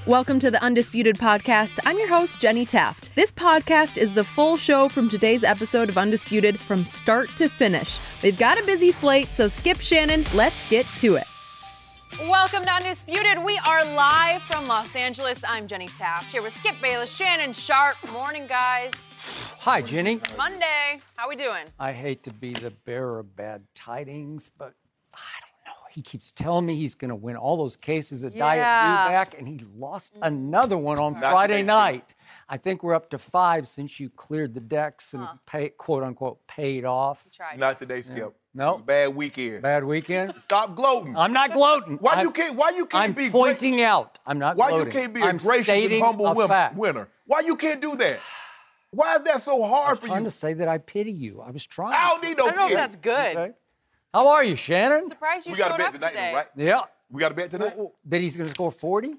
Welcome to the Undisputed podcast. I'm your host, Jenny Taft. This podcast is the full show from today's episode of Undisputed from start to finish. We've got a busy slate, so skip Shannon. Let's get to it. Welcome to Undisputed. We are live from Los Angeles. I'm Jenny Taft here with Skip Bayless, Shannon Sharpe. Morning, guys. Hi, Jenny. Monday. How we doing? I hate to be the bearer of bad tidings, but I don't know. He keeps telling me he's going to win all those cases of Diet Dewback, and he lost another one on Friday night. I think we're up to 5 since you cleared the decks and quote-unquote paid off. Not today, Skip. Yeah. No. Bad weekend. Bad weekend? Stop gloating. I'm not gloating. Why you can't be I'm pointing out. I'm not gloating. Why you can't be a gracious and humble winner? Why you can't do that? Why is that so hard for you? I was trying to say that I pity you. I was trying. I don't need no I don't know if that's good. Okay. How are you, Shannon? I'm surprised you We got showed a up bet tonight, today. though, right? Yeah. We got a bet tonight? That he's going to score 40?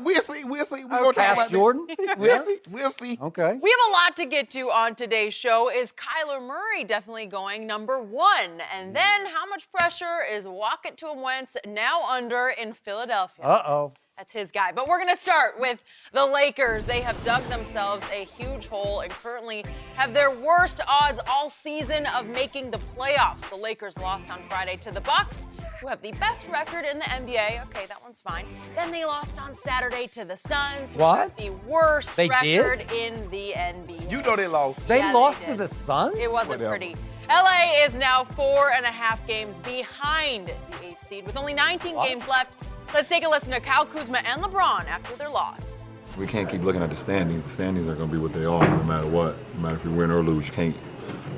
We'll see. We're going to talk Past about Jordan? We'll see. Okay. We have a lot to get to on today's show. Is Kyler Murray definitely going number 1? And then how much pressure is Walk It to him Wentz now under in Philadelphia? Uh-oh. That's his guy. But we're going to start with the Lakers. They have dug themselves a huge hole and currently have their worst odds all season of making the playoffs. The Lakers lost on Friday to the Bucks, who have the best record in the NBA. Okay, that one's fine. Then they lost on Saturday to the Suns, who have the worst record in the NBA. You know they lost. They lost to the Suns? It wasn't pretty. LA is now 4.5 games behind the 8th seed with only 19 games left. Let's take a listen to Kyle Kuzma and LeBron after their loss. We can't keep looking at the standings. The standings are going to be what they are no matter what. No matter if you win or lose, you can't.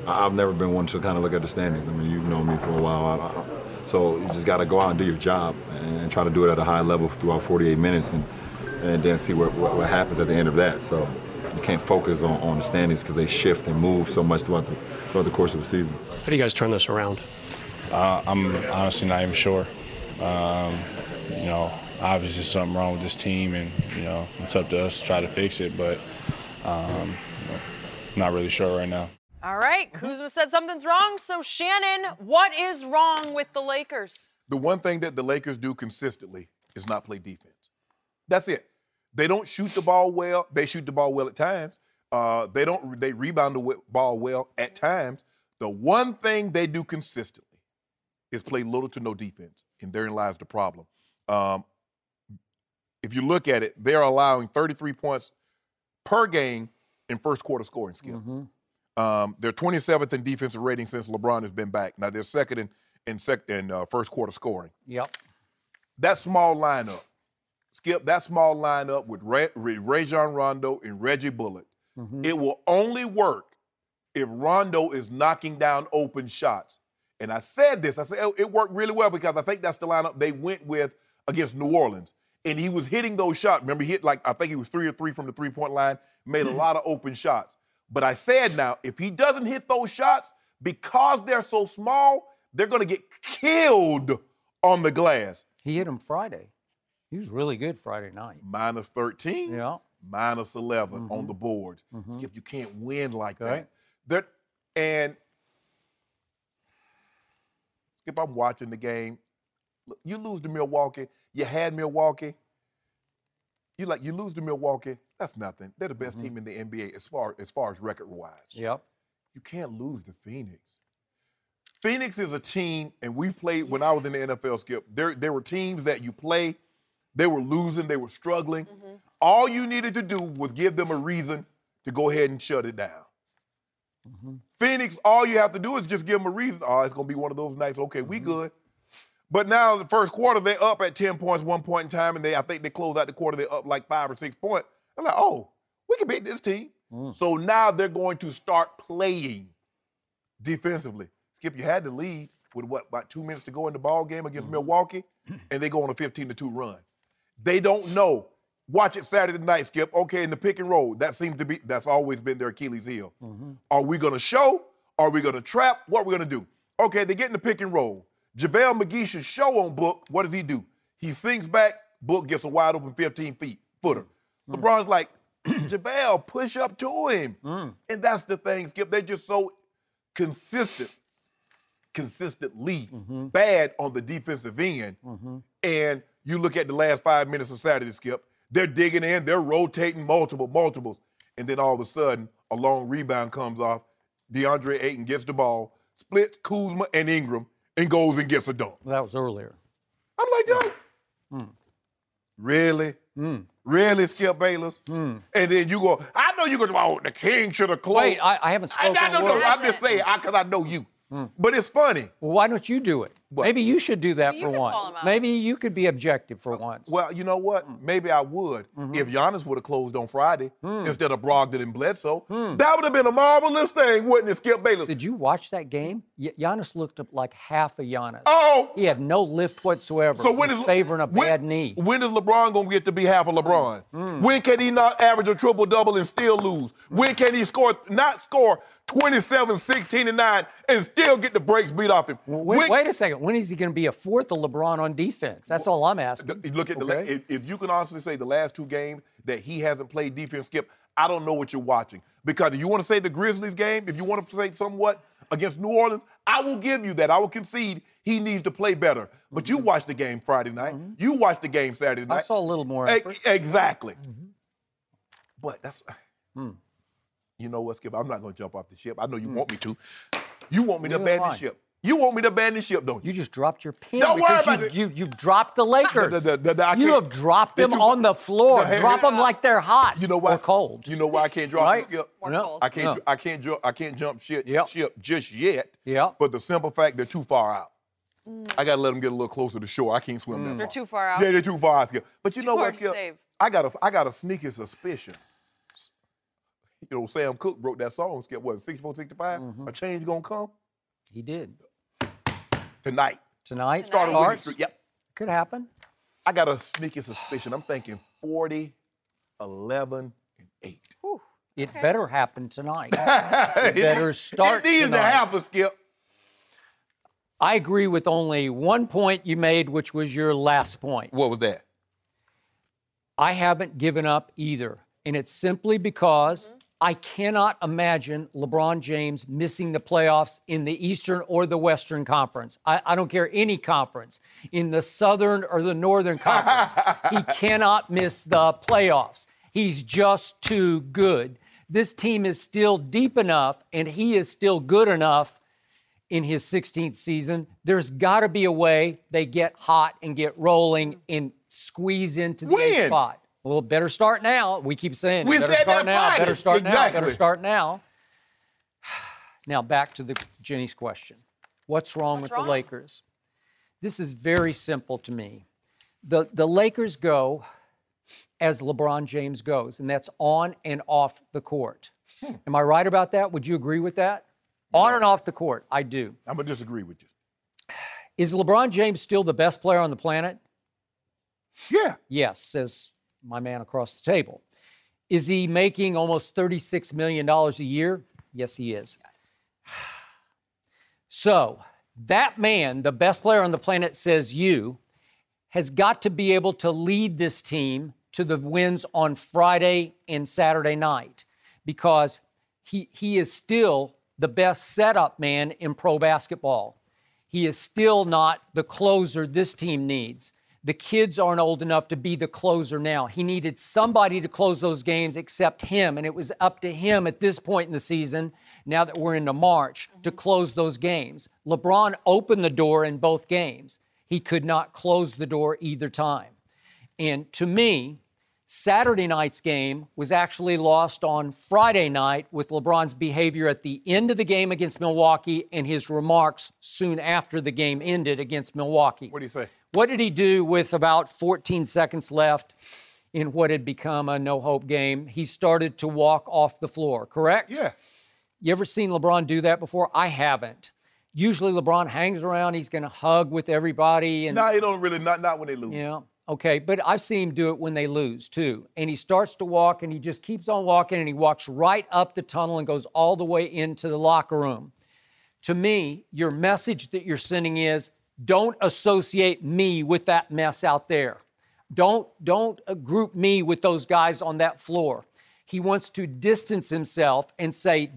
I've never been one to kind of look at the standings. I mean, you've known me for a while. So you just got to go out and do your job and try to do it at a high level throughout 48 minutes and then see what happens at the end of that. So you can't focus on the standings because they shift and move so much throughout the course of the season. How do you guys turn this around? I'm honestly not even sure. You know, obviously something wrong with this team, and, you know, it's up to us to try to fix it, but not really sure right now. All right, Kuzma said something's wrong. So, Shannon, what is wrong with the Lakers? The one thing that the Lakers do consistently is not play defense. That's it. They don't shoot the ball well. They shoot the ball well at times. They rebound the ball well at times. The one thing they do consistently is play little to no defense, and therein lies the problem. If you look at it, they're allowing 33 points per game in first quarter scoring skill. They're 27th in defensive rating since LeBron has been back. Now they're second in first quarter scoring. Yep. That small lineup, Skip, that small lineup with Rajon Rondo and Reggie Bullock, it will only work if Rondo is knocking down open shots. And I said this, it worked really well because I think that's the lineup they went with against New Orleans. And he was hitting those shots. Remember, he hit I think he was 3 of 3 from the three-point line, made a lot of open shots. But I said now, if he doesn't hit those shots, because they're so small, they're going to get killed on the glass. He hit him Friday. He was really good Friday night. Minus 13, minus 11 on the boards. Skip, you can't win like that. And Skip, I'm watching the game. Look, you lose to Milwaukee. You had Milwaukee. You lose to Milwaukee. That's nothing. They're the best team in the NBA as far as record-wise. Yep. You can't lose to Phoenix. Phoenix is a team, and we played when I was in the NFL, Skip. There were teams that you play. They were losing. They were struggling. All you needed to do was give them a reason to go ahead and shut it down. Phoenix, all you have to do is just give them a reason. Oh, it's going to be one of those nights. Okay, we good. But now the first quarter, they're up at 10 points one point in time, and I think they close out the quarter, they're up like 5 or 6 points. I'm like, oh, we can beat this team. So now they're going to start playing defensively. Skip, you had the lead with about 2 minutes to go in the ball game against Milwaukee, and they go on a 15-2 run. They don't know. Watch it Saturday night, Skip. Okay, in the pick and roll, that's always been their Achilles heel. Are we going to show? Are we going to trap? What are we going to do? Okay, they get in the pick and roll. JaVale McGee should show on Book. What does he do? He sinks back. Book gets a wide open 15-footer. LeBron's like, JaVale, push up to him. And that's the thing, Skip. They're just so consistent consistently bad on the defensive end. And you look at the last 5 minutes of Saturday, Skip, they're digging in, they're rotating multiples. And then all of a sudden, a long rebound comes off. DeAndre Ayton gets the ball, splits Kuzma and Ingram, and goes and gets a dunk. Well, that was earlier. I'm like, yo, really? Really, Skip Bayless? And then you go, I know you go, oh, the king should have closed. Wait, I haven't spoken a word. I'm just saying, because I know you. But it's funny. Well, why don't you do it? What? Maybe you should do that You for could call once. him out. Maybe you could be objective for once. Well, you know what? Maybe I would if Giannis would have closed on Friday instead of Brogdon and Bledsoe. That would have been a marvelous thing, wouldn't it, Skip Bayless? Did you watch that game? Giannis looked up like half a Giannis. Oh! He had no lift whatsoever. So when He's is favoring a bad knee. When is LeBron gonna get to be half of LeBron? When can he not average a triple-double and still lose? When can he not score 27, 16, and 9 and still get the brakes beat off him? Wait a second. When is he going to be a fourth of LeBron on defense? That's all I'm asking. Look at if you can honestly say the last two games that he hasn't played defense, Skip, I don't know what you're watching. Because if you want to say the Grizzlies game, if you want to say somewhat against New Orleans, I will give you that. I will concede he needs to play better. But you watched the game Friday night. You watched the game Saturday night. I saw a little more effort. Exactly. But that's... You know what, Skip? I'm not going to jump off the ship. I know you want me to. You want me to abandon the ship. You want me to abandon the ship, don't you? You just dropped your pen. Don't worry about it. You've dropped the Lakers. You have dropped them you- on the floor. Drop them like they're hot. You know why? Or cold. You know why I can't drop Right? the Skip? Or No. cold. I can't jump ship just yet. Yep. But the simple fact they're too far out. I got to let them get a little closer to shore. I can't swim that far. They're too far out. Yeah, they're too far out, Skip. But you know Too what, hard to Skip? save. I got a sneaky suspicion. You know, Sam Cooke wrote that song, Skip, what, 64, 65? A change gonna come? He did. Tonight. Tonight Starting with starts. the street. Yep. Could happen. I got a sneaky suspicion. I'm thinking 40, 11, and 8. It better happen tonight. It better start It needs tonight. to happen, Skip. I agree with only one point you made, which was your last point. What was that? I haven't given up either. And it's simply because I cannot imagine LeBron James missing the playoffs in the Eastern or the Western Conference. I don't care any conference. In the Southern or the Northern Conference, he cannot miss the playoffs. He's just too good. This team is still deep enough, and he is still good enough in his 16th season. There's got to be a way they get hot and get rolling and squeeze into the When? A spot. Well, better start now. We keep saying We better said start that now, Friday. better start now, Exactly. better start now. Now back to Jenny's question. What's wrong with wrong? the Lakers? This is very simple to me. The Lakers go as LeBron James goes, and that's on and off the court. Am I right about that? Would you agree with that? On and off the court, I do. I'm going to disagree with you. Is LeBron James still the best player on the planet? Yeah. Yes, says my man across the table. Is he making almost $36 million a year? Yes, he is. So that man, the best player on the planet, says you, has got to be able to lead this team to the wins on Friday and Saturday night, because he is still the best setup man in pro basketball. He is still not the closer this team needs. The kids aren't old enough to be the closer now. He needed somebody to close those games except him, and it was up to him at this point in the season, now that we're into March, to close those games. LeBron opened the door in both games. He could not close the door either time. And to me, Saturday night's game was actually lost on Friday night with LeBron's behavior at the end of the game against Milwaukee and his remarks soon after the game ended against Milwaukee. What do you say? What did he do with about 14 seconds left in what had become a no-hope game? He started to walk off the floor, correct? Yeah. You ever seen LeBron do that before? I haven't. Usually LeBron hangs around, he's going to hug with everybody. And, No, he don't really, not when they lose. yeah, okay, but I've seen him do it when they lose too. And he starts to walk and he just keeps on walking and he walks right up the tunnel and goes all the way into the locker room. To me, your message that you're sending is, don't associate me with that mess out there. Don't group me with those guys on that floor. He wants to distance himself and say,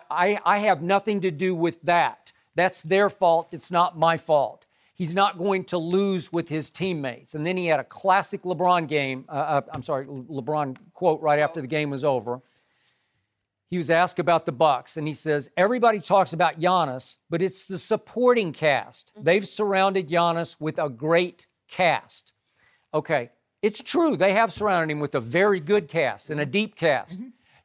I have nothing to do with that. That's their fault. It's not my fault. He's not going to lose with his teammates. And then he had a classic LeBron LeBron quote right after the game was over. He was asked about the Bucks, and he says, everybody talks about Giannis, but it's the supporting cast. They've surrounded Giannis with a great cast. Okay, it's true. They have surrounded him with a very good cast and a deep cast.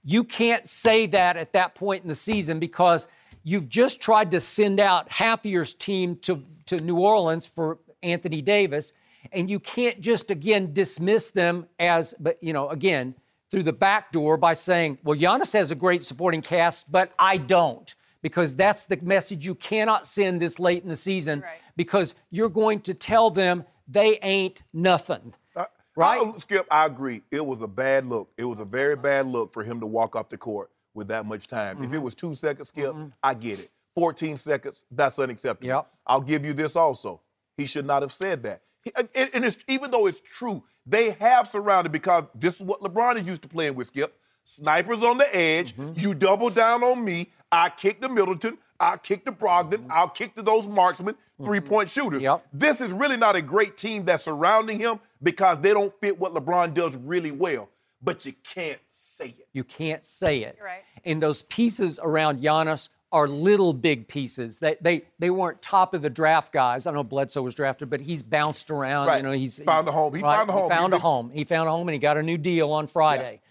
You can't say that at that point in the season because you've just tried to send out half of your team to New Orleans for Anthony Davis, and you can't just, again, dismiss them as, but again, through the back door by saying, well, Giannis has a great supporting cast, but I don't, because that's the message you cannot send this late in the season, because you're going to tell them they ain't nothing. Right? Skip, I agree. It was a bad look. It was a very bad look for him to walk off the court with that much time. If it was 2 seconds, Skip, I get it. 14 seconds, that's unacceptable. Yep. I'll give you this also. He should not have said that. Even though it's true, they have surrounded, because this is what LeBron is used to playing with, Skip. Snipers on the edge. You double down on me. I kick to Middleton. I'll kick to Brogdon. I'll kick to those marksmen, three-point shooters. This is really not a great team that's surrounding him because they don't fit what LeBron does really well. But you can't say it. You can't say it. You're right. And those pieces around Giannis are little big pieces. They weren't top of the draft guys. I know Bledsoe was drafted, but he's bounced around. Right. He's found a home. He found a home. He found a home, and he got a new deal on Friday. Yeah.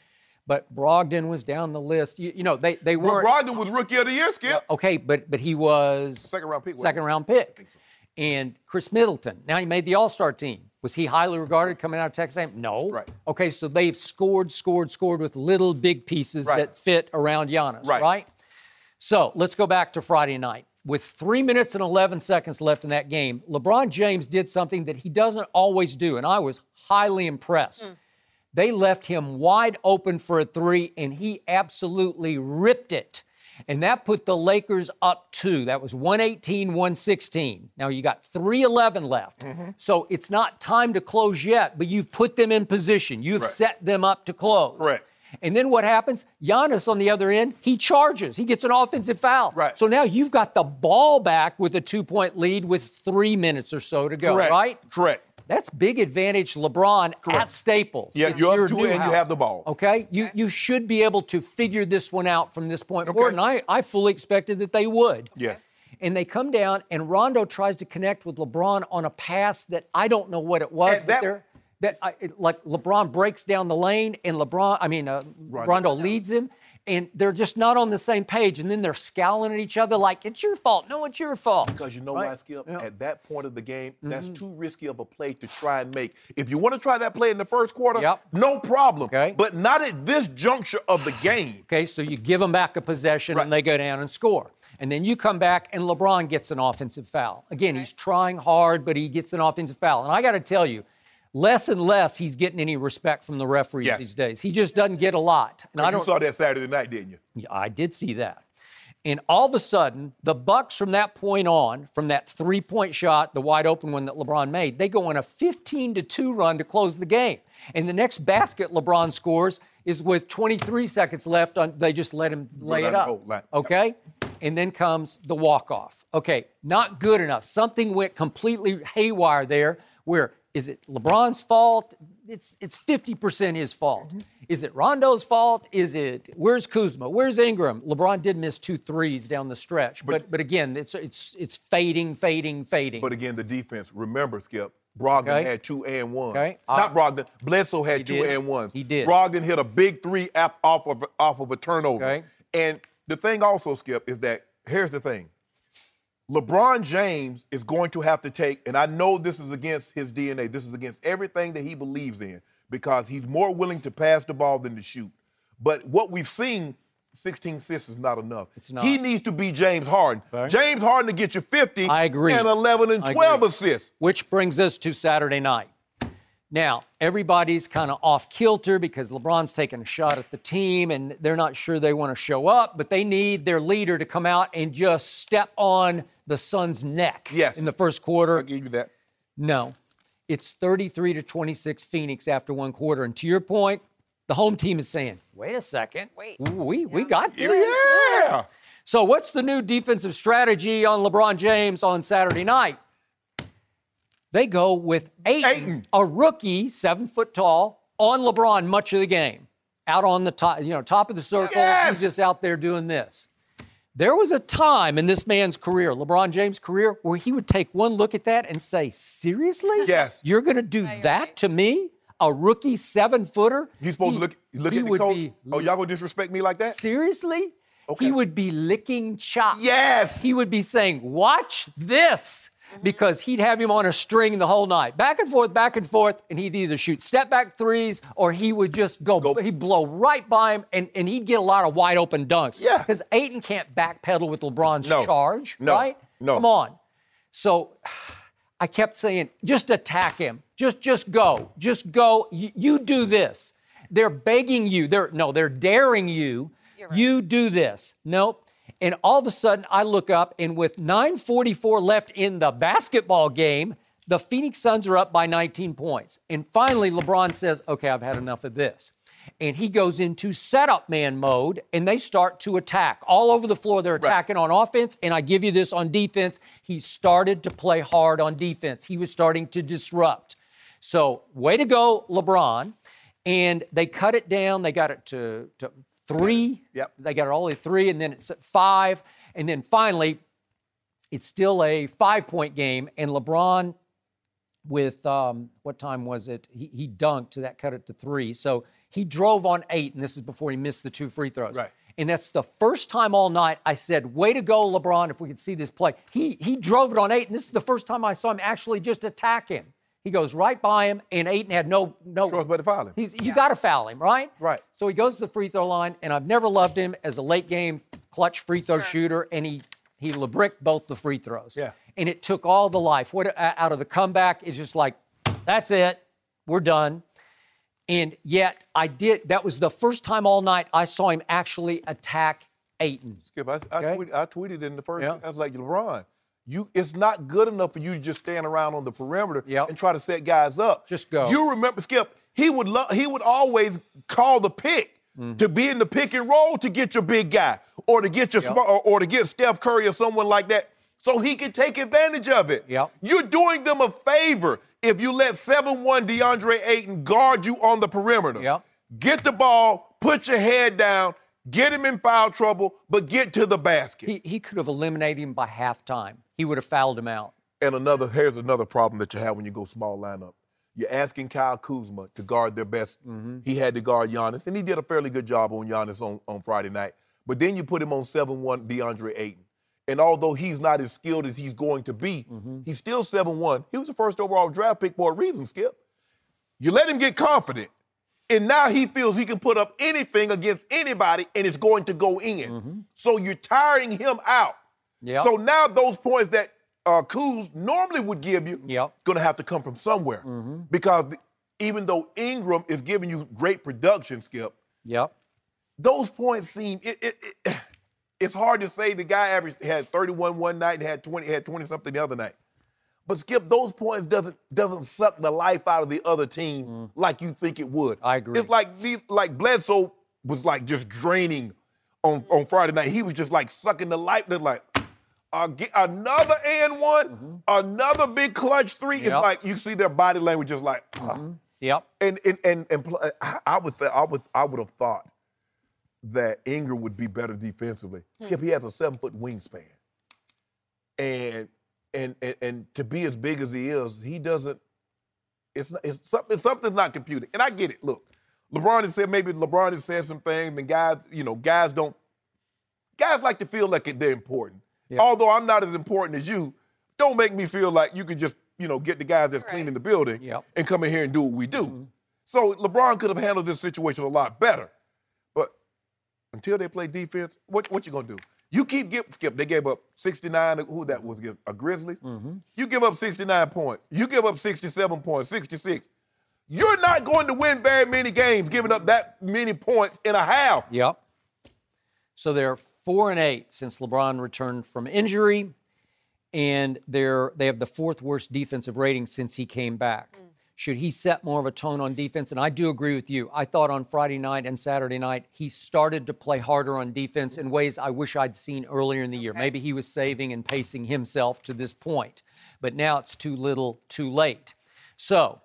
But Brogdon was down the list. They weren't. Brogdon was Rookie of the Year, Skip. Okay, but he was second-round pick. Second-round pick. And Chris Middleton, now he made the All-Star team. Was he highly regarded coming out of Texas A&M? No. Right. Okay, so they've scored with little big pieces that fit around Giannis, right? So let's go back to Friday night. With 3 minutes and 11 seconds left in that game, LeBron James did something that he doesn't always do, and I was highly impressed. They left him wide open for a three, and he absolutely ripped it. And that put the Lakers up 2. That was 118-116. Now you got 3:11 left. So it's not time to close yet, but you've put them in position. You've set them up to close. Correct. And then what happens? Giannis on the other end, he charges. He gets an offensive foul. Right. So now you've got the ball back with a 2-point lead with 3 minutes or so to go, right? Correct. That's big advantage LeBron at Staples. Yeah, you're up 2 and you have the ball. Okay? You should be able to figure this one out from this point forward, and I fully expected that they would. Yes. And they come down, and Rondo tries to connect with LeBron on a pass that I don't know what it was, like LeBron breaks down the lane, and Rondo leads him, and they're just not on the same page. And then they're scowling at each other like, it's your fault. No, it's your fault. Because you know why, Skip? Yeah. At that point of the game, that's too risky of a play to try and make. If you want to try that play in the first quarter, no problem. Okay. But not at this juncture of the game. Okay, so you give them back a possession, and they go down and score. And then you come back, and LeBron gets an offensive foul. Again, he's trying hard, but he gets an offensive foul. And I got to tell you, less and less he's getting any respect from the referees these days. He just doesn't get a lot. And you saw that Saturday night, didn't you? Yeah, I did see that. And all of a sudden, the Bucks from that point on, from that 3-point shot, the wide open one that LeBron made, they go on a 15-2 run to close the game. And the next basket LeBron scores is with 23 seconds left. They just let him lay it up. Okay? And then comes the walk-off. Okay, not good enough. Something went completely haywire there where is it LeBron's fault? It's 50% his fault. Is it Rondo's fault? Where's Kuzma? Where's Ingram? LeBron did miss 2 threes down the stretch, but again, it's fading. But again, the defense. Remember, Skip, Brogdon had 2 and 1s. Okay. Not Brogdon. Bledsoe had 2 and 1s. He did. Brogdon hit a big 3 off of a turnover. Okay. And the thing also, Skip, is that here's the thing. LeBron James is going to have to take, and I know this is against his DNA, this is against everything that he believes in, because he's more willing to pass the ball than to shoot. But what we've seen, 16 assists is not enough. It's not. He needs to be James Harden. Okay. James Harden to get you 50 I agree. and 11 and 12 assists. Which brings us to Saturday night. Now, everybody's kind of off kilter because LeBron's taking a shot at the team and they're not sure they want to show up, but they need their leader to come out and just step on the Suns' neck in the first quarter. I'll give you that. No. It's 33-26 Phoenix after one quarter. And to your point, the home team is saying, wait a second. We got this. Yeah. So what's the new defensive strategy on LeBron James on Saturday night? They go with Ayton, a rookie, 7 foot tall, on LeBron much of the game. Out on the top, top of the circle. Yes! He's just out there doing this. There was a time in this man's career, LeBron James' career, where he would take one look at that and say, seriously? Yes. You're going to do that to me? A rookie 7-footer? He's supposed to look at the coach. Oh, y'all going to disrespect me like that? Seriously? Okay. He would be licking chops. Yes. He would be saying, watch this. Because he'd have him on a string the whole night. Back and forth, and he'd either shoot step-back threes or he would just go. He'd blow right by him, and he'd get a lot of wide-open dunks. Yeah. Because Ayton can't backpedal with LeBron's charge, right? No. Come on. So I kept saying, just attack him. Just go. Just go. You do this. They're begging you. They're daring you. Right. You do this. Nope. And all of a sudden, I look up, and with 9:44 left in the basketball game, the Phoenix Suns are up by 19 points. And finally, LeBron says, okay, I've had enough of this. And he goes into setup man mode, and they start to attack. All over the floor, they're attacking on offense, and I give you this on defense. He started to play hard on defense. He was starting to disrupt. So, way to go, LeBron. And they cut it down. They got it to 3. Yep. They got it all the way 3, and then it's at 5. And then finally, it's still a 5-point game. And LeBron, with what time was it? He dunked, so that cut it to 3. So he drove on 8, and this is before he missed the 2 free throws. Right. And that's the first time all night I said, way to go, LeBron, if we could see this play. He drove it on 8, and this is the first time I saw him actually just attack him. He goes right by him, and Ayton had no choice but to foul him. You got to foul him, right? Right. So he goes to the free throw line, and I've never loved him as a late game clutch free throw shooter, and he LeBricked both the free throws. Yeah. And it took all the life out of the comeback. It's just like, that's it, we're done. And yet that was the first time all night I saw him actually attack Ayton. Skip, I tweeted in the first. I was like, LeBron, it's not good enough for you to just stand around on the perimeter and try to set guys up. Just go. You remember, Skip, he would always call the pick to be in the pick and roll to get your big guy or to get your or to get Steph Curry or someone like that so he can take advantage of it. Yep. You're doing them a favor if you let 7'1" DeAndre Ayton guard you on the perimeter. Yep. Get the ball, put your head down, get him in foul trouble, but get to the basket. He could have eliminated him by halftime. He would have fouled him out. And here's another problem that you have when you go small lineup. You're asking Kyle Kuzma to guard their best. He had to guard Giannis, and he did a fairly good job on Giannis on Friday night. But then you put him on 7'1" DeAndre Ayton. And although he's not as skilled as he's going to be, he's still 7'1". He was the first overall draft pick for a reason, Skip. You let him get confident, and now he feels he can put up anything against anybody, and it's going to go in. So you're tiring him out. Yep. So now those points that Kuz normally would give you going to have to come from somewhere. Because even though Ingram is giving you great production, Skip, those points seem it's hard to say the guy had 31 one night and had 20 something the other night. But Skip, those points doesn't suck the life out of the other team like you think it would. I agree. It's like Bledsoe was like just draining on Friday night. He was just like sucking the life. They're like, another and one, another big clutch 3. It's like you see their body language just like, And I would have thought that Ingram would be better defensively. Skip, he has a 7-foot wingspan, and to be as big as he is, he doesn't. Something's not computing. And I get it. Look, LeBron has said some things, and guys like to feel like they're important. Although I'm not as important as you, don't make me feel like you can just, get the guys that's cleaning the building and come in here and do what we do. So LeBron could have handled this situation a lot better. But until they play defense, what you gonna do? You keep Skip. They gave up 69. Who that was against? A Grizzlies. You give up 69 points. You give up 67 points, 66. You're not going to win very many games giving up that many points in a half. So they're 4-8 since LeBron returned from injury, and they have the 4th worst defensive rating since he came back. Should he set more of a tone on defense? And I do agree with you. I thought on Friday night and Saturday night, he started to play harder on defense in ways I wish I'd seen earlier in the year. Maybe he was saving and pacing himself to this point. But now it's too little, too late. So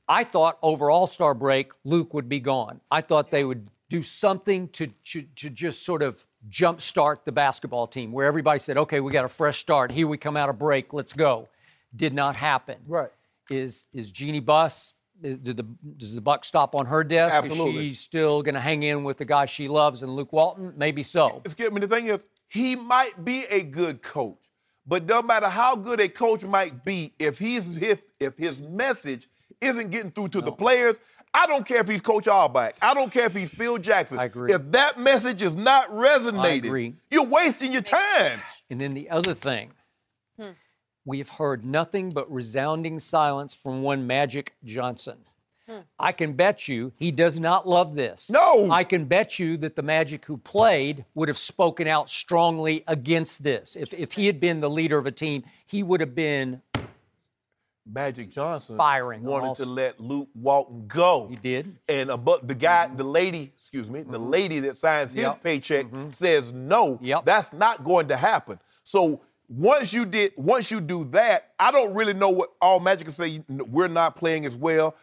I thought over All-Star break, Luke would be gone. I thought they would do something to just sort of jumpstart the basketball team where everybody said, okay, we got a fresh start. Here we come out of break. Let's go. Did not happen. Right. Is Jeannie Buss, does the buck stop on her desk? Absolutely. Is she still going to hang in with the guy she loves and Luke Walton? Maybe so. The thing is, he might be a good coach, but no matter how good a coach might be, if his message isn't getting through to the players, I don't care if he's Coach Auerbach. I don't care if he's Phil Jackson. I agree. If that message is not resonating, you're wasting your time. And then the other thing, we've heard nothing but resounding silence from one Magic Johnson. I can bet you he does not love this. No. I can bet you that the Magic who played would have spoken out strongly against this. If he had been the leader of a team, he would have been Magic Johnson firing wanted to let Luke Walton go. He did. And the lady that signs his paycheck says no. Yep. That's not going to happen. So once you do that, I don't really know what all Magic can say. We're not playing as well.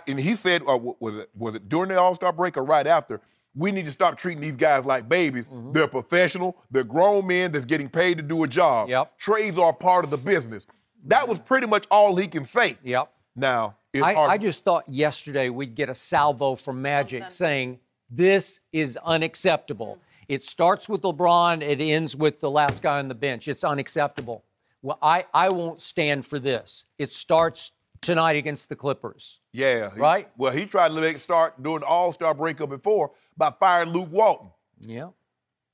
And he said, was it during the All-Star break or right after? We need to stop treating these guys like babies. They're professional. They're grown men that's getting paid to do a job. Yep. Trades are part of the business. That was pretty much all he can say. Yep. Now, it's I just thought yesterday we'd get a salvo from Magic saying this is unacceptable. It starts with LeBron. It ends with the last guy on the bench. It's unacceptable. Well, I won't stand for this. It starts tonight against the Clippers. Yeah. Right? He tried to make it start during the All-Star breakup before by firing Luke Walton. Yeah.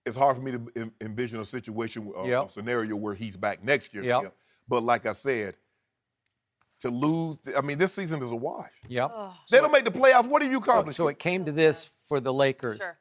It's hard for me to envision a situation, a scenario where he's back next year. Yep. But like I said, to lose, this season is a wash. Yep. They don't make the playoffs. What have you accomplished? So it came to this for the Lakers. Sure.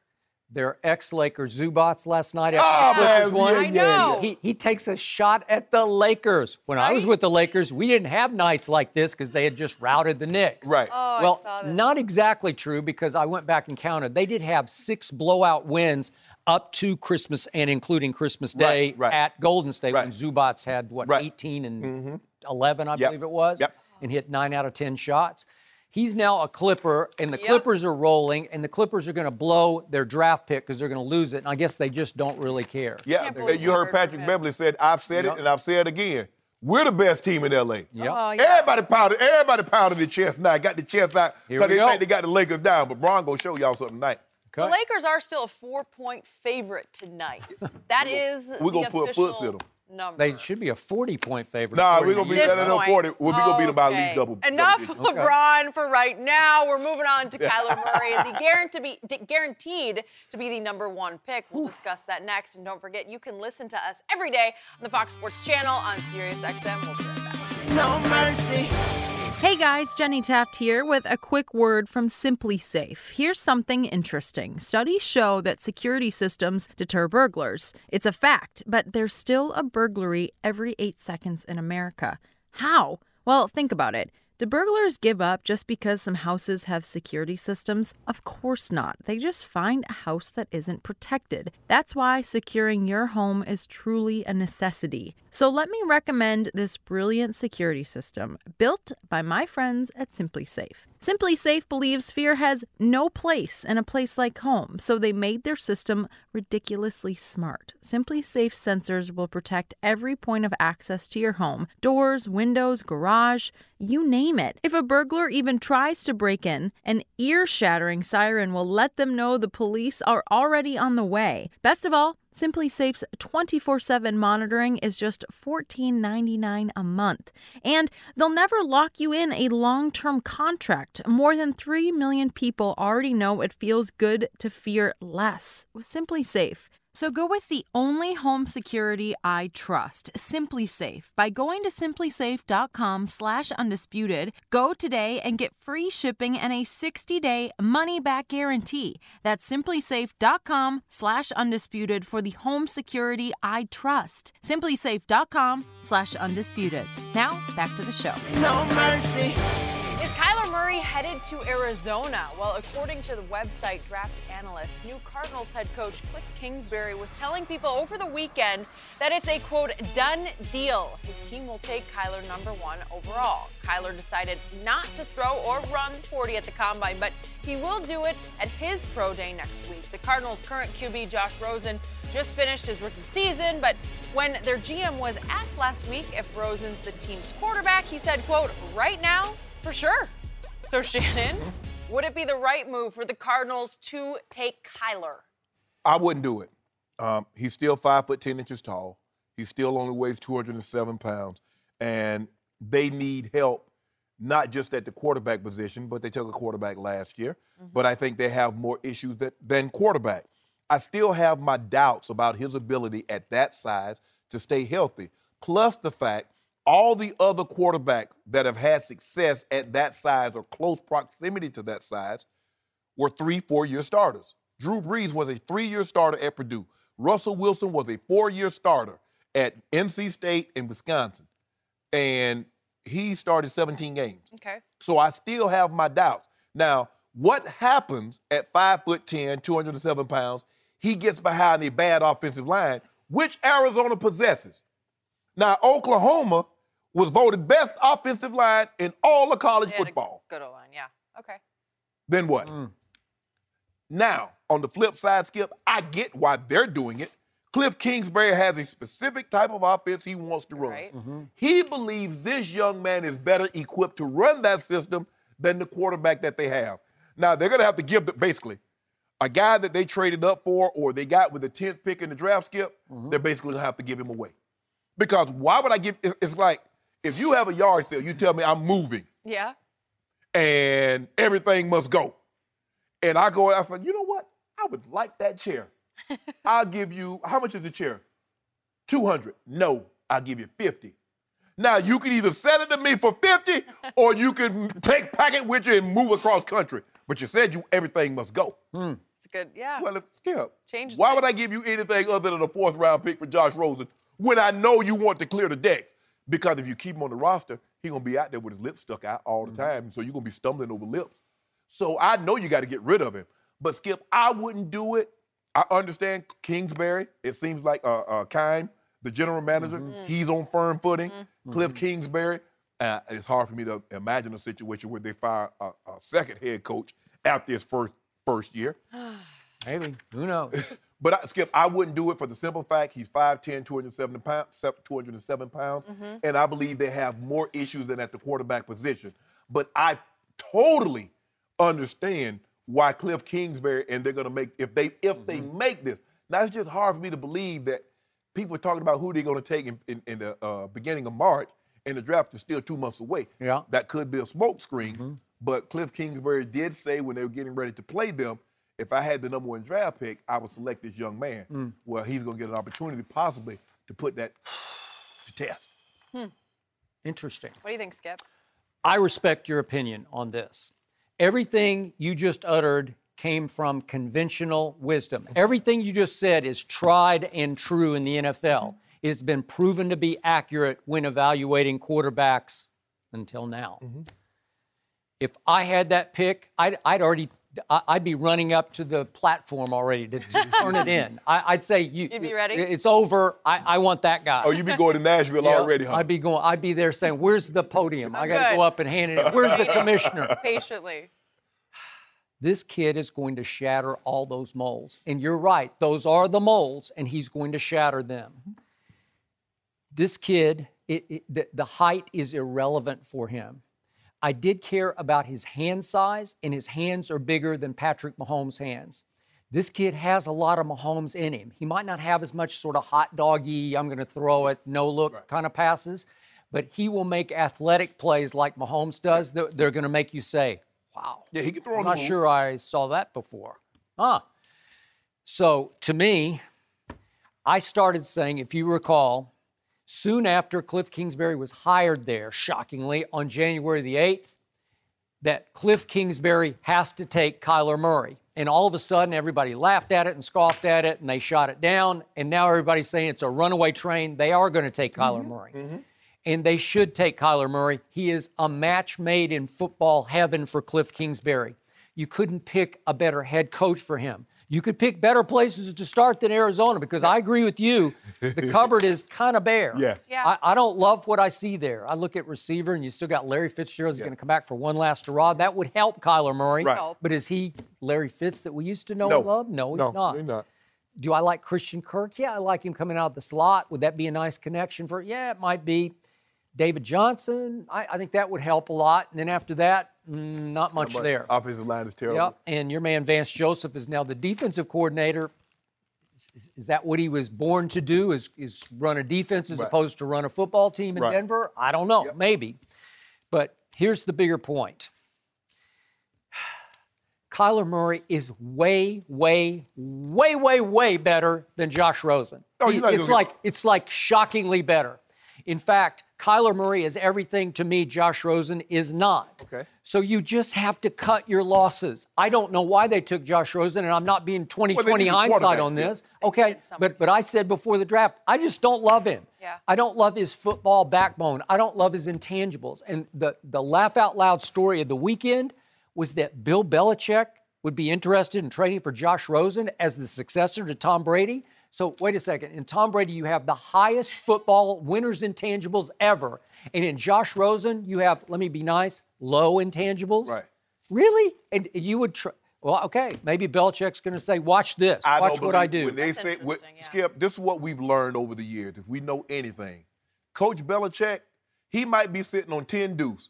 Their ex-Lakers, Zubats, last night after the Clippers won. I know. He takes a shot at the Lakers. When I was with the Lakers, we didn't have nights like this because they had just routed the Knicks. Right. Oh, Well, I saw that. not exactly true because I went back and counted. They did have 6 blowout wins up to Christmas and including Christmas Day at Golden State when Zubats had, 18 and 11, I believe it was, and hit 9 out of 10 shots. He's now a Clipper, and the Clippers are rolling, and the Clippers are going to blow their draft pick because they're going to lose it, and I guess they just don't really care. Yeah, you heard Patrick Beverly said, I've said it, and I've said it again. We're the best team in L.A. Everybody pounded their chest now. Got the chest out because they think they got the Lakers down, but Bron going to show y'all something tonight. The Lakers are still a 4-point favorite tonight. That is we're gonna put official foots in them. number. They should be a 40-point favorite. Nah, we're going to be This at 40. We're going to beat them by at least double. Enough LeBron for right now. We're moving on to Kyler Murray. Is he guaranteed to be the #1 pick? We'll discuss that next. And don't forget, you can listen to us every day on the Fox Sports Channel on SiriusXM. We'll be right back. No mercy. Hey guys, Jenny Taft here with a quick word from Simply Safe. Here's something interesting. Studies show that security systems deter burglars. It's a fact, but there's still a burglary every 8 seconds in America. How? Well, think about it. Do burglars give up just because some houses have security systems? Of course not. They just find a house that isn't protected. That's why securing your home is truly a necessity. So let me recommend this brilliant security system built by my friends at Simply Safe. Simply Safe believes fear has no place in a place like home, so they made their system ridiculously smart. Simply Safe sensors will protect every point of access to your home: doors, windows, garage, you name it. If a burglar even tries to break in, an ear-shattering siren will let them know the police are already on the way. Best of all, Simply Safe's 24/7 monitoring is just $14.99 a month. And they'll never lock you in a long-term contract. More than 3 million people already know it feels good to fear less with Simply Safe. So go with the only home security I trust, Simply Safe, by going to simplysafe.com/undisputed. Go today and get free shipping and a 60-day money-back guarantee. That's simplysafe.com/undisputed for the home security I trust. simplysafe.com/undisputed. Now, back to the show. No mercy. Is Kyler Kyler Murray headed to Arizona. Well, according to the website Draft Analyst, new Cardinals head coach Cliff Kingsbury was telling people over the weekend that it's a, quote, done deal. His team will take Kyler #1 overall. Kyler decided not to throw or run 40 at the Combine, but he will do it at his pro day next week. The Cardinals' current QB, Josh Rosen, just finished his rookie season, but when their GM was asked last week if Rosen's the team's quarterback, he said, quote, right now, for sure. So, Shannon, would it be the right move for the Cardinals to take Kyler? I wouldn't do it. He's still 5 foot 10 inches tall. He still only weighs 207 pounds. And they need help, not just at the quarterback position, but they took a quarterback last year. But I think they have more issues than quarterback. I still have my doubts about his ability at that size to stay healthy. Plus the fact all the other quarterbacks that have had success at that size or close proximity to that size were 3-4-year starters. Drew Brees was a 3-year starter at Purdue. Russell Wilson was a 4-year starter at NC State and Wisconsin. And he started 17 games. Okay. So I still have my doubts. Now, what happens at 5'10", 207 pounds? He gets behind a bad offensive line, which Arizona possesses. Now, Oklahoma was voted best offensive line in all of college football. Good O-line, yeah. Okay. Then what? Now, on the flip side, Skip, I get why they're doing it. Cliff Kingsbury has a specific type of offense he wants to run. Right. He believes this young man is better equipped to run that system than the quarterback that they have. Now, they're going to have to give, basically, a guy that they traded up for or they got with the 10th pick in the draft, Skip, they're basically going to have to give him away. Because why would I give, it's like, if you have a yard sale, you tell me I'm moving. Yeah. And everything must go. And I go, I said, you know what? I would like that chair. I'll give you, how much is the chair? $200. No, I'll give you $50. Now, you can either sell it to me for $50 or you can pack it with you and move across country. But you said everything must go. It's good, yeah. Well, Skip, Changes why would I things. give you anything other than a 4th-round pick for Josh Rosen when I know you want to clear the decks? Because if you keep him on the roster, he's going to be out there with his lips stuck out all the time. So you're going to be stumbling over lips. So I know you got to get rid of him. But, Skip, I wouldn't do it. I understand Kingsbury. It seems like Kime, the general manager, he's on firm footing. Cliff Kingsbury, it's hard for me to imagine a situation where they fire a second head coach after his first year. Maybe. Who knows? But, Skip, I wouldn't do it for the simple fact he's 5'10", 207 pounds, and I believe they have more issues than at the quarterback position. But I totally understand why Cliff Kingsbury and they're going to make, if they make this. Now, it's just hard for me to believe that people are talking about who they're going to take in the beginning of March, and the draft is still 2 months away. Yeah. That could be a smokescreen. But Cliff Kingsbury did say when they were getting ready to play them, if I had the #1 draft pick, I would select this young man. Well, he's going to get an opportunity possibly to put that to test. Interesting. What do you think, Skip? I respect your opinion on this. Everything you just uttered came from conventional wisdom. Everything you just said is tried and true in the NFL. It's been proven to be accurate when evaluating quarterbacks until now. If I had that pick, I'd be running up to the platform already to turn it in. I'd say You'd be ready? It's over. I want that guy. Oh, you'd be going to Nashville already, huh? I'd be there saying, "Where's the podium? I got to good. go up and hand it in. Where's the commissioner?" Patiently. This kid is going to shatter all those molds. And you're right, those are the molds, and he's going to shatter them. This kid, the height is irrelevant for him. I did care about his hand size, and his hands are bigger than Patrick Mahomes' hands. This kid has a lot of Mahomes in him. He might not have as much sort of hot doggy, I'm going to throw it, no look kind of passes, but he will make athletic plays like Mahomes does. They're going to make you say, wow. Yeah, he can throw on I'm the not move. sure I saw that before. So to me, I started saying, if you recall, soon after Cliff Kingsbury was hired there, shockingly, on January the 8th, that Cliff Kingsbury has to take Kyler Murray. And all of a sudden, everybody laughed at it and scoffed at it, and they shot it down. And now everybody's saying it's a runaway train. They are going to take Kyler Murray. And they should take Kyler Murray. He is a match made in football heaven for Cliff Kingsbury. You couldn't pick a better head coach for him. You could pick better places to start than Arizona because I agree with you. The cupboard is kind of bare. Yes. Yeah. I don't love what I see there. I look at receiver, and you still got Larry Fitzgerald. He's going to come back for one last hurrah. That would help Kyler Murray. Right. But is he Larry Fitz that we used to know and love? No, he's not. He's not. Do I like Christian Kirk? Yeah, I like him coming out of the slot. Would that be a nice connection for? Yeah, it might be. David Johnson, I think that would help a lot. And then after that, not much there. Offensive line is terrible. Yep. And your man Vance Joseph is now the defensive coordinator. Is that what he was born to do? Is run a defense as opposed to run a football team in Denver? I don't know. Maybe. But here's the bigger point. Kyler Murray is way, way, way, way, way better than Josh Rosen. It's like shockingly better. In fact, Kyler Murray is everything to me Josh Rosen is not. Okay. So you just have to cut your losses. I don't know why they took Josh Rosen, and I'm not being 20/20 hindsight on this. Okay, but I said before the draft, I just don't love him. Yeah. I don't love his football backbone. I don't love his intangibles. And the laugh out loud story of the weekend was that Bill Belichick would be interested in trading for Josh Rosen as the successor to Tom Brady. So wait a second. In Tom Brady, you have the highest football winners intangibles ever. And in Josh Rosen, you have, let me be nice, low intangibles. Right. Really? And you would well, okay, maybe Belichick's going to say, watch this. Watch what I do. When they say, Skip, this is what we've learned over the years. If we know anything, Coach Belichick, he might be sitting on 10 deuce.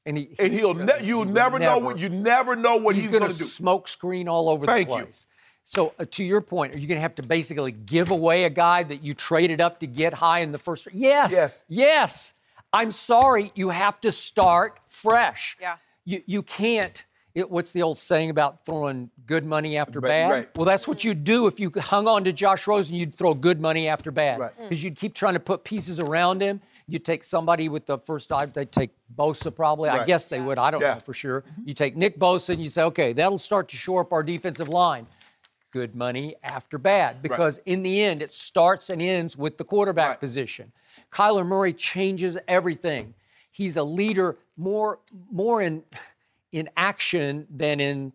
And you'll never know what he's going to do. Smoke screen all over the place. Thank you. So to your point, are you going to have to basically give away a guy that you traded up to get high in the first? Yes. I'm sorry. You have to start fresh. Yeah. You can't. What's the old saying about throwing good money after bad? Right. Well, that's what you'd do if you hung on to Josh Rosen. You'd throw good money after bad because you'd keep trying to put pieces around him. You'd take somebody with the first dive. They'd take Bosa probably. I guess they would. I don't know for sure. You take Nick Bosa and you say, okay, that'll start to shore up our defensive line. Good money after bad because in the end, it starts and ends with the quarterback position. Kyler Murray changes everything. He's a leader more in action than in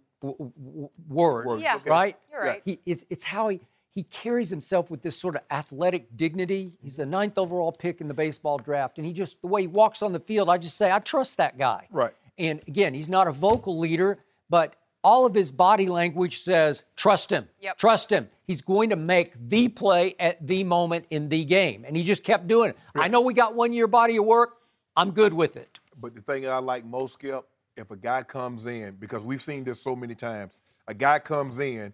word. Yeah. Right? You're right. It's how he carries himself with this sort of athletic dignity. He's the 9th overall pick in the baseball draft, and the way he walks on the field, I just say, I trust that guy. Right. And again, he's not a vocal leader, but all of his body language says, trust him. Yep. Trust him. He's going to make the play at the moment in the game. And he just kept doing it. I know we got 1 year body of work. I'm good with it. But the thing that I like most, Skip, if a guy comes in, because we've seen this so many times, a guy comes in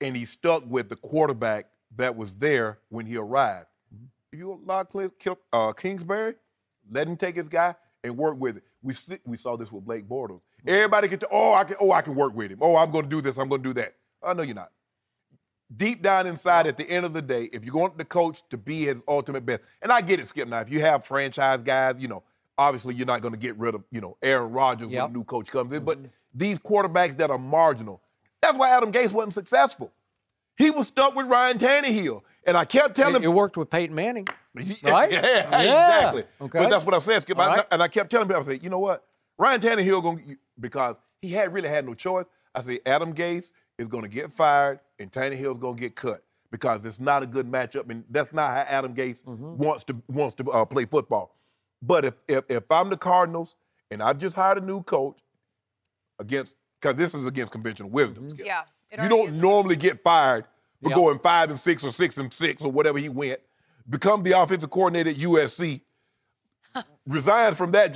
and he's stuck with the quarterback that was there when he arrived. If you allow Kingsbury, let him take his guy and work with it. We saw this with Blake Bortles. Everybody I can work with him. Oh, I'm going to do this. I'm going to do that. Oh, no, you're not. Deep down inside, at the end of the day, if you want the coach to be his ultimate best, and I get it, Skip. Now, if you have franchise guys, obviously you're not going to get rid of, Aaron Rodgers when a new coach comes in. But these quarterbacks that are marginal, that's why Adam Gase wasn't successful. He was stuck with Ryan Tannehill. And I kept telling him. It worked with Peyton Manning, right? Yeah, exactly. Okay. But that's what I said, Skip. Right. And I kept telling people, I said, you know what? Ryan Tannehill, because he really had no choice. I said, Adam Gase is going to get fired and Tannehill's going to get cut because it's not a good matchup. And that's not how Adam Gase wants to play football. But if I'm the Cardinals and I've just hired a new coach because this is against conventional wisdom, Skip. Yeah. You don't normally get fired for going 5-6 or 6-6 or whatever he went, become the offensive coordinator at USC, resigns from that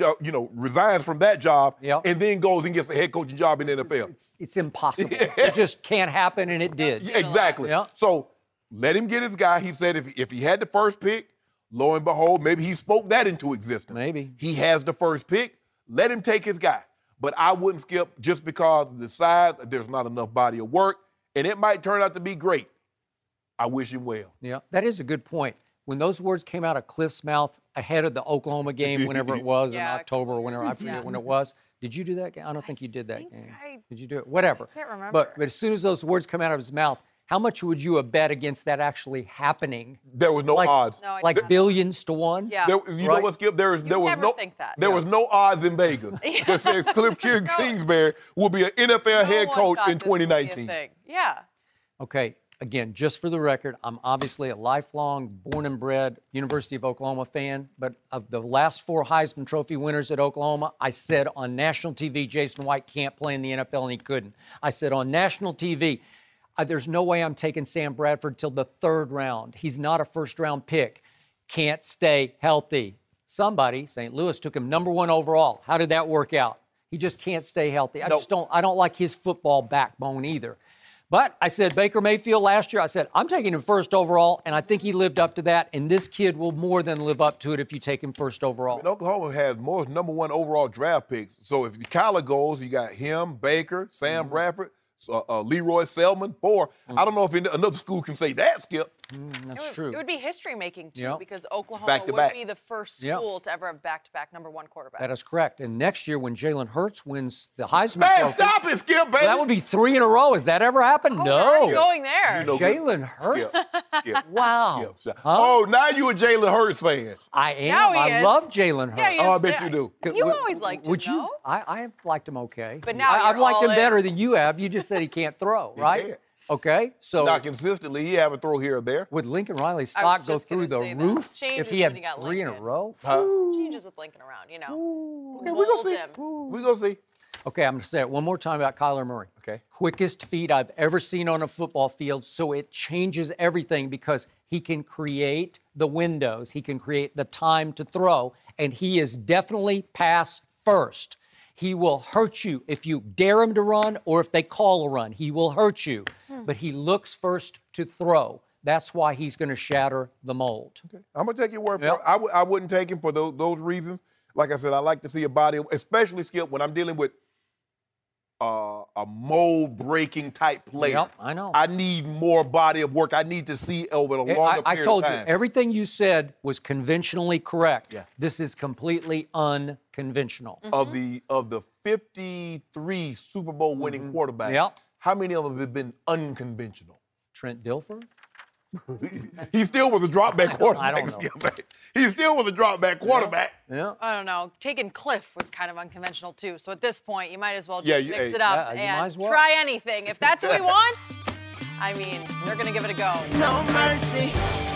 job, and then goes and gets a head coaching job in the NFL. It's impossible. It just can't happen, and it did. Exactly. Yeah. So let him get his guy. He said if he had the first pick, lo and behold, maybe he spoke that into existence. Maybe. He has the first pick. Let him take his guy. But I wouldn't skip just because of the size. There's not enough body of work, and it might turn out to be great. I wish him well. Yeah, that is a good point. When those words came out of Cliff's mouth ahead of the Oklahoma game, whenever it was in October or whenever, I forget when it was. Did you do that game? I don't think you did that game. Did you do it? Whatever. I can't remember. But as soon as those words come out of his mouth, How much would you have bet against that actually happening? There was no odds. No, Like billions to one? Yeah. You know what, Skip? There was never think that. There was no odds in Vegas that said Cliff Kingsbury will be an NFL head coach in 2019. Yeah. Okay, again, just for the record, I'm obviously a lifelong, born and bred University of Oklahoma fan, but of the last 4 Heisman Trophy winners at Oklahoma, I said on national TV, Jason White can't play in the NFL, and he couldn't. I said on national TV, there's no way I'm taking Sam Bradford till the 3rd round. He's not a first-round pick. Can't stay healthy. Somebody, St. Louis, took him #1 overall. How did that work out? He just can't stay healthy. I don't like his football backbone either. But I said Baker Mayfield last year, I said, I'm taking him 1st overall, and I think he lived up to that, and this kid will more than live up to it if you take him 1st overall. And Oklahoma has more #1 overall draft picks. So if Kyler goes, you got him, Baker, Sam Bradford, Leroy Selman, 4. I don't know if another school can say that, Skip. That's true. It would be history-making, too, Yep. because Oklahoma Back-to-back. would be the first school to ever have back-to-back #1 quarterbacks. That is correct. And next year when Jalen Hurts wins the Heisman Man, Trophy, stop it, Skip, baby. that would be 3 in a row. Has that ever happened? We're No. already going there. You know Jalen Hurts? Skip. Wow. Skip. Oh, now you a Jalen Hurts fan. I am. Now he I is. love Jalen Hurts. Yeah, he is. Oh, I bet you do. You always liked him, Would you? though. I liked him okay. But now I've you're liked all him in. better than you have. You just said he can't throw, right? can't. Okay, so Not consistently. He have a throw here or there. would Lincoln Riley's stock go just through gonna the say that. roof Changes if he had when he got 3 in a Lincoln. row? Changes with Lincoln around, you know. Okay, we're going to see. Mold We're going to see. Okay, I'm going to say it one more time about Kyler Murray. Okay. Quickest feet I've ever seen on a football field, so it changes everything because he can create the windows, he can create the time to throw, and he is definitely pass first. He will hurt you if you dare him to run or if they call a run. He will hurt you, but he looks first to throw. That's why he's going to shatter the mold. Okay. I'm going to take your word Yep. for it. I wouldn't take him for those reasons. Like I said, I like to see a body, especially, Skip, when I'm dealing with a mold-breaking type player. Yep, I know. I need more body of work. I need to see over a longer I period told of you, time. everything you said was conventionally correct. Yeah. This is completely unconventional. Of the 53 Super Bowl winning quarterbacks, Yep. how many of them have been unconventional? Trent Dilfer? He still was a drop back quarterback. I don't know. He still was a drop back quarterback. Yeah. I don't know. Taking Cliff was kind of unconventional, too. So at this point, you might as well just Yeah, mix it up yeah, you and might as well. try anything. If that's what he wants, I mean, they're going to give it a go. No mercy.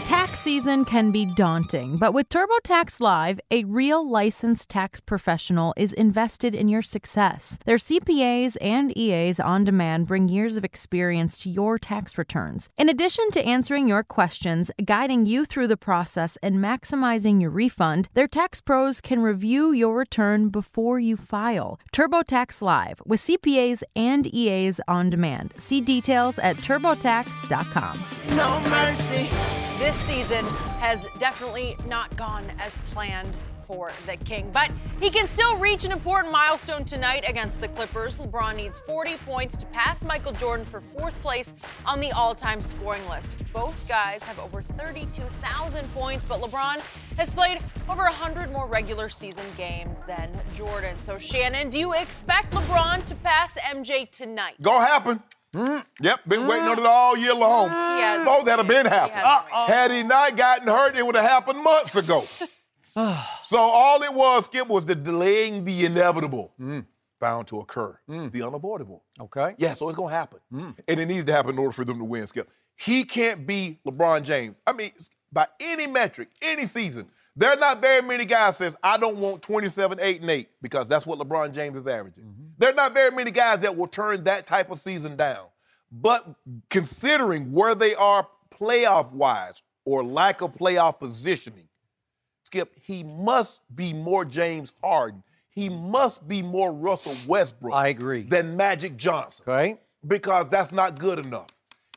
Tax season can be daunting, but with TurboTax Live, a real licensed tax professional is invested in your success. Their CPAs and EAs on demand bring years of experience to your tax returns. In addition to answering your questions, guiding you through the process, and maximizing your refund, their tax pros can review your return before you file. TurboTax Live with CPAs and EAs on demand. See details at turbotax.com. No mercy. This season has definitely not gone as planned for the King, but he can still reach an important milestone tonight against the Clippers. LeBron needs 40 points to pass Michael Jordan for 4th place on the all-time scoring list. Both guys have over 32,000 points, but LeBron has played over 100 more regular season games than Jordan. So, Shannon, do you expect LeBron to pass MJ tonight? Gonna happen. Yep, been waiting on it all year long. has. Both had been happening. has been Had he not gotten hurt, it would have happened months ago. So all it was, Skip, was the delaying the inevitable bound to occur, the unavoidable. Okay. Yeah, so it's going to happen. And it needs to happen in order for them to win, Skip. He can't be LeBron James. I mean, by any metric, any season, there are not very many guys says, I don't want 27, 8, and 8, because that's what LeBron James is averaging. There are not very many guys that will turn that type of season down. But considering where they are playoff-wise or lack of playoff positioning, Skip, he must be more James Harden. He must be more Russell Westbrook. I agree. Than Magic Johnson. Okay. Because that's not good enough.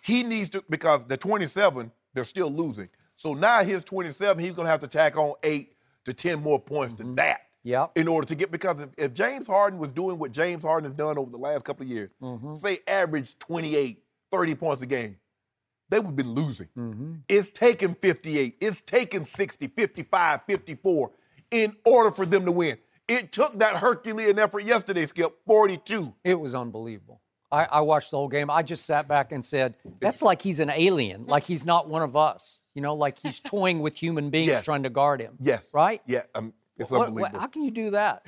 He needs to, because the 27, they're still losing. So now his 27, he's going to have to tack on 8 to 10 more points than that. Yep. In order to get, because if James Harden was doing what James Harden has done over the last couple of years, say average 28, 30 points a game, they would have been losing. It's taken 58. It's taken 60, 55, 54 in order for them to win. It took that Herculean effort yesterday, Skip, 42. It was unbelievable. I watched the whole game. I just sat back and said, that's like he's an alien, like he's not one of us. You know, like he's toying with human beings trying to guard him. Yes. Right? Yeah, it's unbelievable. How can you do that?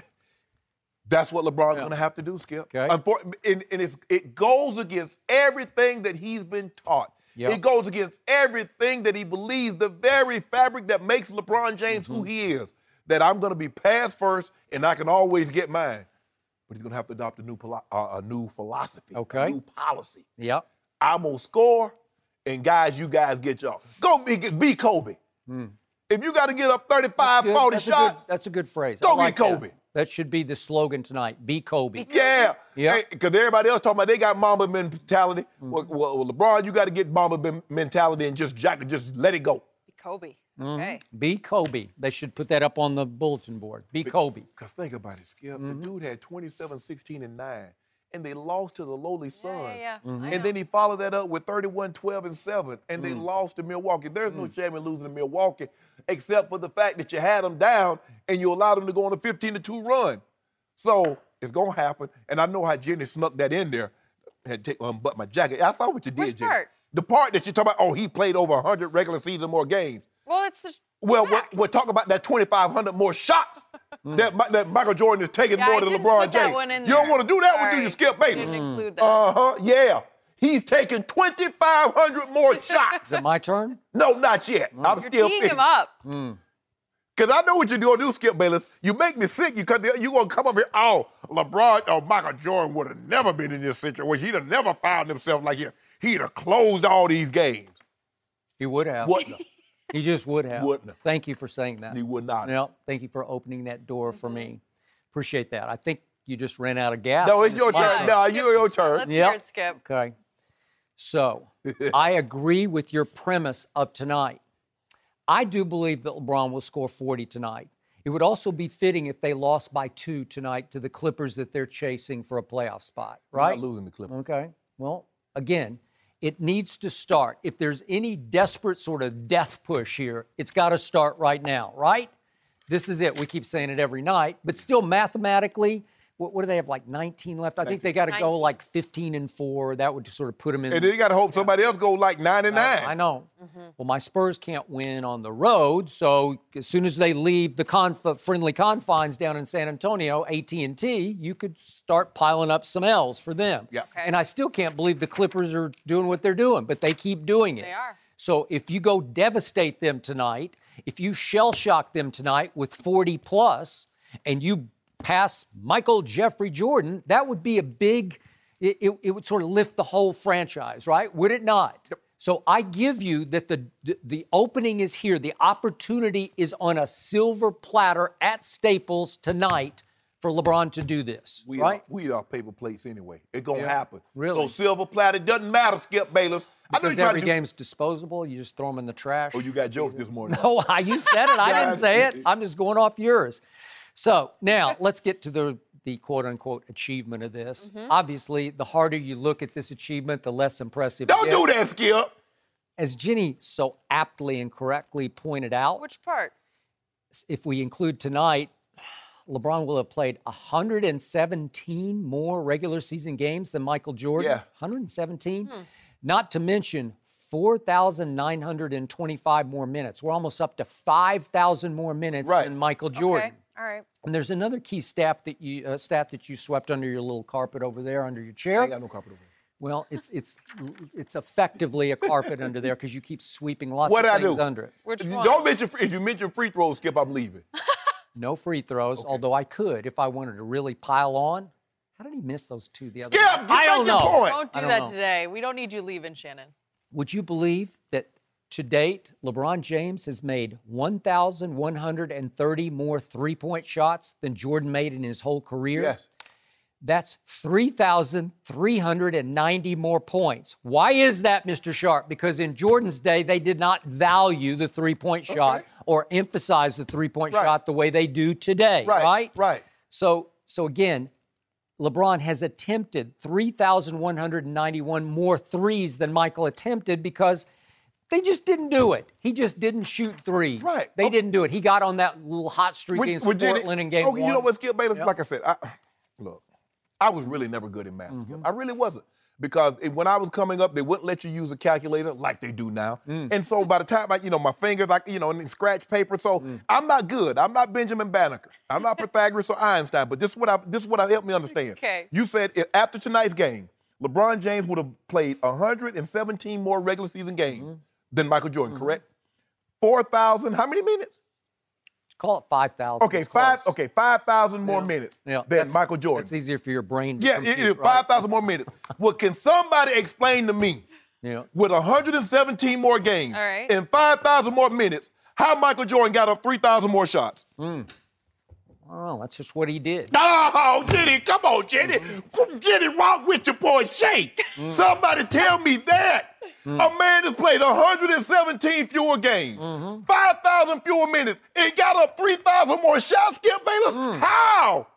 That's what LeBron's going to have to do, Skip. Okay. And it goes against everything that he's been taught. Yep. It goes against everything that he believes, the very fabric that makes LeBron James who he is, that I'm going to be pass first and I can always get mine. But he's going to have to adopt a new philosophy, a new policy. Yep. I'm going to score, and guys, you guys get y'all. Go be Kobe. If you got to get up 35, 40 shots. That's a good phrase. Go get Kobe. That should be the slogan tonight. Be Kobe. Yeah. Yeah. Because everybody else talking about they got Mamba mentality. Well, LeBron, you got to get Mamba mentality and just let it go. Be Kobe. Okay. Be Kobe. They should put that up on the bulletin board. Be Kobe. Because think about it, Skip. The dude had 27, 16, and 9. And they lost to the lowly Suns. And then he followed that up with 31, 12, and 7. And they lost to Milwaukee. There's no shame in losing to Milwaukee, except for the fact that you had them down and you allowed them to go on a 15-2 run. So it's going to happen. And I know how Jenny snuck that in there. I had to unbutton my jacket. I saw what you did, Which Jenny. part? The part that you talk about, oh, he played over 100 regular season more games. Well, it's the we're talking about that 2,500 more shots that Michael Jordan is taking more than LeBron James. You don't want to do that one, do you, Skip Bayless? Didn't include that. Yeah. He's taking 2,500 more shots. Is it my turn? No, not yet. I'm You're still teeing him up. Because I know what you're going to do, Skip Bayless. You make me sick because you're going to come up here, Michael Jordan would have never been in this situation. He'd have never found himself like here. He'd have closed all these games. He would have. Wouldn't have. He just would have. Wouldn't have. Thank you for saying that. He would not. No, thank you for opening that door for me. Appreciate that. I think you just ran out of gas. No, it's your turn. No, your turn. Let's hear it, Skip. Okay. So, I agree with your premise of tonight. I do believe that LeBron will score 40 tonight. It would also be fitting if they lost by 2 tonight to the Clippers that they're chasing for a playoff spot, right? Not losing the Clippers. Okay. Well, again, it needs to start. If there's any desperate sort of death push here, it's got to start right now, right? This is it. We keep saying it every night. But still, mathematically, what do they have, like 19 left? I think they got to go like 15-4. That would sort of put them in. And then you got to hope somebody else go like 9-9. I know. Well, my Spurs can't win on the road, so as soon as they leave the friendly confines down in San Antonio, AT&T, you could start piling up some L's for them. Yeah. Okay. And I still can't believe the Clippers are doing what they're doing, but they keep doing it. They are. So if you go devastate them tonight, if you shell shock them tonight with 40+, and you pass Michael Jeffrey Jordan, that would be a big, it would sort of lift the whole franchise, right? Would it not? Yep. So I give you that the opening is here. The opportunity is on a silver platter at Staples tonight for LeBron to do this, right? We are paper plates anyway. It's going to happen. Really? So silver platter doesn't matter, Skip Bayless. Because every game's disposable, you just throw them in the trash. Oh, you got jokes this morning. No, you said it. I didn't say it. I'm just going off yours. So now let's get to the quote-unquote achievement of this. Obviously, the harder you look at this achievement, the less impressive Don't it is. do that, Skip. As Jenny so aptly and correctly pointed out, Which part? if we include tonight, LeBron will have played 117 more regular season games than Michael Jordan. Yeah. 117. Not to mention 4,925 more minutes. We're almost up to 5,000 more minutes than Michael Jordan. Okay. All right. And there's another key stat that you swept under your little carpet over there, under your chair. I ain't got no carpet over there. Well, it's effectively a carpet under there because you keep sweeping lots What'd of I things do? under it. Which If one? you mention free throws, Skip, I'm leaving. No free throws, although I could if I wanted to really pile on. How did he miss those 2 the other Skip, night? I don't know. Point. Don't do I don't that know. today. We don't need you leaving, Shannon. Would you believe that to date, LeBron James has made 1,130 more three-point shots than Jordan made in his whole career? Yes. That's 3,390 more points. Why is that, Mr. Sharpe? Because in Jordan's day, they did not value the three-point shot or emphasize the three-point shot the way they do today, right? Right. So again, LeBron has attempted 3,191 more threes than Michael attempted because they just didn't do it. He just didn't shoot threes. Right. They didn't do it. He got on that little hot streak against Portland in game one. You know what, Skip Bayless? Like I said, look, I was really never good in math, Skip. I really wasn't. Because when I was coming up, they wouldn't let you use a calculator like they do now. And so by the time my fingers, and scratch paper. So I'm not good. I'm not Benjamin Banneker. I'm not Pythagoras or Einstein. But this is what I helped me understand. Okay. You said after tonight's game, LeBron James would have played 117 more regular season games than Michael Jordan, correct? 4,000, how many minutes? Call it 5,000. Okay, 5,000 more minutes than Michael Jordan. It's easier for your brain to compute, it is right? 5,000 more minutes. Well, can somebody explain to me, with 117 more games and 5,000 more minutes, how Michael Jordan got up 3,000 more shots? Oh, that's just what he did. No, Jenny, come on, Jenny. Jenny, walk with your boy Shay. Somebody tell me that. A man has played 117 fewer games, 5,000 fewer minutes, and got up 3,000 more shots, Skip Bayless. How?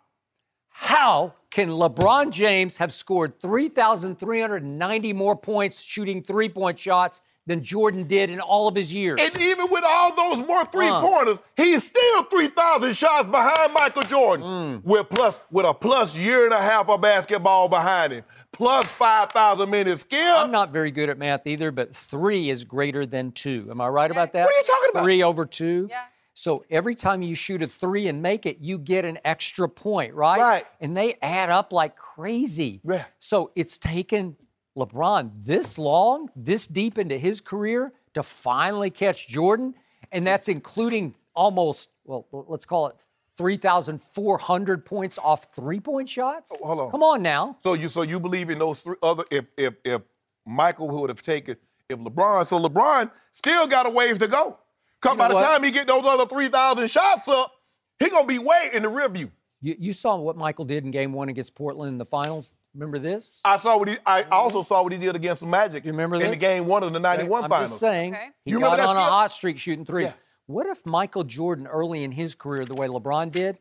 How can LeBron James have scored 3,390 more points shooting three-point shots than Jordan did in all of his years? And even with all those more three-pointers, he's still 3,000 shots behind Michael Jordan with a plus year and a half of basketball behind him, plus 5,000 minutes. Skip. I'm not very good at math either, but 3 is greater than 2. Am I right about that? What are you talking about? 3 over 2? Yeah. So every time you shoot a 3 and make it, you get an extra point, right? Right. And they add up like crazy. Yeah. So it's taken LeBron this long, this deep into his career to finally catch Jordan, and that's including almost, well, let's call it 3,400 points off three-point shots? Hold on. Come on now. So you believe in those three other, if Michael would have taken, if LeBron, so LeBron still got a ways to go. Because by the time he get those other 3,000 shots up, he going to be way in the rear view. You saw what Michael did in Game 1 against Portland in the finals. Remember this? I also saw what he did against the Magic. You remember in this? the Game 1 of the 91 finals. I'm just saying, he You got remember that, on a Skip? hot streak shooting threes. Yeah. What if Michael Jordan, early in his career, the way LeBron did,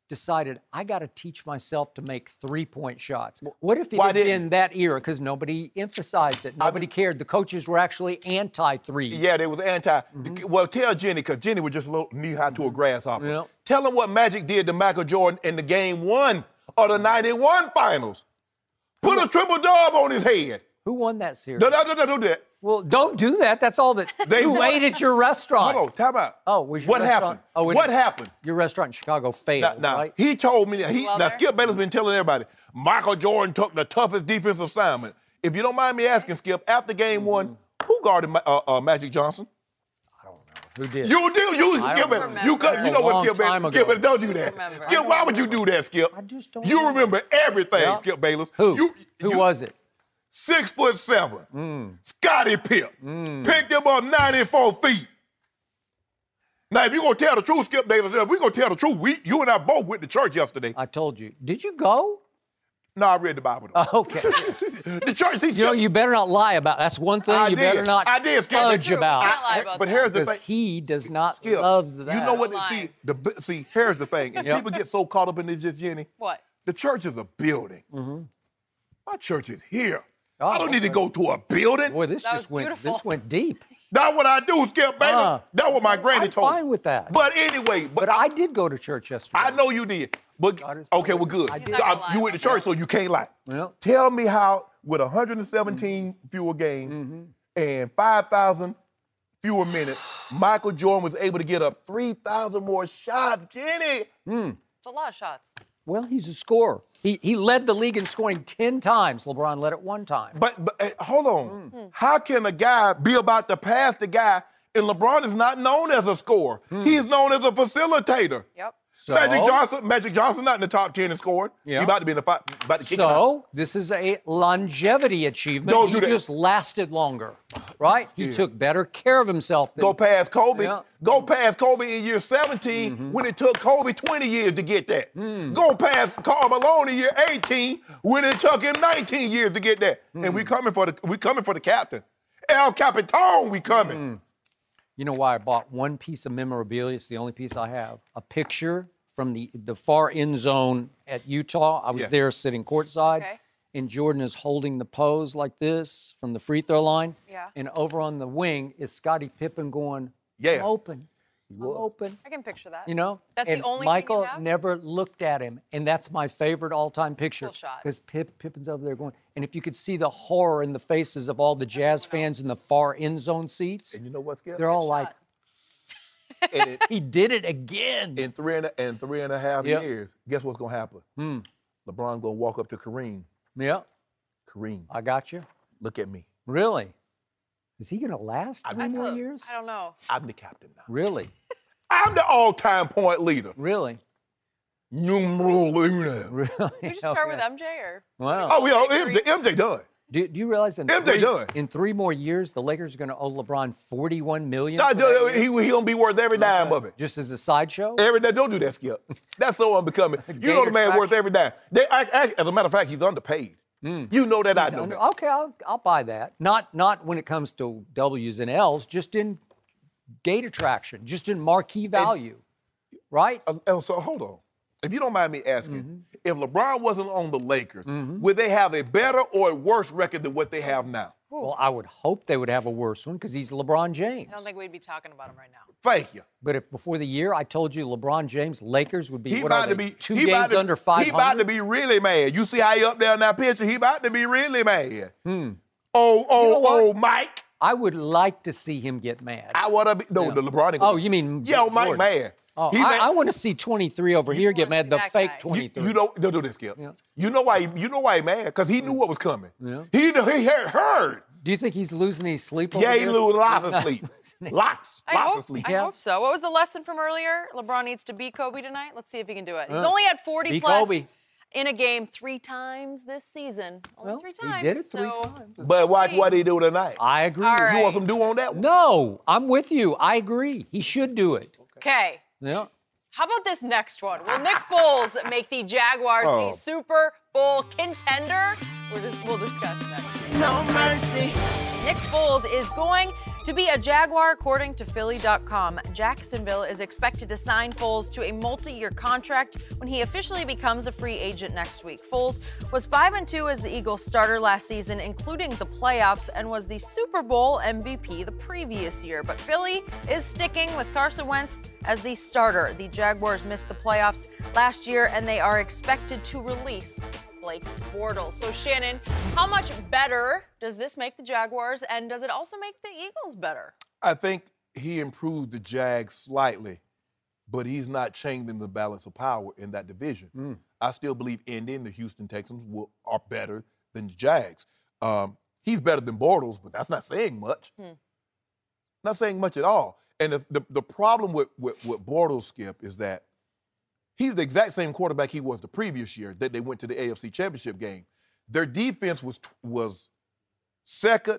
decided, I got to teach myself to make three-point shots? What if it had been that era? Because nobody emphasized it. Nobody cared. The coaches were actually anti-threes. Yeah, they was anti. Well, tell Jenny, because Jenny was just a little knee-high to a grasshopper. Yep. Tell him what Magic did to Michael Jordan in the Game 1 of the 91 finals. Put a triple-dub on his head. Who won that series? No, do that. Well, don't do that. That's all that. Who ate at your restaurant? Hold on, time out. Oh, was your what restaurant? happened? Oh, what happened? Your restaurant in Chicago failed, Now, right? he told me that now Skip Bayless been telling everybody, Michael Jordan took the toughest defensive assignment. If you don't mind me asking, Skip, after Game 1, who guarded Magic Johnson? I don't know. Who did? You do. You Skip remember. You know what, Skip Bayless? Skip, don't do that. Remember. Skip, why would you do that, Skip? I just don't You know. remember everything, Yeah. Skip Bayless. Who? Who was it? 6'7", Scottie Pipp, picked him up 94 feet. Now, if you're going to tell the truth, Skip Bayless, we're going to tell the truth. You and I both went to church yesterday. I told you. Did you go? No, I read the Bible. Though. Okay. The church, see, You better not lie about. That's one thing you better not Skip. fudge about. Can't lie about But that. here's the Because thing. he does not Skip, love that. You know what? Lying. See, here's the thing. And Yep. people get so caught up in this, just Jenny. What? The church is a building. My church is here. Oh, I don't need to okay. go to a building. Boy, this That just was went. beautiful. This went deep. That's what I do, Skip Bayless. That's what my granny I'm told me. fine with that. But anyway, But I did go to church yesterday. I know you did. But God is okay, well, good. I did. He's not gonna lie You went to church, so you can't lie. Well, Tell me how, with 117 fewer games and 5,000 fewer minutes, Michael Jordan was able to get up 3,000 more shots. Jenny. It's a lot of shots. well, he's a scorer. He led the league in scoring 10 times. LeBron led it 1 time. But hold on. How can a guy be about to pass the guy, and LeBron is not known as a scorer? He's known as a facilitator. Yep. So, Magic Johnson not in the top 10 in scoring. Yeah. He about to be in the fight, about to kick him out. So this is a longevity achievement. Don't he do that. just lasted longer, right? He took better care of himself. Than, Go past Kobe. Yeah. Go past Kobe in year 17 when it took Kobe 20 years to get that. Go past Karl Malone in year 18 when it took him 19 years to get that. And we coming for the captain. El Capitan, we coming. You know why I bought one piece of memorabilia? It's the only piece I have. A picture from the far end zone at Utah. I was there sitting courtside. Okay. And Jordan is holding the pose like this from the free throw line. Yeah. And over on the wing is Scottie Pippen going, Yeah. I'm open. I'm open. I can picture that. You know? That's and the only Michael thing you have? never looked at him, and that's my favorite all-time picture. Cool shot. Because Pippen's over there going, and if you could see the horror in the faces of all the Jazz fans in the far end zone seats, And you know what, Skip? they're all like, he did it again. In three and a half years, guess what's going to happen? LeBron going to walk up to Kareem. Yeah, Kareem, I got you. look at me. Really? Is he going to last 3 That's more a- years? I don't know. I'm the captain now. Really? I'm the all-time point leader. Really? Numero uno. Really? You just start with MJ or? Wow. Oh, we all MJ done. Do you realize MJ done. in 3 more years, the Lakers are going to owe LeBron $41 million? Nah, for that he year? gonna be worth every dime of it. Just as a sideshow? Every day, don't do that, Skip. That's so unbecoming. You know the Gator man worth trash. every dime. As a matter of fact, he's underpaid. You know that, I know that. Okay, I'll buy that. Not when it comes to W's and L's, just in gate attraction, just in marquee value, right? So hold on. If you don't mind me asking, if LeBron wasn't on the Lakers, would they have a better or a worse record than what they have now? Well, I would hope they would have a worse one because he's LeBron James. I don't think we'd be talking about him right now. Thank you. But if before the year I told you LeBron James, Lakers would be He what about are to they, be 2 he about games to- under 500? He about to be really mad. You see how he up there in that picture? He about to be really mad. Oh, Mike. I would like to see him get mad. I want to be. No, the LeBron. Oh, you mean Yo, Mike Jordan. mad. Oh, He mad. I want to see 23 over here get mad. The that fake guy. 23. You know, don't do this, Skip. Yeah. You know why he mad? Because he knew what was coming. Yeah. He heard. Do you think he's losing any sleep over Yeah, he this? lose lots of sleep. Lots of sleep. I hope so. What was the lesson from earlier? LeBron needs to beat Kobe tonight. Let's see if he can do it. He's only had 40 Beat plus Kobe. in a game 3 times this season. Only Well, 3 times. He did it 3 so times. But watch what he do tonight. I agree. All with right. You want some do on that one? No, I'm with you. I agree. He should do it. Okay. Yeah. How about this next one? Will Nick Foles make the Jaguars the Super Bowl contender? We'll discuss next. No mercy. Nick Foles is going to be a Jaguar, according to Philly.com. Jacksonville is expected to sign Foles to a multi-year contract when he officially becomes a free agent next week. Foles was 5-2 as the Eagles starter last season, including the playoffs, and was the Super Bowl MVP the previous year. But Philly is sticking with Carson Wentz as the starter. The Jaguars missed the playoffs last year, and they are expected to release Blake Bortles. So Shannon, how much better does this make the Jaguars, and does it also make the Eagles better? I think he improved the Jags slightly, but he's not changing the balance of power in that division. I still believe Indy and the Houston Texans are better than the Jags. He's better than Bortles, but that's not saying much. Not saying much at all. And the problem with Bortles, Skip, is that he's the exact same quarterback he was the previous year that they went to the AFC Championship game. Their defense was second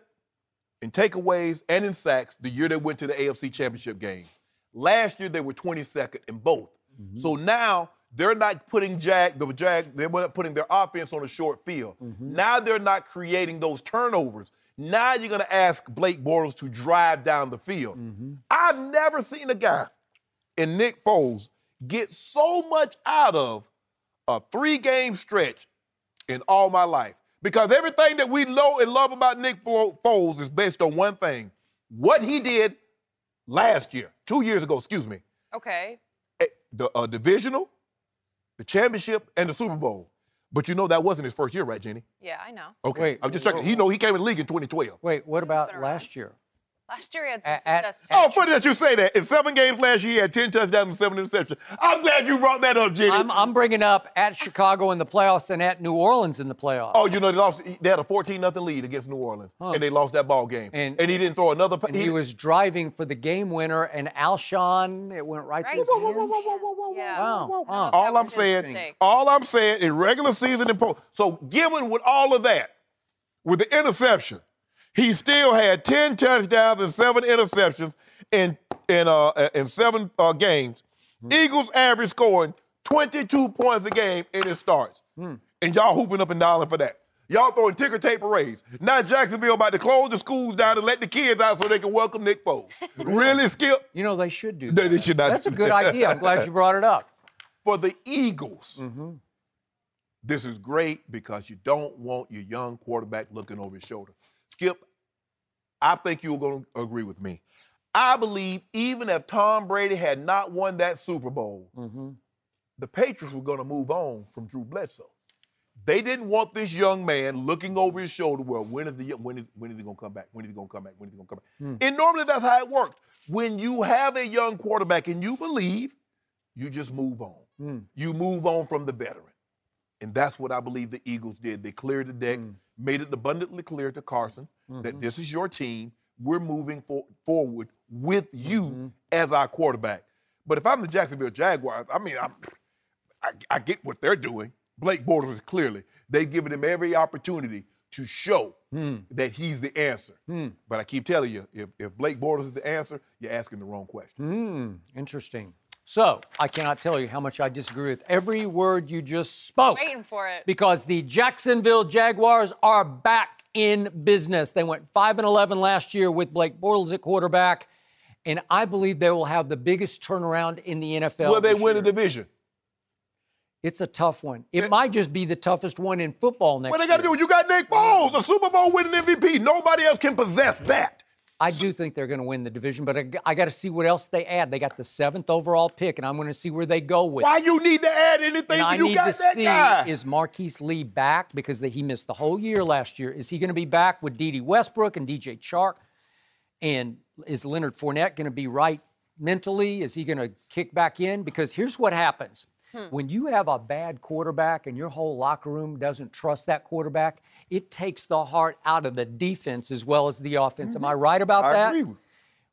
in takeaways and in sacks the year they went to the AFC Championship game. Last year, they were 22nd in both. So now they're not putting they're not putting their offense on a short field. Now they're not creating those turnovers. Now you're going to ask Blake Bortles to drive down the field. I've never seen a guy in Nick Foles get so much out of a 3-game stretch in all my life. Because everything that we know and love about Nick Foles is based on one thing. What he did last year, 2 years ago, excuse me. Okay. The divisional, the championship, and the Super Bowl. But you know that wasn't his first year, right, Jenny? Yeah, I know. Okay, Wait, I'm just checking. He came in the league in 2012. Wait, what about been around. last year? Last year he had some At- success. Oh, funny that you say that. In 7 games last year, he had 10 touchdowns and 7 interceptions. I'm glad you brought that up, Jenny. I'm bringing up at Chicago in the playoffs and at New Orleans in the playoffs. Oh, you know, they had a 14-0 lead against New Orleans, and they lost that ball game. And he didn't throw another. And he was driving for the game winner, and Alshon, it went right through his hands. Yeah. Wow. All I'm saying in regular season and post. So given with all of that, with the interception, he still had 10 touchdowns and 7 interceptions in 7 games. Eagles average scoring 22 points a game in his starts. And y'all hooping up and down for that. Y'all throwing ticker tape parades. Now Jacksonville about to close the schools down and let the kids out so they can welcome Nick Foles. Really, Skip? You know, they should do that. They should not That's a do good that. idea. I'm glad you brought it up. For the Eagles, this is great because you don't want your young quarterback looking over his shoulder. Skip, I think you're going to agree with me. I believe even if Tom Brady had not won that Super Bowl, the Patriots were going to move on from Drew Bledsoe. They didn't want this young man looking over his shoulder. Well, when is he going to come back? When is he going to come back? When is he going to come back? And normally that's how it works. When you have a young quarterback and you believe, you just move on. You move on from the veteran. And that's what I believe the Eagles did. They cleared the decks, made it abundantly clear to Carson that this is your team. We're moving forward with you as our quarterback. But if I'm the Jacksonville Jaguars, I mean, I get what they're doing. Blake Bortles, clearly, they've given him every opportunity to show that he's the answer. But I keep telling you, if Blake Bortles is the answer, you're asking the wrong question. Interesting. So, I cannot tell you how much I disagree with every word you just spoke. Waiting for it. Because the Jacksonville Jaguars are back in business. They went 5-11 last year with Blake Bortles at quarterback, and I believe they will have the biggest turnaround in the NFL. Will they win the division? It's a tough one. It might just be the toughest one in football next year. What they got to do? You got Nick Foles, a Super Bowl winning MVP. Nobody else can possess that. I do think they're going to win the division, but I got to see what else they add. They got the 7th overall pick, and I'm going to see where they go with. Why you need to add anything? And You got that guy. I need to see, is Marquise Lee back? Because he missed the whole year last year. Is he going to be back with D.D. Westbrook and DJ Chark? And is Leonard Fournette going to be right mentally? Is he going to kick back in? Because here's what happens. When you have a bad quarterback and your whole locker room doesn't trust that quarterback, it takes the heart out of the defense as well as the offense. Am I right about that? I agree.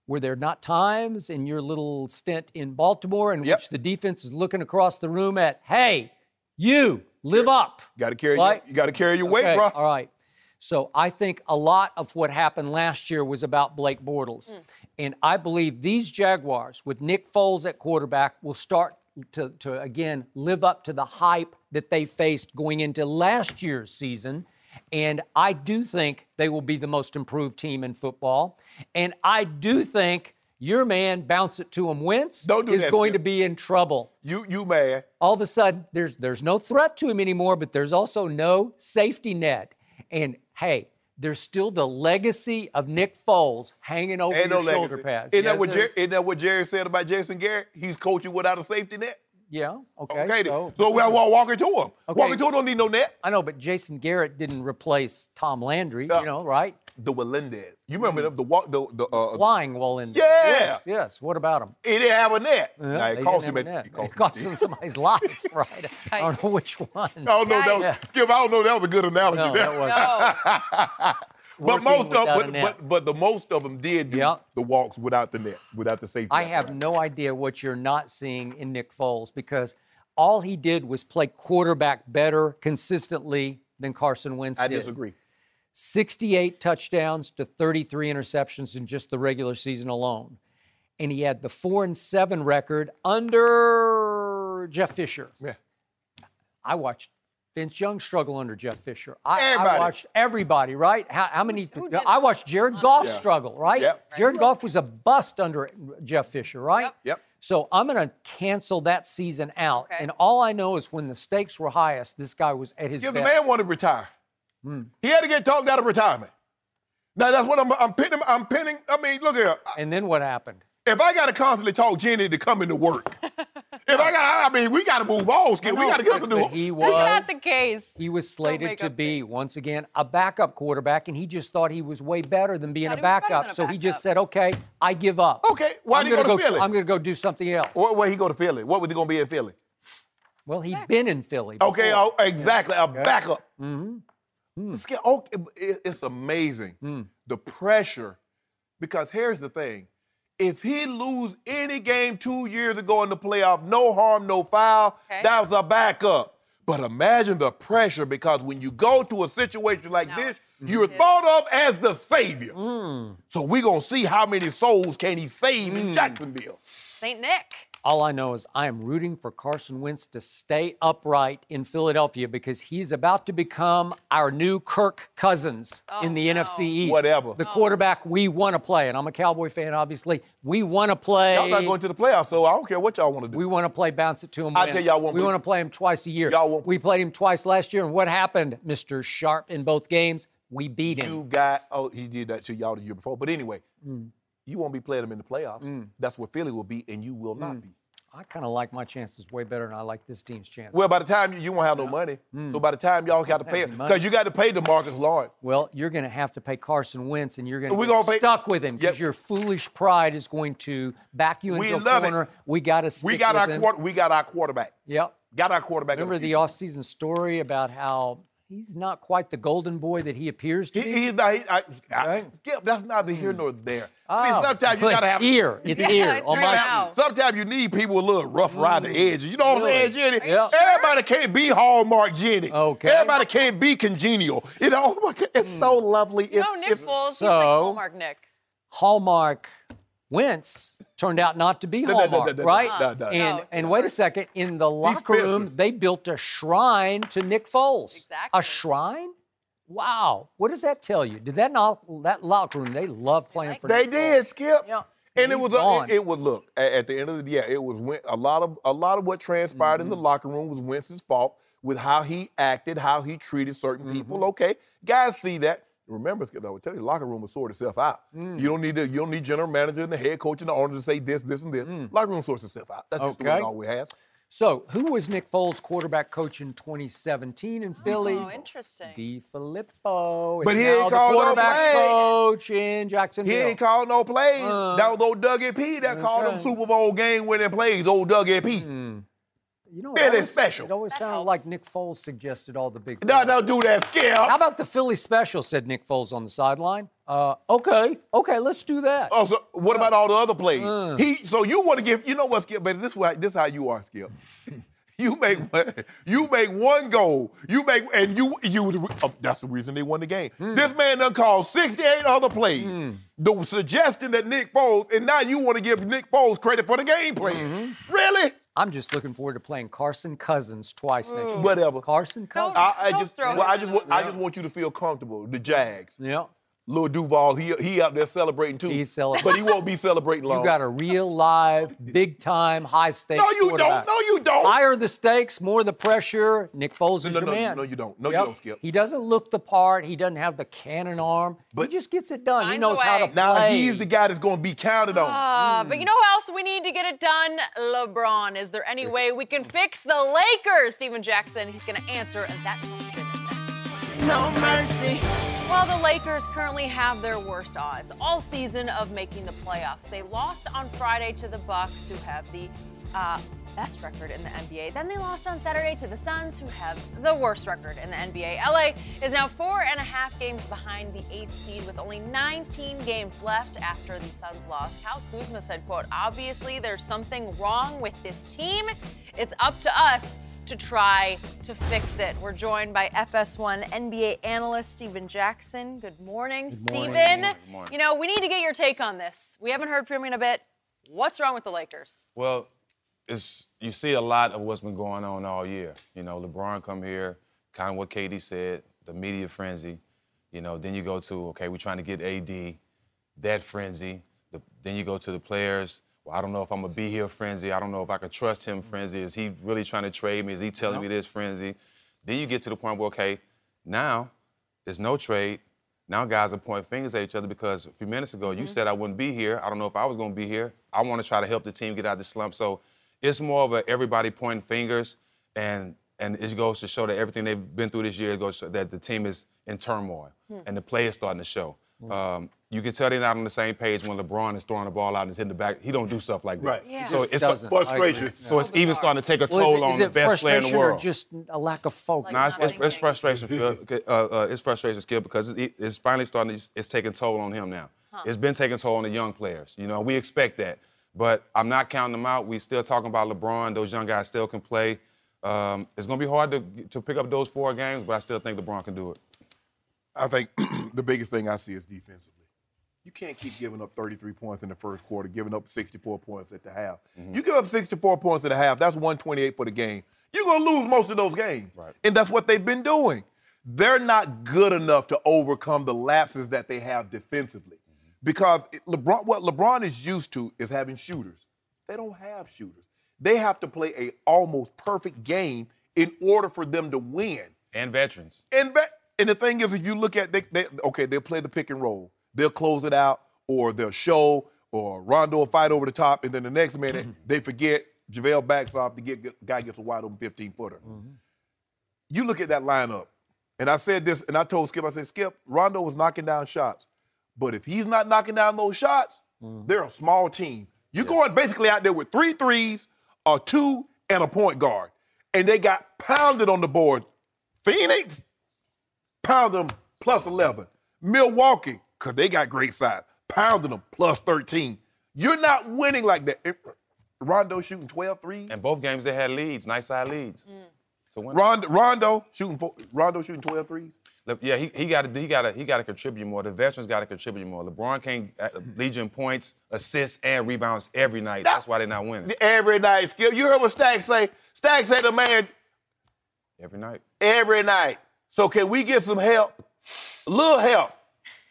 Were there not times in your little stint in Baltimore in which the defense is looking across the room at, hey, you, live up? You got to carry, right? you got to carry your weight, bro. All right. So I think a lot of what happened last year was about Blake Bortles. And I believe these Jaguars, with Nick Foles at quarterback, will start to again, live up to the hype that they faced going into last year's season. And I do think they will be the most improved team in football. And I do think your man, bounce it to him, Wentz, is going to be in trouble. You mad. All of a sudden, there's no threat to him anymore, but there's also no safety net. And, hey, there's still the legacy of Nick Foles hanging over your shoulder pads. Isn't that what Jerry said about Jason Garrett? He's coaching without a safety net? Yeah, okay. So we're walking to him. Okay. Walking to him don't need no net. I know, but Jason Garrett didn't replace Tom Landry, right? The Melendez. You remember the Flying Melendez. Yeah. Yes. What about him? He didn't have a net. Yeah, it cost him. It cost him somebody's life, right? I don't know which one. I don't know. Skip, I don't know. That was a good analogy. No, that wasn't. But most of them did do the walks without the net, without the safety. I have no idea what you're not seeing in Nick Foles, because all he did was play quarterback better consistently than Carson Wentz did. I disagree. 68 touchdowns to 33 interceptions in just the regular season alone. And he had the 4-7 record under Jeff Fisher. Yeah. I watched Vince Young struggle under Jeff Fisher. I watched everybody, right? How many? I watched Jared Goff struggle, right? Yep. Jared Goff was a bust under Jeff Fisher, right? Yep. So I'm going to cancel that season out. Okay. And all I know is when the stakes were highest, this guy was at his best. The man wanted to retire. He had to get talked out of retirement. Now, that's what I'm pinning. I mean, look here. And then what happened? If I got to constantly talk Jenny to come into work, we got to move on, Skip. We got to get us a new. That's not the case. He was slated to be, once again, a backup quarterback, and he just thought he was way better than being a backup. So he just said, okay, I give up. Okay, why did he go to Philly? I'm going to go do something else. Where he go to Philly? What was he going to be in Philly? Well, he'd been in Philly before. Okay, exactly, a backup. It's amazing, the pressure, because here's the thing. If he lose any game 2 years ago in the playoff, no harm, no foul, that was a backup. But imagine the pressure, because when you go to a situation like this, you're thought of as the savior. So we're going to see how many souls can he save in Jacksonville. St. Nick. All I know is I am rooting for Carson Wentz to stay upright in Philadelphia, because he's about to become our new Kirk Cousins in the NFC East. Whatever. The quarterback we want to play. And I'm a Cowboy fan, obviously. We want to play. Y'all not going to the playoffs, so I don't care what y'all want to do. We want to play bounce it to him. I tell y'all one. We want to play him twice a year. Y'all won't. We played him twice last year, and what happened, Mr. Sharpe, in both games? We beat him. He did that to y'all the year before. But anyway, you won't be playing them in the playoffs. That's where Philly will be, and you will not be. I kind of like my chances way better than I like this team's chances. Well, by the time you won't have no money. So by the time y'all got to pay it, because you got to pay DeMarcus Lawrence. Well, you're going to have to pay Carson Wentz, and you're going to be stuck with him because your foolish pride is going to back you into a corner. We got to stick with him. We got our quarterback. Yep. Got our quarterback. Remember the offseason story about how he's not quite the golden boy that he appears to be? He's not. Skip, that's neither here nor there. I mean, sometimes you got to have. It's here. On my sometimes you need people with a little rough around the edges. You know what I'm saying, Jenny? Yep. Everybody can't be Hallmark Jenny. Okay. Everybody can't be congenial. You know, oh my God, it's so lovely. Nick Foles, he's like Hallmark Nick. Hallmark Wentz turned out not to be Hallmark, right? And wait a second, in the locker room, they built a shrine to Nick Foles. Exactly. A shrine? Wow. What does that tell you? Did that locker room, they love playing for They Nick did, Foles. Skip. Yeah. And it was look, at the end of the day, it was a lot of what transpired in the locker room was Wentz's fault with how he acted, how he treated certain people. Okay, guys see that. Remember, Skip, I would tell you, the locker room will sort itself out. You don't need general manager and the head coach and the owner to say this, and this. Locker room sorts itself out. That's just the way it always has. So, who was Nick Foles' quarterback coach in 2017 in Philly? Oh, interesting. DeFilippo. But he ain't called no plays. Coach in Jacksonville. He ain't called no plays. That was old Dougie P. that called them Super Bowl game-winning plays, old Dougie P. You know, special. It always sounded like Nick Foles suggested all the big No, don't do that, Skip. How about the Philly special, said Nick Foles on the sideline. Okay, let's do that. Oh, so what about all the other plays? So you want to give, you know what, Skip, but this is how you are, Skip. You make one goal. That's the reason they won the game. This man done called 68 other plays. The suggestion that Nick Foles, and now you want to give Nick Foles credit for the game plan. Really? I'm just looking forward to playing Carson Cousins twice next year. Whatever. Carson Cousins. I just want you to feel comfortable. The Jags. Yeah. Lil Duval, he out there celebrating too. He's celebrating. But he won't be celebrating long. You got a real live, big-time, high-stakes quarterback. No, you don't. Higher the stakes, more the pressure. Nick Foles is your man. No, you don't. You don't, Skip. He doesn't look the part. He doesn't have the cannon arm. But he just gets it done. He knows how to play. Now he's the guy that's going to be counted on. But you know who else we need to get it done? LeBron. Is there any way we can fix the Lakers? Steven Jackson, he's going to answer that question. No mercy. Well, the Lakers currently have their worst odds all season of making the playoffs. They lost on Friday to the Bucks, who have the best record in the NBA. Then they lost on Saturday to the Suns, who have the worst record in the NBA. LA is now 4.5 games behind the 8th seed with only 19 games left after the Suns lost. Kyle Kuzma said, quote, obviously there's something wrong with this team. It's up to us to try to fix it. We're joined by FS1 NBA analyst Steven Jackson. Good morning, Steven. Good morning. You know, we need to get your take on this. We haven't heard from you in a bit. What's wrong with the Lakers? Well, you see a lot of what's been going on all year. You know, LeBron come here, kind of what KD said, the media frenzy. You know, then you go to, okay, we're trying to get AD, that frenzy. Then you go to the players. Well, I don't know if I'm going to be here, frenzy. I don't know if I can trust him, frenzy. Is he really trying to trade me? Is he telling me this, frenzy? Then you get to the point where, okay, now there's no trade. Now guys are pointing fingers at each other because a few minutes ago you said I wouldn't be here. I don't know if I was going to be here. I want to try to help the team get out of the slump. So it's more of a everybody pointing fingers, and it goes to show that everything they've been through this year goes to show that the team is in turmoil, and the play is starting to show. You can tell they're not on the same page when LeBron is throwing the ball out and is hitting the back. He don't do stuff like that. Right. Yeah. So it's frustration. So it's even starting to take a toll on the best player in the world. Or just a lack of focus? No, it's frustration, Phil. It's frustration, Skip, because it's finally starting to, it's taking toll on him now. It's been taking toll on the young players. You know, we expect that. But I'm not counting them out. We still talking about LeBron. Those young guys still can play. It's going to be hard to pick up those 4 games, but I still think LeBron can do it. I think the biggest thing I see is defensively. You can't keep giving up 33 points in the first quarter, giving up 64 points at the half. You give up 64 points at the half, that's 128 for the game. You're going to lose most of those games. Right. And that's what they've been doing. They're not good enough to overcome the lapses that they have defensively. Because what LeBron is used to is having shooters. They don't have shooters. They have to play a almost perfect game in order for them to win. And veterans. And the thing is, if you look at, they'll play the pick and roll. They'll close it out, or they'll show, Rondo will fight over the top, and then the next minute they forget, JaVale backs off, guy gets a wide open 15-footer. You look at that lineup, and I said this, and I told Skip, I said, Skip, Rondo was knocking down shots, but if he's not knocking down those shots, they're a small team. You're going basically out there with 3 threes, a 2, and a point guard, and they got pounded on the board. Phoenix pounded them plus 11. Milwaukee, because they got great size, pounded them plus 13. You're not winning like that. Rondo shooting 12 threes. And both games they had leads, nice side leads. So when Rondo shooting 12 threes. Yeah, he got to contribute more. The veterans got to contribute more. LeBron can't lead you in points, assists, and rebounds every night. That's why they're not winning. Every night, Skip. You heard what Stack say? Stack said the man. Every night. Every night. So can we get some help? A little help.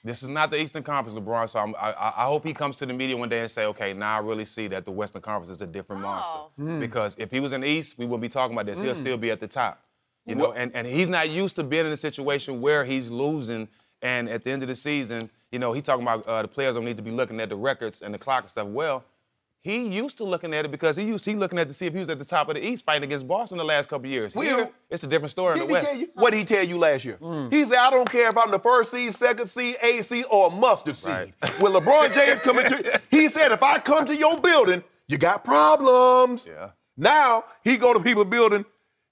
This is not the Eastern Conference, LeBron, so I hope he comes to the media one day and say, okay, now I really see that the Western Conference is a different monster. Because if he was in the East, we wouldn't be talking about this. He'll still be at the top. You know, and he's not used to being in a situation where he's losing, and at the end of the season, you know, he talking about the players don't need to be looking at the records and the clock and stuff. Well, he used to looking at it because he looking at to see if he was at the top of the East fighting against Boston the last couple of years. Here, it's a different story in the West. What did he tell you last year? He said, I don't care if I'm the first seed, second seed, eighth seed, or a mustard seed. Right. When LeBron James coming to, he said, if I come to your building, you got problems. Yeah. Now, he go to people's building,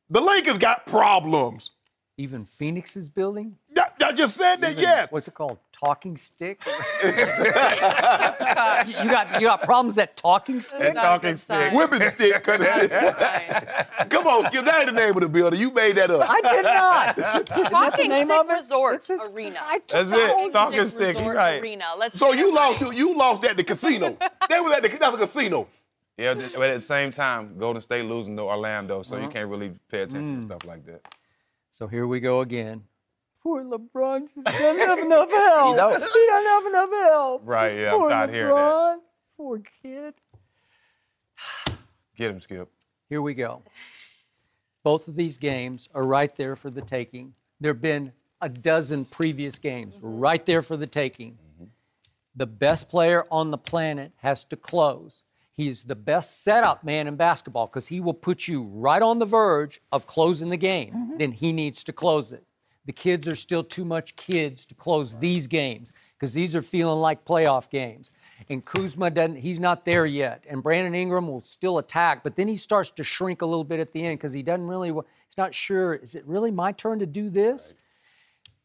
the Lakers got problems. Even Phoenix's building? I just said that, yes. What's it called? Talking stick? you got problems at talking stick? Talking stick. Whipping stick. Come on, Skip, that ain't the name of the building. You made that up. I did not. Talking name Stick of it? Resort Arena. That's it. Talking stick. Resort Right. Arena. Let's So get you it lost at the casino. That's a casino. Yeah, but at the same time, Golden State losing to Orlando, so you can't really pay attention to stuff like that. So here we go again. Poor LeBron just doesn't have enough help. He doesn't have enough help. Right, yeah, Poor I'm tired of hearing LeBron. that. Poor kid. Get him, Skip. Here we go. Both of these games are right there for the taking. There have been a dozen previous games right there for the taking. The best player on the planet has to close. He's the best setup man in basketball because he will put you right on the verge of closing the game. Then he needs to close it. The kids are still too much kids to close these games because these are feeling like playoff games. And Kuzma he's not there yet. And Brandon Ingram will still attack, but then he starts to shrink a little bit at the end because he's not sure, is it really my turn to do this? Right.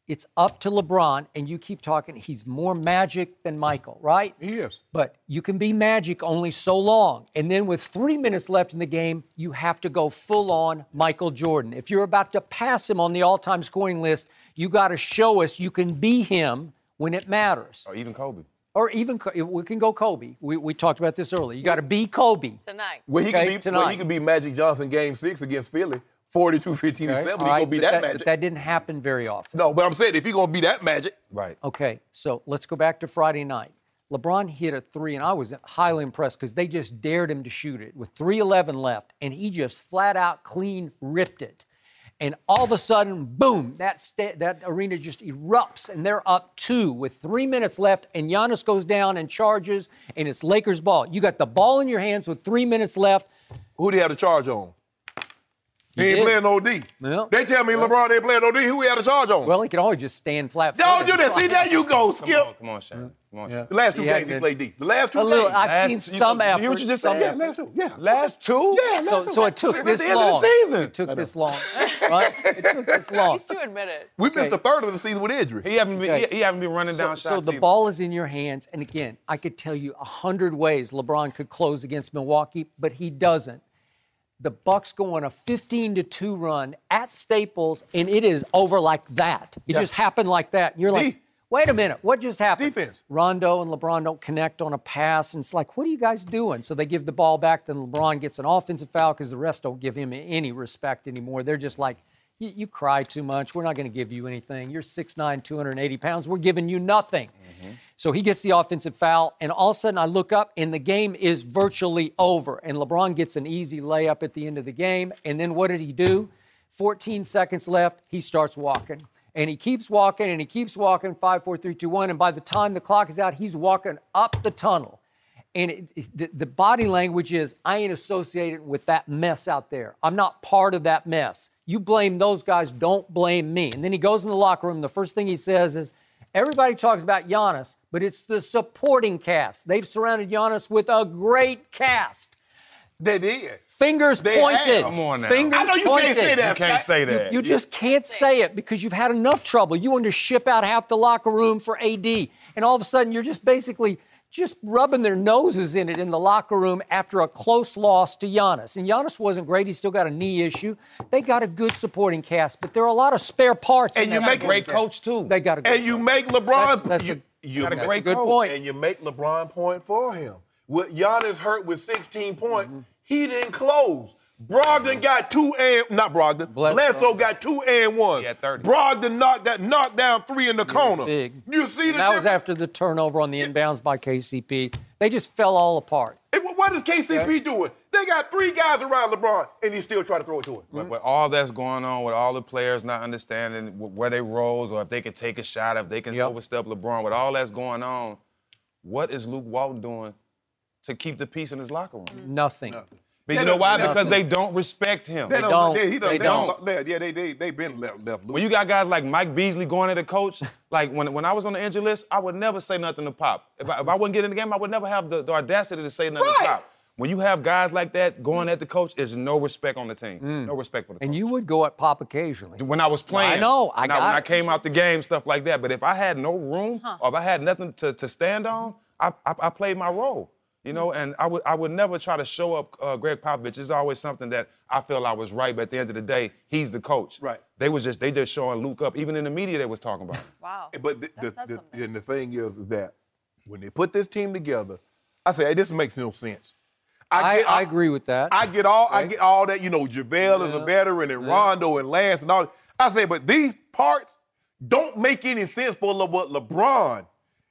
It's up to LeBron, and you keep talking, he's more Magic than Michael, right? He is. But you can be Magic only so long. And then with 3 minutes left in the game, you have to go full-on Michael Jordan. If you're about to pass him on the all-time scoring list, you got to show us you can be him when it matters. Or even Kobe. Or even, we can go Kobe. We talked about this earlier. You got to be Kobe. Tonight. Well, he can be Magic Johnson Game 6 against Philly. 42, 15, and 7. He's going to be that Magic. But that didn't happen very often. No, but I'm saying if he's going to be that Magic. Right. Okay, so let's go back to Friday night. LeBron hit a 3, and I was highly impressed because they just dared him to shoot it with 3:11 left, and he just flat out clean ripped it. And all of a sudden, boom, that arena just erupts, and they're up 2 with 3 minutes left, and Giannis goes down and charges, and it's Lakers ball. You got the ball in your hands with 3 minutes left. Who do you have to charge on? He ain't playing OD. Well, they tell me LeBron ain't playing OD. Who he had to charge on? Well, he can always just stand flat. Don't do that. See, there you go, Skip. Come on, Shannon. Come on, Yeah. The last 2 games he played D. The last 2 games. I've seen some effort. You hear what you just said? Yeah, last 2. Yeah. Last 2? Yeah, So it took this the end long. of the season. It took this long, right? It took this long. He's to admit it. We missed a third of the season with injury. He haven't been running down shots. So the either. ball is in your hands, and again, I could tell you 100 ways LeBron could close against Milwaukee, but he doesn't. The Bucks go on a 15-2 run at Staples, and it is over like that. It just happened like that. And you're like, wait a minute, what just happened? Defense. Rondo and LeBron don't connect on a pass, and it's like, what are you guys doing? So they give the ball back, then LeBron gets an offensive foul because the refs don't give him any respect anymore. They're just like, you cry too much. We're not going to give you anything. You're 6'9", 280 pounds. We're giving you nothing. So he gets the offensive foul, and all of a sudden I look up, and the game is virtually over. And LeBron gets an easy layup at the end of the game. And then what did he do? 14 seconds left, he starts walking. And he keeps walking, and he keeps walking, 5, 4, 3, 2, 1. And by the time the clock is out, he's walking up the tunnel. And the body language is, I ain't associated with that mess out there. I'm not part of that mess. You blame those guys, don't blame me. And then he goes in the locker room. The first thing he says is, everybody talks about Giannis, but it's the supporting cast. They've surrounded Giannis with a great cast. They did. Fingers pointed. Come on now. Fingers I know you pointed. can't say that. You can't say that. You just can't say it because you've had enough trouble. You wanted to ship out half the locker room for AD. And all of a sudden, you're just basically just rubbing their noses in it in the locker room after a close loss to Giannis. And Giannis wasn't great. He's still got a knee issue. They got a good supporting cast, but there are a lot of spare parts. And you make a great coach, too. They got a good And you make LeBron. You got a that's great a good coach. point. And you make LeBron point for him. With Giannis hurt with 16 points, he didn't close. Brogdon got Bledsoe got 2 and 1. He had 30. Brogdon knocked down 3 in the corner. Big. You see That was after the turnover on the inbounds by KCP. They just fell all apart. What is KCP doing? They got 3 guys around LeBron, and he still try to throw it to him. But with all that's going on, with all the players not understanding where they roles or if they can take a shot, if they can overstep LeBron, with all that's going on, what is Luke Walton doing to keep the peace in his locker room? Nothing. But you know why? Because they don't respect him. They don't. They don't. Yeah, they've been left loose. When you got guys like Mike Beasley going at a coach, like when I was on the injury list, I would never say nothing to Pop. If I wouldn't get in the game, I would never have the audacity to say nothing to Pop. When you have guys like that going at the coach, there's no respect on the team. No respect for the coach. And you would go at Pop occasionally. When I was playing. I know. When I came out the game, stuff like that. But if I had no room or if I had nothing to stand on, I played my role. You know, and I would never try to show up Greg Popovich. It's always something that I feel I was right, but at the end of the day, he's the coach. Right. They just showing Luke up. Even in the media, they was talking about it. Wow. But the thing is that when they put this team together, I say, hey, this makes no sense. I agree with that. I get all that, JaVale is a veteran and Rondo and Lance and all that. I say, but these parts don't make any sense for what LeBron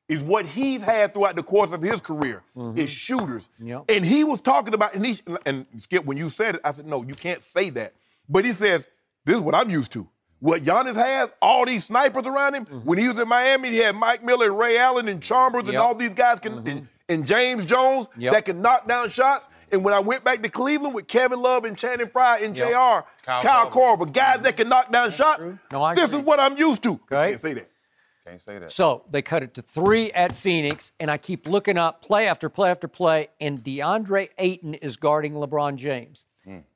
is what he's had throughout the course of his career, is shooters. Yep. And he was talking about, and Skip, when you said it, I said, no, you can't say that. But he says, this is what I'm used to. What Giannis has, all these snipers around him, when he was in Miami, he had Mike Miller and Ray Allen and Chalmers and all these guys and James Jones that can knock down shots. And when I went back to Cleveland with Kevin Love and Channing Frye and JR, Kyle Korver, guys that can knock down shots, this is what I'm used to. Okay. You can't say that. Can't say that. So they cut it to 3 at Phoenix, and I keep looking up play after play after play, and DeAndre Ayton is guarding LeBron James.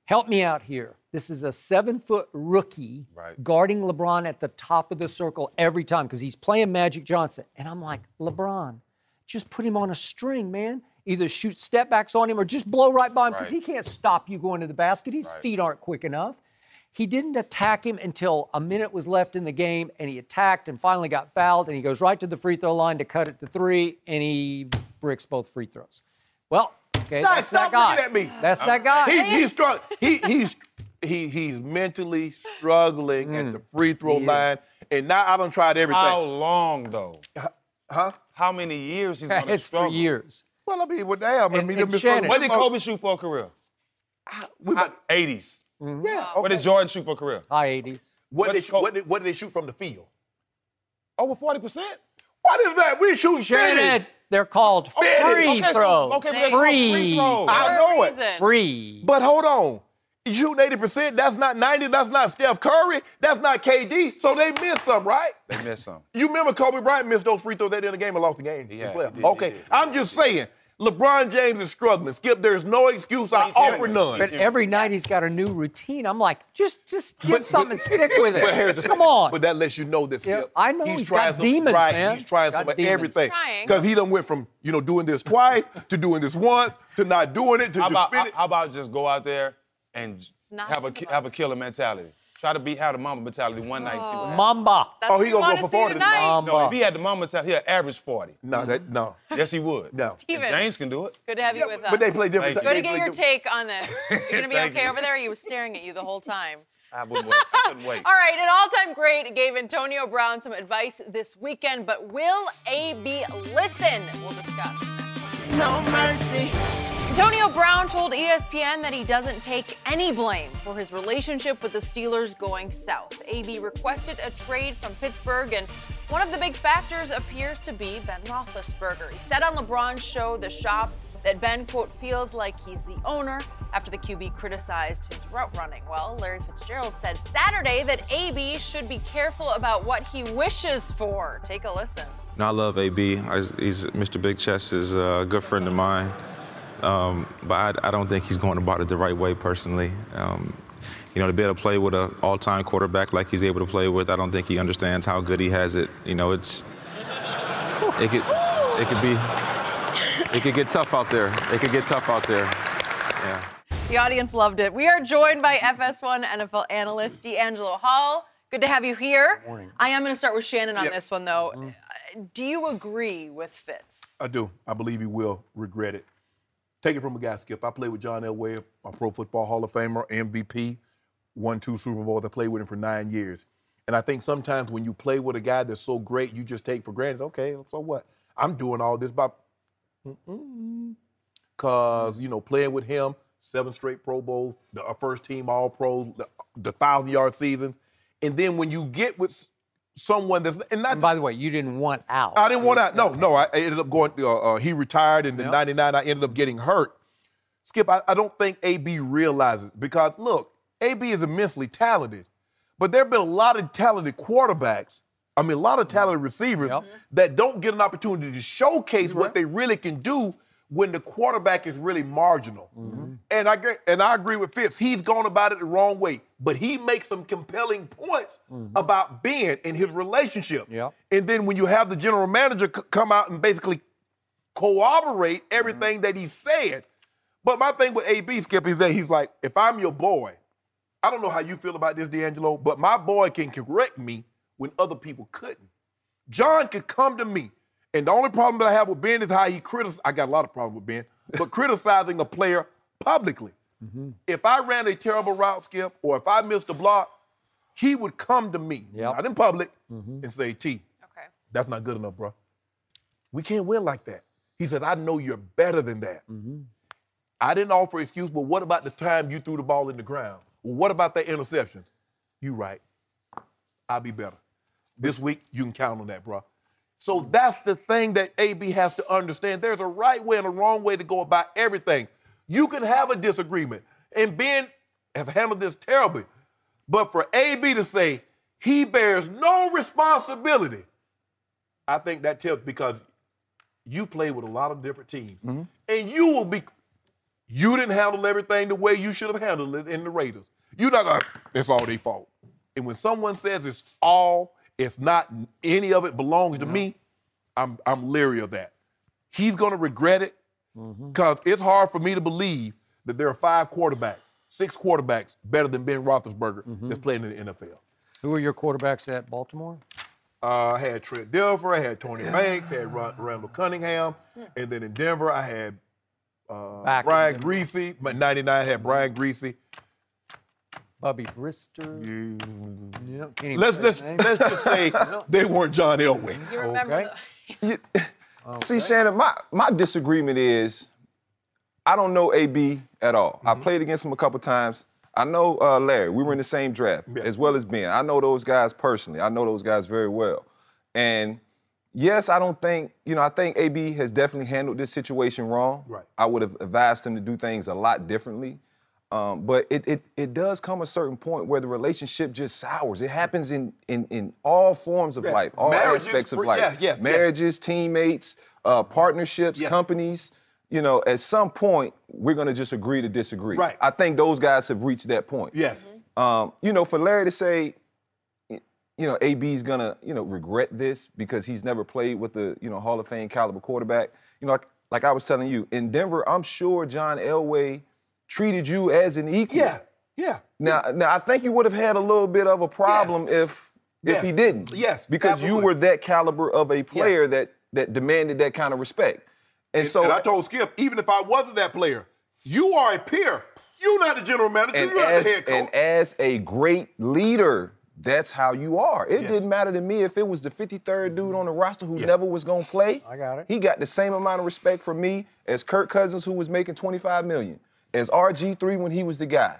Help me out here. This is a 7-foot rookie guarding LeBron at the top of the circle every time because he's playing Magic Johnson. And I'm like, LeBron, just put him on a string, man. Either shoot step backs on him or just blow right by him because he can't stop you going to the basket. His feet aren't quick enough. He didn't attack him until a minute was left in the game, and he attacked and finally got fouled, and he goes right to the free throw line to cut it to 3, and he bricks both free throws. Well, okay, that's that guy. Stop looking at me. That's that guy. He's struggling. He's mentally struggling at the free throw line, and now I done tried everything. How long, though? Huh? How many years he's going to It's struggle? 3 years. Well, I mean, what the hell? Shannon, What did Kobe shoot for a career? 80s. Yeah. What did Jordan shoot for a career? High 80s. What did they shoot from the field? Over 40%. What is that? We shoot Shannon, finish. they're called free throws. Free throws. I know it. Free. But hold on. You shooting 80%, that's not 90, that's not Steph Curry, that's not KD, so they missed some, right? They missed some. You remember Kobe Bryant missed those free throws at the end of the game and lost the game? He did, okay, I'm just saying, LeBron James is struggling. Skip, there's no excuse. I offer none. But every night he's got a new routine. I'm like, just get something and stick with it. Come on. But that lets you know that Skip. I know he's got demons, man. He's trying some of everything. Because he done went from, doing this twice to doing this once to not doing it to just spin it. How about just go out there and have a killer mentality? Try to have the Mamba mentality one night and see what happens. Mamba. He gonna go for 40 tonight. No, if he had the Mamba mentality, he'll average 40. No. Yes, he would. No. Steven, James can do it. Good to have you with us. But they play different. Good to get your take on this. You're going to be okay over there? He was staring at you the whole time. I wouldn't wait. I couldn't wait. All right, an all-time great gave Antonio Brown some advice this weekend, but will AB listen? We'll discuss. No mercy. Antonio Brown told ESPN that he doesn't take any blame for his relationship with the Steelers going south. AB requested a trade from Pittsburgh, and one of the big factors appears to be Ben Roethlisberger. He said on LeBron's show, The Shop, that Ben, quote, feels like he's the owner after the QB criticized his route running. Well, Larry Fitzgerald said Saturday that AB should be careful about what he wishes for. Take a listen. I love AB. He's Mr. Big Chest is a good friend of mine. But I don't think he's going about it the right way personally. You know, to be able to play with an all-time quarterback like he's able to play with, I don't think he understands how good he has it. You know, it could get tough out there. It could get tough out there. Yeah. The audience loved it. We are joined by FS1 NFL analyst D'Angelo Hall. Good to have you here. Good morning. I am going to start with Shannon on this one, though. Do you agree with Fitz? I do. I believe he will regret it. Take it from a guy, Skip. I played with John Elway, a Pro Football Hall of Famer, MVP, won 2 Super Bowls. I played with him for 9 years. And I think sometimes when you play with a guy that's so great, you just take for granted, okay, so what? I'm doing all this by, because, you know, playing with him, 7 straight Pro Bowls, the first team All-Pro, the 1,000-yard seasons. And then when you get with someone that's, and by the way, you didn't want out. I didn't want out. No, I ended up going, he retired in the 99, I ended up getting hurt. Skip, I don't think AB realizes, because look, AB is immensely talented, but there have been a lot of talented quarterbacks, a lot of talented receivers that don't get an opportunity to showcase what they really can do when the quarterback is really marginal. And I agree with Fitz. He's gone about it the wrong way, but he makes some compelling points about Ben and his relationship. And then when you have the general manager come out and basically corroborate everything that he said. But my thing with AB, Skip, is that he's like, if I'm your boy, I don't know how you feel about this, D'Angelo, but my boy can correct me when other people couldn't. John could come to me, and the only problem that I have with Ben is how he criticizes. I got a lot of problems with Ben, but criticizing a player publicly. If I ran a terrible route, Skip, or if I missed a block, he would come to me, not in public, and say, T, that's not good enough, bro. We can't win like that. He said, I know you're better than that. I didn't offer an excuse, but what about the time you threw the ball in the ground? Well, what about that interception? You right. I'll be better. This week, you can count on that, bro. So that's the thing that AB has to understand. There's a right way and a wrong way to go about everything. You can have a disagreement, and Ben have handled this terribly. But for AB to say he bears no responsibility, I think that tells, because you play with a lot of different teams, and you didn't handle everything the way you should have handled it in the Raiders. You're not going, it's all their fault. And when someone says it's not, any of it belongs to me, I'm leery of that. He's going to regret it, because it's hard for me to believe that there are 6 quarterbacks better than Ben Roethlisberger that's playing in the NFL. Who are your quarterbacks at Baltimore? I had Trent Dilfer, I had Tony Banks, I had Randall Cunningham, and then in Denver I had Brian Greasy. 99 I had Brian Greasy. Bubby Brister. Let's just say they weren't John Elway. You remember See, Shannon, my disagreement is I don't know AB at all. I played against him a couple times. I know Larry. We were in the same draft, as well as Ben. I know those guys personally. I know those guys very well. And yes, I think AB has definitely handled this situation wrong. Right. I would have advised him to do things a lot differently. But it does come a certain point where the relationship just sours. It happens in all forms of life, all aspects of life. Marriages, teammates, partnerships, companies. You know, at some point, we're going to just agree to disagree. Right. I think those guys have reached that point. Yes. You know, for Larry to say, you know, AB's going to, you know, regret this because he's never played with the, you know, Hall of Fame caliber quarterback. You know, like I was telling you, in Denver, I'm sure John Elway treated you as an equal. Yeah. Now I think you would have had a little bit of a problem if he didn't. Yes. Because you were that caliber of a player that demanded that kind of respect. And I told Skip, even if I wasn't that player, you are a peer. You're not the general manager. You're not the head coach. And as a great leader, that's how you are. It didn't matter to me if it was the 53rd dude on the roster who never was going to play. I got it. He got the same amount of respect from me as Kirk Cousins, who was making $25 million, as RG3 when he was the guy.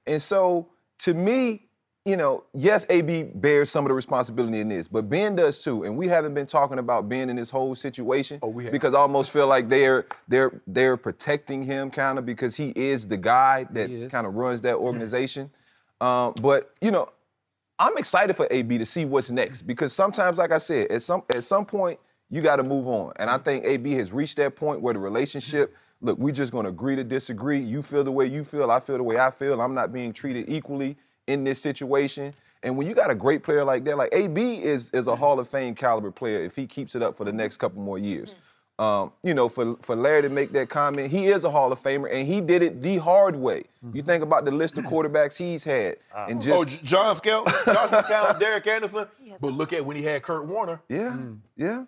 And so, to me, yes, AB bears some of the responsibility in this, but Ben does too. And we haven't been talking about Ben in this whole situation because I almost feel like they're protecting him kind of because he is the guy that kind of runs that organization. But I'm excited for AB to see what's next because sometimes, like I said, at some point you got to move on. And I think AB has reached that point where the relationship. Look, we're just going to agree to disagree. You feel the way you feel. I feel the way I feel. I'm not being treated equally in this situation. And when you got a great player like that, like AB is a Hall of Fame caliber player if he keeps it up for the next couple more years. For Larry to make that comment, he is a Hall of Famer, and he did it the hard way. You think about the list of quarterbacks he's had. And just John Skelton, Josh McCown, Derek Anderson. But look at when he had Kurt Warner. Yeah.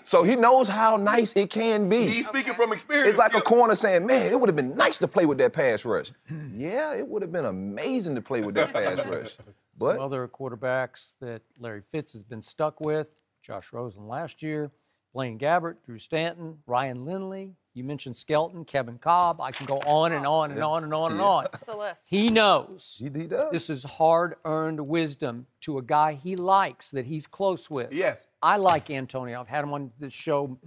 So he knows how nice it can be. He's speaking from experience. It's like a corner saying, man, it would have been nice to play with that pass rush. Yeah, it would have been amazing to play with that pass rush. But some other quarterbacks that Larry Fitz has been stuck with, Josh Rosen last year, Blaine Gabbert, Drew Stanton, Ryan Lindley. You mentioned Skelton, Kevin Cobb. I can go on and on and on and on and on. It's a list. He knows. He does. This is hard-earned wisdom to a guy he likes, that he's close with. Yes. I like Antonio. I've had him on this show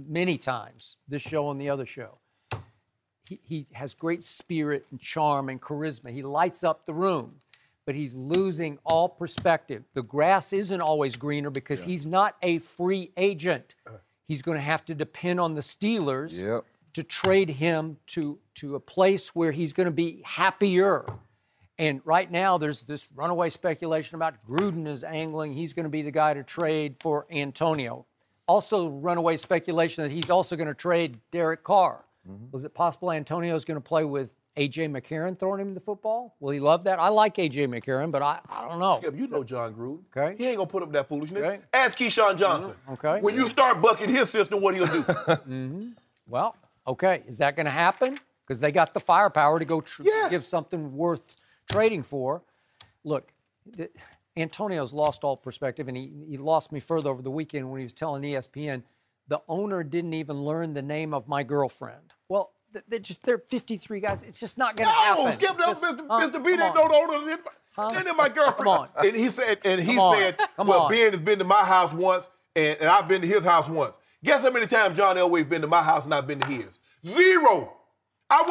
many times, this show and the other show. He has great spirit and charm and charisma. He lights up the room, but he's losing all perspective. The grass isn't always greener because he's not a free agent. He's going to have to depend on the Steelers to trade him to a place where he's going to be happier. And right now, there's this runaway speculation about Gruden is angling. He's going to be the guy to trade for Antonio. Also, runaway speculation that he's also going to trade Derek Carr. Was it possible Antonio's going to play with A.J. McCarron throwing him the football? Will he love that? I like A.J. McCarron, but I don't know. Yeah, you know John Gruden. Okay. He ain't going to put up that foolishness. Okay. Ask Keyshawn Johnson. Okay. When you start bucking his system, what he'll do. Well, okay. Is that going to happen? Because they got the firepower to go give something worth trading for. Look, Antonio's lost all perspective, and he lost me further over the weekend when he was telling ESPN, the owner didn't even learn the name of my girlfriend. Well, they're 53 guys. It's just not going to happen. No, Skip, Mr. B didn't know the owner than my girlfriend. Come on. And he said, well, Ben has been to my house once, and I've been to his house once. Guess how many times John Elway's been to my house and I've been to his? 0. I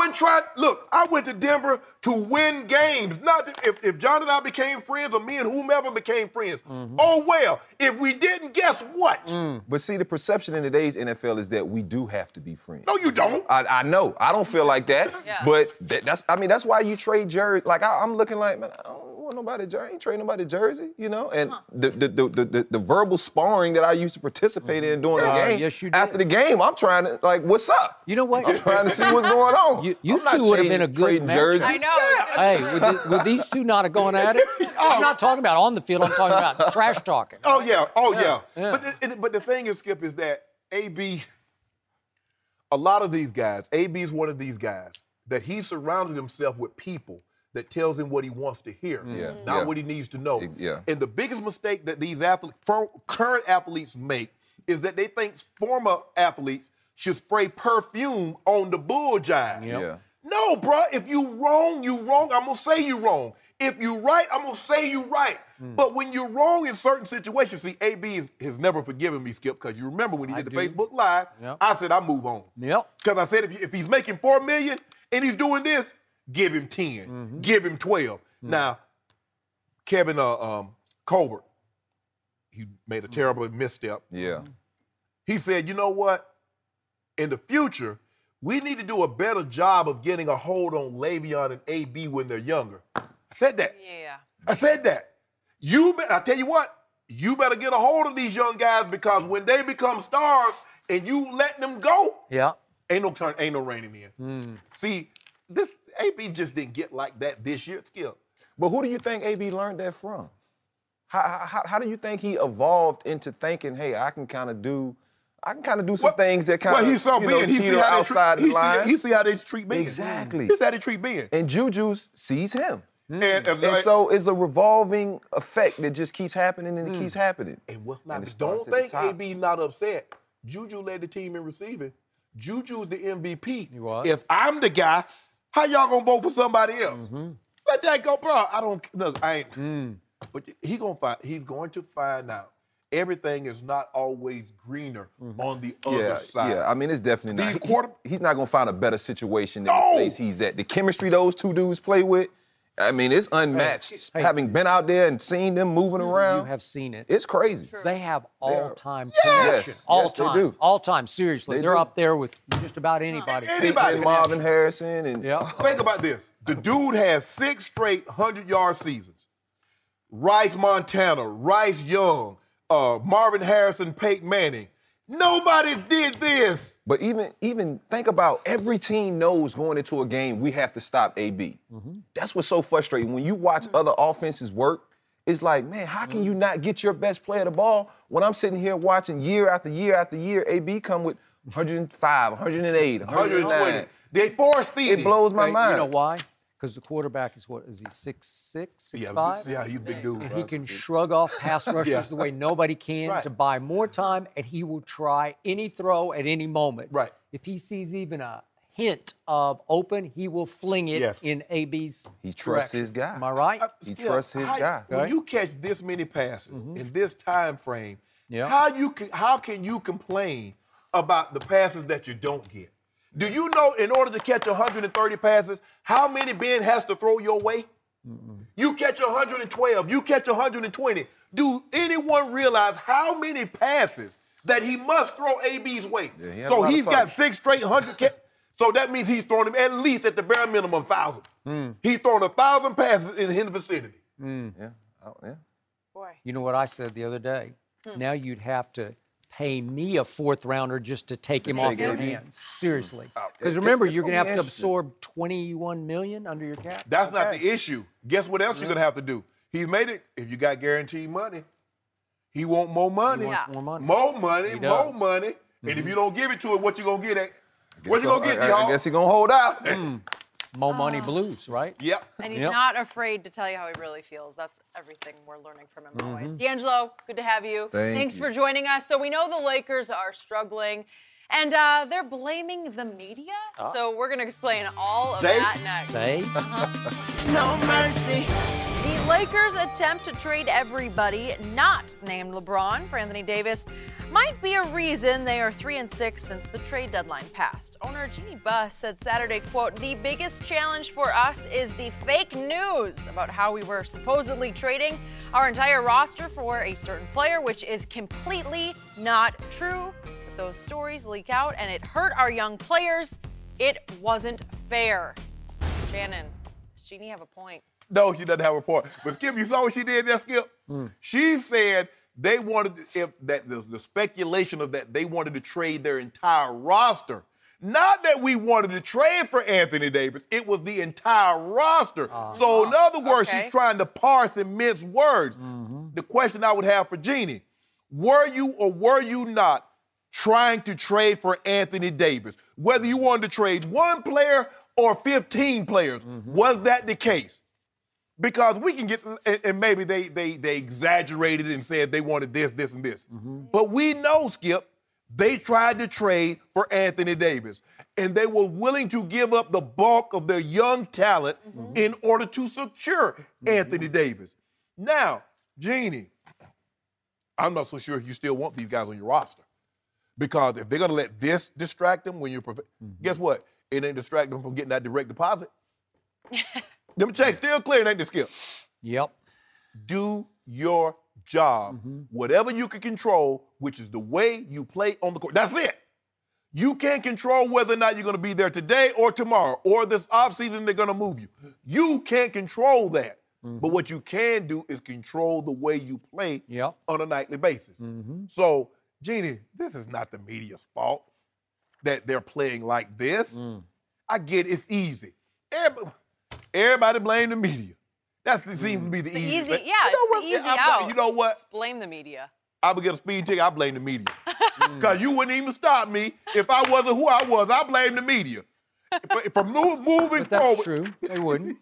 went to Denver to win games. Not if John and I became friends or me and whomever became friends. Oh, well, if we didn't, guess what? But see, the perception in today's NFL is that we do have to be friends. No, you don't. I know. I don't feel like that. But that's why you trade jersey. Like, I'm looking like, man, I don't want nobody jersey. I ain't trade nobody jersey, And the verbal sparring that I used to participate in during the game. Yes, you did. After the game, I'm trying to, like, what's up? You know what? I'm trying to see what's going on. You two would have been a good match. Jerseys. I know. Hey, would these two not have gone at it? I'm not talking about on the field. I'm talking about trash talking. Oh, yeah. But the thing is, Skip, is that AB, a lot of these guys, AB is one of these guys that he surrounded himself with people that tells him what he wants to hear, not what he needs to know. And the biggest mistake that these current athletes make is that they think former athletes should spray perfume on the bull jive. No, bro. If you wrong, you wrong. I'm going to say you wrong. If you right, I'm going to say you right. But when you're wrong in certain situations, see, AB has never forgiven me, Skip, because you remember when he did the Facebook Live, I said I move on. Because I said if he's making $4 million and he's doing this, give him 10. Give him 12. Now, Kevin Colbert, he made a terrible misstep. He said, you know what? In the future, we need to do a better job of getting a hold on Le'Veon and AB when they're younger. I said that. I said that. I tell you what, you better get a hold of these young guys because when they become stars and you let them go, ain't no reining in. See, this AB just didn't get like that this year, Skip. But who do you think AB learned that from? How do you think he evolved into thinking, hey, I can kind of do some things that kind of, he saw Ben. He see how outside the lines. He see how they treat Ben. Exactly. He see how they treat Ben. And Juju sees him. And so it's a revolving effect that just keeps happening and it keeps happening. And what's not, don't think AB not upset. Juju led the team in receiving. Juju's the MVP. He was. If I'm the guy, how y'all gonna vote for somebody else? Let that go, bro. I don't. Look, I ain't. But he's going to find out. Everything is not always greener on the other side. Yeah, I mean, it's definitely not. He's not going to find a better situation than the place he's at. The chemistry those two dudes play with, I mean, it's unmatched. Having been out there and seen them moving around. You have seen it. It's crazy. They have all-time connection. All-time. They do. All-time, seriously. They're up there with just about anybody. And Marvin Harrison. And Think about this. The dude has 6 straight 100-yard seasons. Rice Montana, Rice Young, Marvin Harrison, Peyton Manning. Nobody did this. But even think about every team knows going into a game we have to stop AB. That's what's so frustrating. When you watch other offenses work, it's like, man, how can you not get your best player the ball when I'm sitting here watching year after year after year AB come with 105, 108, 109. They force feed him. It blows my mind. You know why? Because the quarterback is what? Is he 6'6", 6'5"? Yeah, he's a big dude. And he can shrug off pass rushers the way nobody can to buy more time, and he will try any throw at any moment. Right. If he sees even a hint of open, he will fling it in AB's He trusts direction. his guy. Am I right? He trusts his guy. When you catch this many passes in this time frame, how can you complain about the passes that you don't get? Do you know in order to catch 130 passes, how many Ben has to throw your way? You catch 112, you catch 120. Do anyone realize how many passes that he must throw AB's way? Yeah, so he's got 6 straight 100. So that means he's throwing him at least at the bare minimum 1,000. He's throwing 1,000 passes in the vicinity. Yeah. Boy. You know what I said the other day? Now you'd have to pay me a 4th rounder just to take him off your hands. Seriously. Because remember, you're going to have to absorb $21 million under your cap. That's not the issue. Guess what else you're going to have to do? He's made it. If you got guaranteed money, he want more money. He wants more money. More money, more money. And if you don't give it to him, what you going to get at? What you going to get, y'all? I guess he going to hold out. More money blues, right? Yep. And he's not afraid to tell you how he really feels. That's everything we're learning from him always. D'Angelo, good to have you. Thanks for joining us. So we know the Lakers are struggling, and they're blaming the media. So we're going to explain all of that next. No mercy. The Lakers' attempt to trade everybody not named LeBron for Anthony Davis might be a reason they are 3-6 since the trade deadline passed. Owner Jeannie Buss said Saturday, quote, "The biggest challenge for us is the fake news about how we were supposedly trading our entire roster for a certain player, which is completely not true. But those stories leak out and it hurt our young players. It wasn't fair." Shannon, does Jeannie have a point? No, she doesn't have a point. But Skip, you saw what she did there, Skip? She said they wanted, the speculation of that, they wanted to trade their entire roster. Not that we wanted to trade for Anthony Davis. It was the entire roster. So in other words, she's trying to parse and mince words. The question I would have for Jeannie, were you or were you not trying to trade for Anthony Davis? Whether you wanted to trade 1 player or 15 players, was that the case? Because we can get, and maybe they exaggerated and said they wanted this, this, and this. But we know, Skip, they tried to trade for Anthony Davis. And they were willing to give up the bulk of their young talent in order to secure Anthony Davis. Now, Jeannie, I'm not so sure if you still want these guys on your roster. Because if they're going to let this distract them when you're, guess what? It ain't distract them from getting that direct deposit. Them checks still clear, ain't they, Skip? Yep. Do your job. Whatever you can control, which is the way you play on the court. That's it. You can't control whether or not you're going to be there today or tomorrow or this offseason they're going to move you. You can't control that. But what you can do is control the way you play on a nightly basis. So, Jeannie, this is not the media's fault that they're playing like this. I get it's easy. Everybody blame the media. That seems to be the easy. Yeah, it's the easy out. You know what? Just blame the media. I would get a speeding ticket, I blame the media. Because you wouldn't even stop me if I wasn't who I was. I blame the media. For moving But that's forward. true. They wouldn't.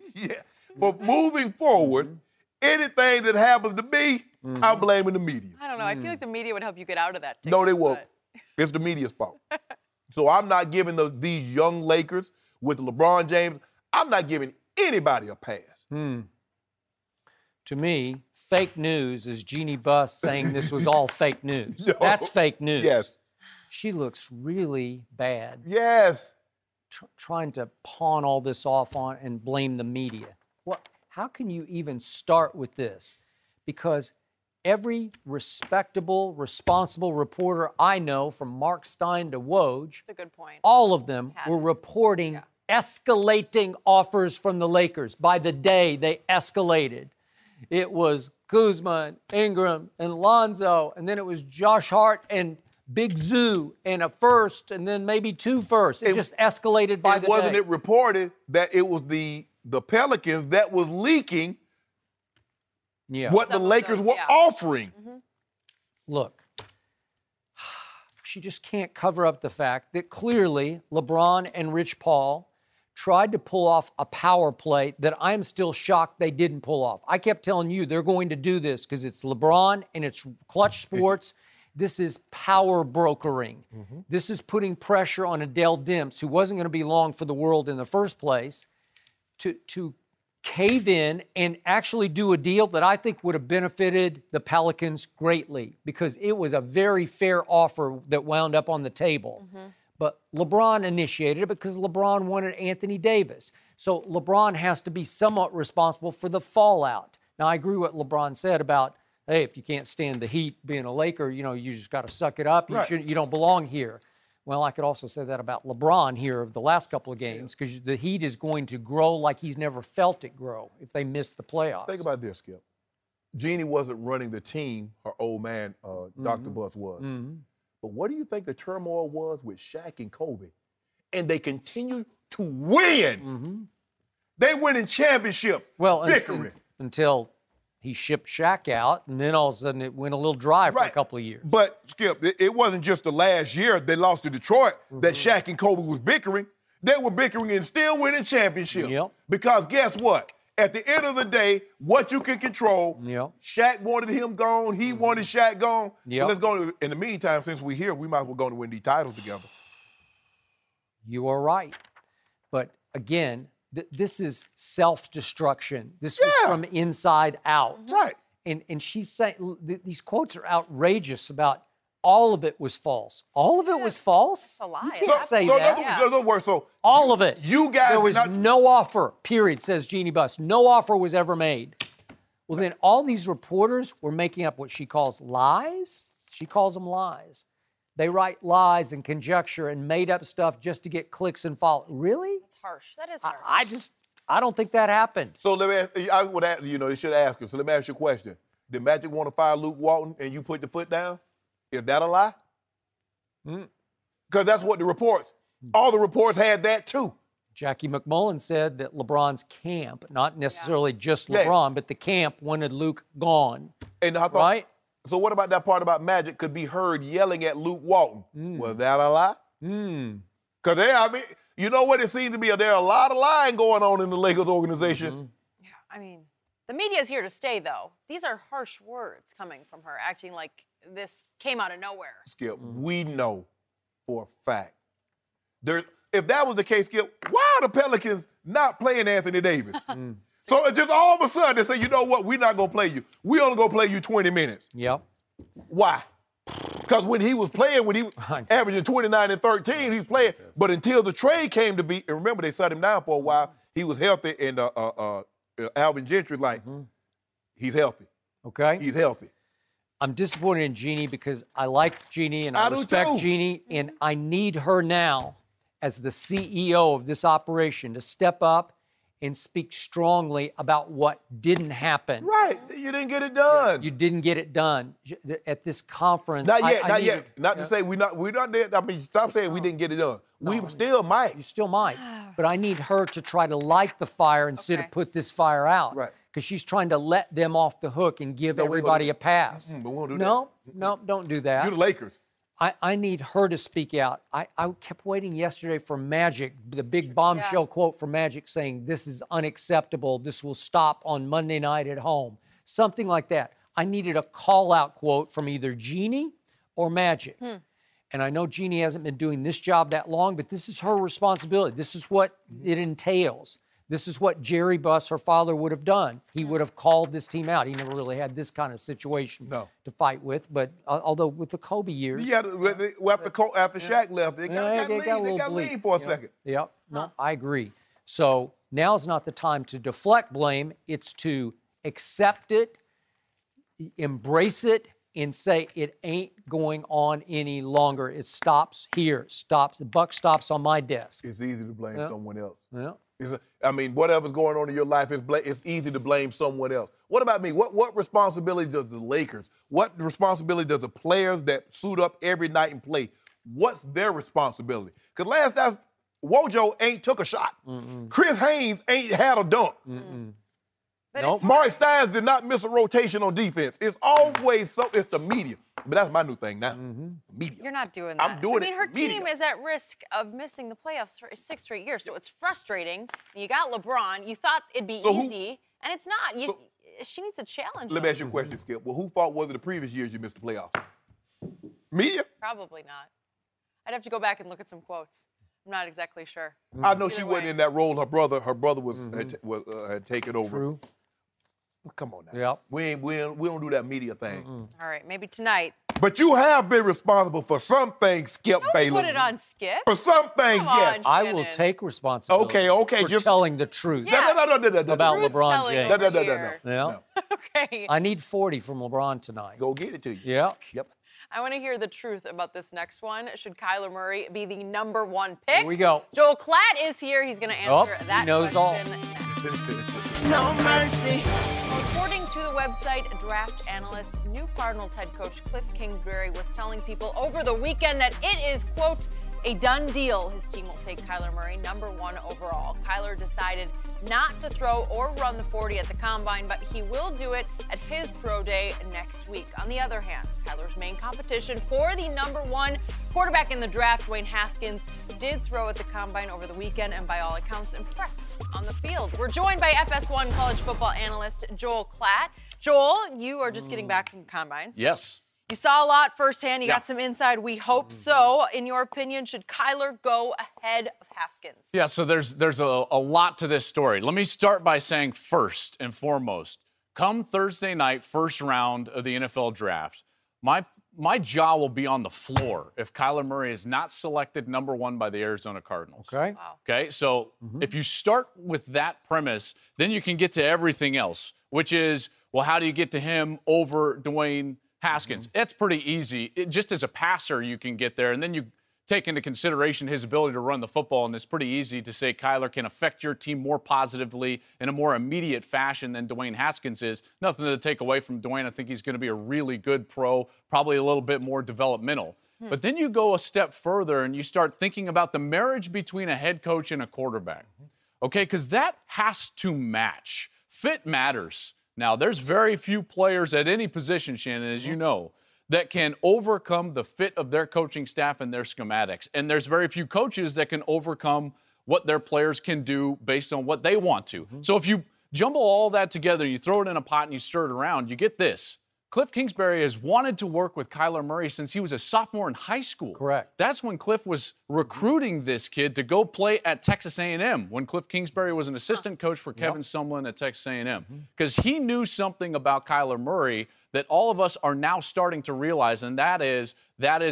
For moving forward, anything that happens to me, I'm blaming the media. I don't know. I feel like the media would help you get out of that ticket. No, they won't. It's the media's fault. So I'm not giving these young Lakers with LeBron James, I'm not giving anybody a pass. To me, fake news is Jeannie Buss saying this was all fake news. No. That's fake news. Yes. She looks really bad. Yes. Trying to pawn all this off on and blame the media. How can you even start with this? Because every respectable, responsible reporter I know, from Mark Stein to Woj, That's a good point. all of them were reporting escalating offers from the Lakers. By the day, they escalated. It was Kuzma, and Ingram, and Lonzo, and then it was Josh Hart and Big Zoo and a first, and then maybe 2 firsts. It just escalated by the day. Wasn't it reported that it was the Pelicans that was leaking what the Lakers were offering? Look, she just can't cover up the fact that clearly LeBron and Rich Paul tried to pull off a power play that I'm still shocked they didn't pull off. I kept telling you they're going to do this because it's LeBron and it's clutch sports. This is power brokering. This is putting pressure on Adele Demps, who wasn't going to be long for the world in the first place, to cave in and actually do a deal that I think would have benefited the Pelicans greatly, because it was a very fair offer that wound up on the table. But LeBron initiated it because LeBron wanted Anthony Davis. So LeBron has to be somewhat responsible for the fallout. Now, I agree with what LeBron said about, hey, if you can't stand the heat being a Laker, you just got to suck it up. You don't belong here. Well, I could also say that about LeBron here of the last couple of games, because the heat is going to grow like he's never felt it grow if they miss the playoffs. Think about this, Skip. Jeannie wasn't running the team, her old man, Dr. Buss was. But what do you think the turmoil was with Shaq and Kobe? And they continue to win. They winning championships, bickering. Until he shipped Shaq out, and then all of a sudden it went a little dry for a couple of years. But, Skip, it wasn't just the last year they lost to Detroit that Shaq and Kobe was bickering. They were bickering and still winning championships. Because guess what? At the end of the day, what you can control, Shaq wanted him gone, he wanted Shaq gone. But let's go. In the meantime, since we're here, we might as well go to win these titles together. You are right. But again, this is self-destruction. This was from inside out. Right. And she's saying, these quotes are outrageous about all of it was false. All of it was false? It's a lie. You can't say that. So all of it. You guys, there was no offer, period, says Jeannie Buss. No offer was ever made. Well, then all these reporters were making up what she calls lies. She calls them lies. They write lies and conjecture and made up stuff just to get clicks and follow. Really? That's harsh. That is harsh. I don't think that happened. So let me ask, I would ask, they should ask her. So let me ask you a question. Did Magic want to fire Luke Walton and you put the foot down? Is that a lie? Because that's what the reports, all the reports had that too. Jackie McMullen said that LeBron's camp, not necessarily just LeBron, but the camp wanted Luke gone. And I thought, so what about that part about Magic could be heard yelling at Luke Walton? Was that a lie? Because you know what it seems to be? There's a lot of lying going on in the Lakers organization. Yeah, I mean, the media is here to stay, though. These are harsh words coming from her, acting like this came out of nowhere. Skip, we know for a fact. If that was the case, Skip, why are the Pelicans not playing Anthony Davis? So it's just all of a sudden they say, you know what, we're not going to play you. We only going to play you 20 minutes. Why? Because when he was playing, when he was averaging 29 and 13, he was playing. But until the trade came to be, and remember they shut him down for a while, he was healthy, and Alvin Gentry, he's healthy. Okay. He's healthy. I'm disappointed in Jeannie because I like Jeannie and I respect Jeannie, and I need her now as the CEO of this operation to step up and speak strongly about what didn't happen. Right. You didn't get it done. You didn't get it done at this conference. Not yet. Not to say we're not there. I mean, stop saying we didn't get it done. We still might. You still might. But I need her to try to light the fire instead of put this fire out. Right. Because she's trying to let them off the hook and give everybody a pass. But we won't do No, don't do that. You're the Lakers. I need her to speak out. I kept waiting yesterday for Magic, the big bombshell quote from Magic saying, this is unacceptable. This will stop on Monday night at home. Something like that. I needed a call-out quote from either Jeannie or Magic. And I know Jeannie hasn't been doing this job that long, but this is her responsibility. This is what it entails. This is what Jerry Buss, her father, would have done. He would have called this team out. He never really had this kind of situation to fight with. But although with the Kobe years, after Shaq left, it got lean for a second. Yep. No, I agree. So now's not the time to deflect blame. It's to accept it, embrace it, and say it ain't going on any longer. It stops here. Stops. The buck stops on my desk. It's easy to blame someone else. Yeah. Whatever's going on in your life, it's easy to blame someone else. What about me? What responsibility does the Lakers, what responsibility does the players that suit up every night and play, what's their responsibility? Because last night, Wojo ain't took a shot. Chris Haynes ain't had a dunk. Maury Steins did not miss a rotation on defense. It's always so. It's the media. But that's my new thing now. Media. You're not doing that. I'm doing it. Her team is at risk of missing the playoffs for 6 straight years, so it's frustrating. You got LeBron. You thought it'd be easy, and it's not. She needs a challenge. Let me ask you a question, Skip. Well, whose fault was it the previous years you missed the playoffs? Media? Probably not. I'd have to go back and look at some quotes. I'm not exactly sure. I know she wasn't in that role. Her brother was had taken over. True. Come on now. Yep. We don't do that media thing. All right, maybe tonight. But you have been responsible for some things, Skip Bayless. Put it on Skip. For some things, yes. I will take responsibility for just telling the truth about LeBron James. No. Okay. I need 40 from LeBron tonight. Go get it to you. Yeah. Yep. I want to hear the truth about this next one. Should Kyler Murray be the #1 pick? Here we go. Joel Klatt is here. He's going to answer that he knows question. No mercy. According to the website Draft Analyst, new Cardinals head coach Cliff Kingsbury was telling people over the weekend that it is, quote, a done deal. His team will take Kyler Murray #1 overall. Kyler decided not to throw or run the 40 at the Combine, but he will do it at his pro day next week. On the other hand, Kyler's main competition for the #1 quarterback in the draft, Dwayne Haskins, did throw at the Combine over the weekend and by all accounts impressed on the field. We're joined by FS1 college football analyst Joel Klatt. Joel, you are just getting back from the Combines. Yes. You saw a lot firsthand. You got some inside. We hope so. In your opinion, should Kyler go ahead of Haskins? Yeah, so there's a lot to this story. Let me start by saying first and foremost, come Thursday night, first round of the NFL draft, my jaw will be on the floor if Kyler Murray is not selected #1 by the Arizona Cardinals. Okay. Wow. Okay, so if you start with that premise, then you can get to everything else, which is, well, how do you get to him over Dwayne Haskins? It's pretty easy. Just as a passer, you can get there, and then you take into consideration his ability to run the football, and it's pretty easy to say Kyler can affect your team more positively in a more immediate fashion than Dwayne Haskins is. Nothing to take away from Dwayne. I think he's going to be a really good pro, probably a little bit more developmental. But then you go a step further and you start thinking about the marriage between a head coach and a quarterback. Okay, because that has to match. Fit matters. Now, there's very few players at any position, Shannon, as you know, that can overcome the fit of their coaching staff and their schematics. And there's very few coaches that can overcome what their players can do based on what they want to. So if you jumble all that together, you throw it in a pot and you stir it around, you get this. Cliff Kingsbury has wanted to work with Kyler Murray since he was a sophomore in high school. Correct. That's when Cliff was recruiting this kid to go play at Texas A&M, when Cliff Kingsbury was an assistant coach for Kevin Sumlin at Texas A&M. Because he knew something about Kyler Murray that all of us are now starting to realize, and that is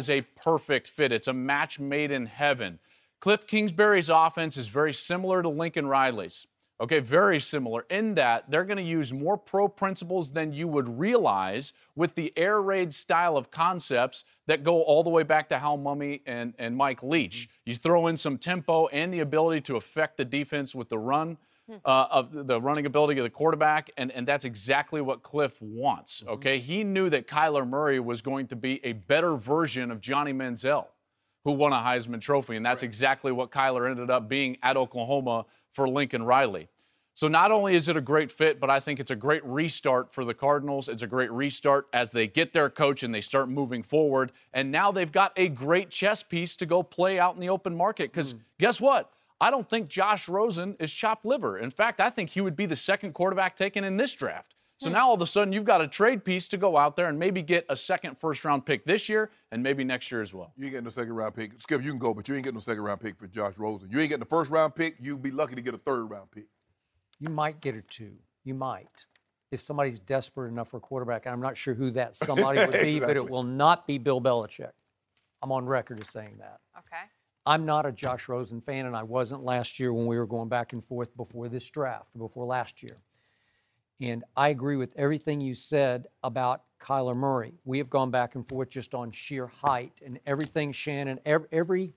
a perfect fit. It's a match made in heaven. Cliff Kingsbury's offense is very similar to Lincoln Riley's. Okay, very similar in that they're going to use more pro principles than you would realize with the air raid style of concepts that go all the way back to Hal Mumme and Mike Leach. You throw in some tempo and the ability to affect the defense with the run, of the running ability of the quarterback, and that's exactly what Cliff wants, okay? He knew that Kyler Murray was going to be a better version of Johnny Manziel, who won a Heisman Trophy, and that's exactly what Kyler ended up being at Oklahoma for Lincoln Riley. So not only is it a great fit, but I think it's a great restart for the Cardinals. It's a great restart as they get their coach and they start moving forward. And now they've got a great chess piece to go play out in the open market. Because guess what? I don't think Josh Rosen is chopped liver. In fact, I think he would be the second quarterback taken in this draft. So now all of a sudden you've got a trade piece to go out there and maybe get a second first-round pick this year and maybe next year as well. You ain't getting no second-round pick. Skip, you can go, but you ain't getting no second-round pick for Josh Rosen. You ain't getting the first-round pick. You'd be lucky to get a third-round pick. You might get a 2. You might. If somebody's desperate enough for a quarterback, and I'm not sure who that somebody would be, but it will not be Bill Belichick. I'm on record as saying that. Okay. I'm not a Josh Rosen fan, and I wasn't last year when we were going back and forth before this draft, before last year. And I agree with everything you said about Kyler Murray. We have gone back and forth just on sheer height and everything, Shannon. Every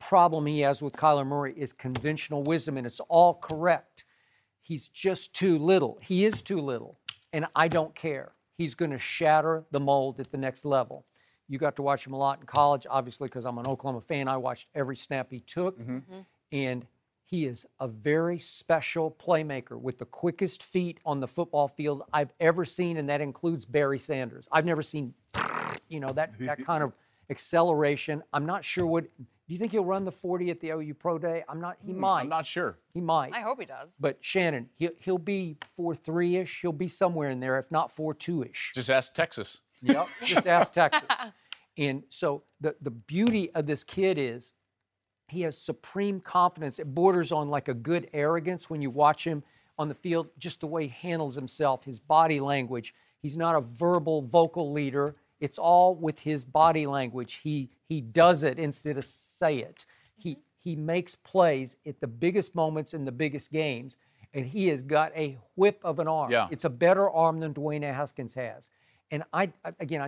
problem he has with Kyler Murray is conventional wisdom, and it's all correct. He's just too little. He is too little, and I don't care. He's going to shatter the mold at the next level. You got to watch him a lot in college, obviously, because I'm an Oklahoma fan. I watched every snap he took, and he is a very special playmaker with the quickest feet on the football field I've ever seen, and that includes Barry Sanders. I've never seen, that kind of acceleration. I'm not sure what. Do you think he'll run the 40 at the OU Pro Day? He might. I'm not sure. He might. I hope he does. But Shannon, he'll be 4.3-ish. He'll be somewhere in there, if not 4.2-ish. Just ask Texas. Yep, just ask Texas. And so the beauty of this kid is he has supreme confidence. It borders on like a good arrogance when you watch him on the field, just the way he handles himself, his body language. He's not a vocal leader. It's all with his body language. He does it instead of say it. He makes plays at the biggest moments in the biggest games, and he has got a whip of an arm. Yeah. It's a better arm than Dwayne Haskins has. And I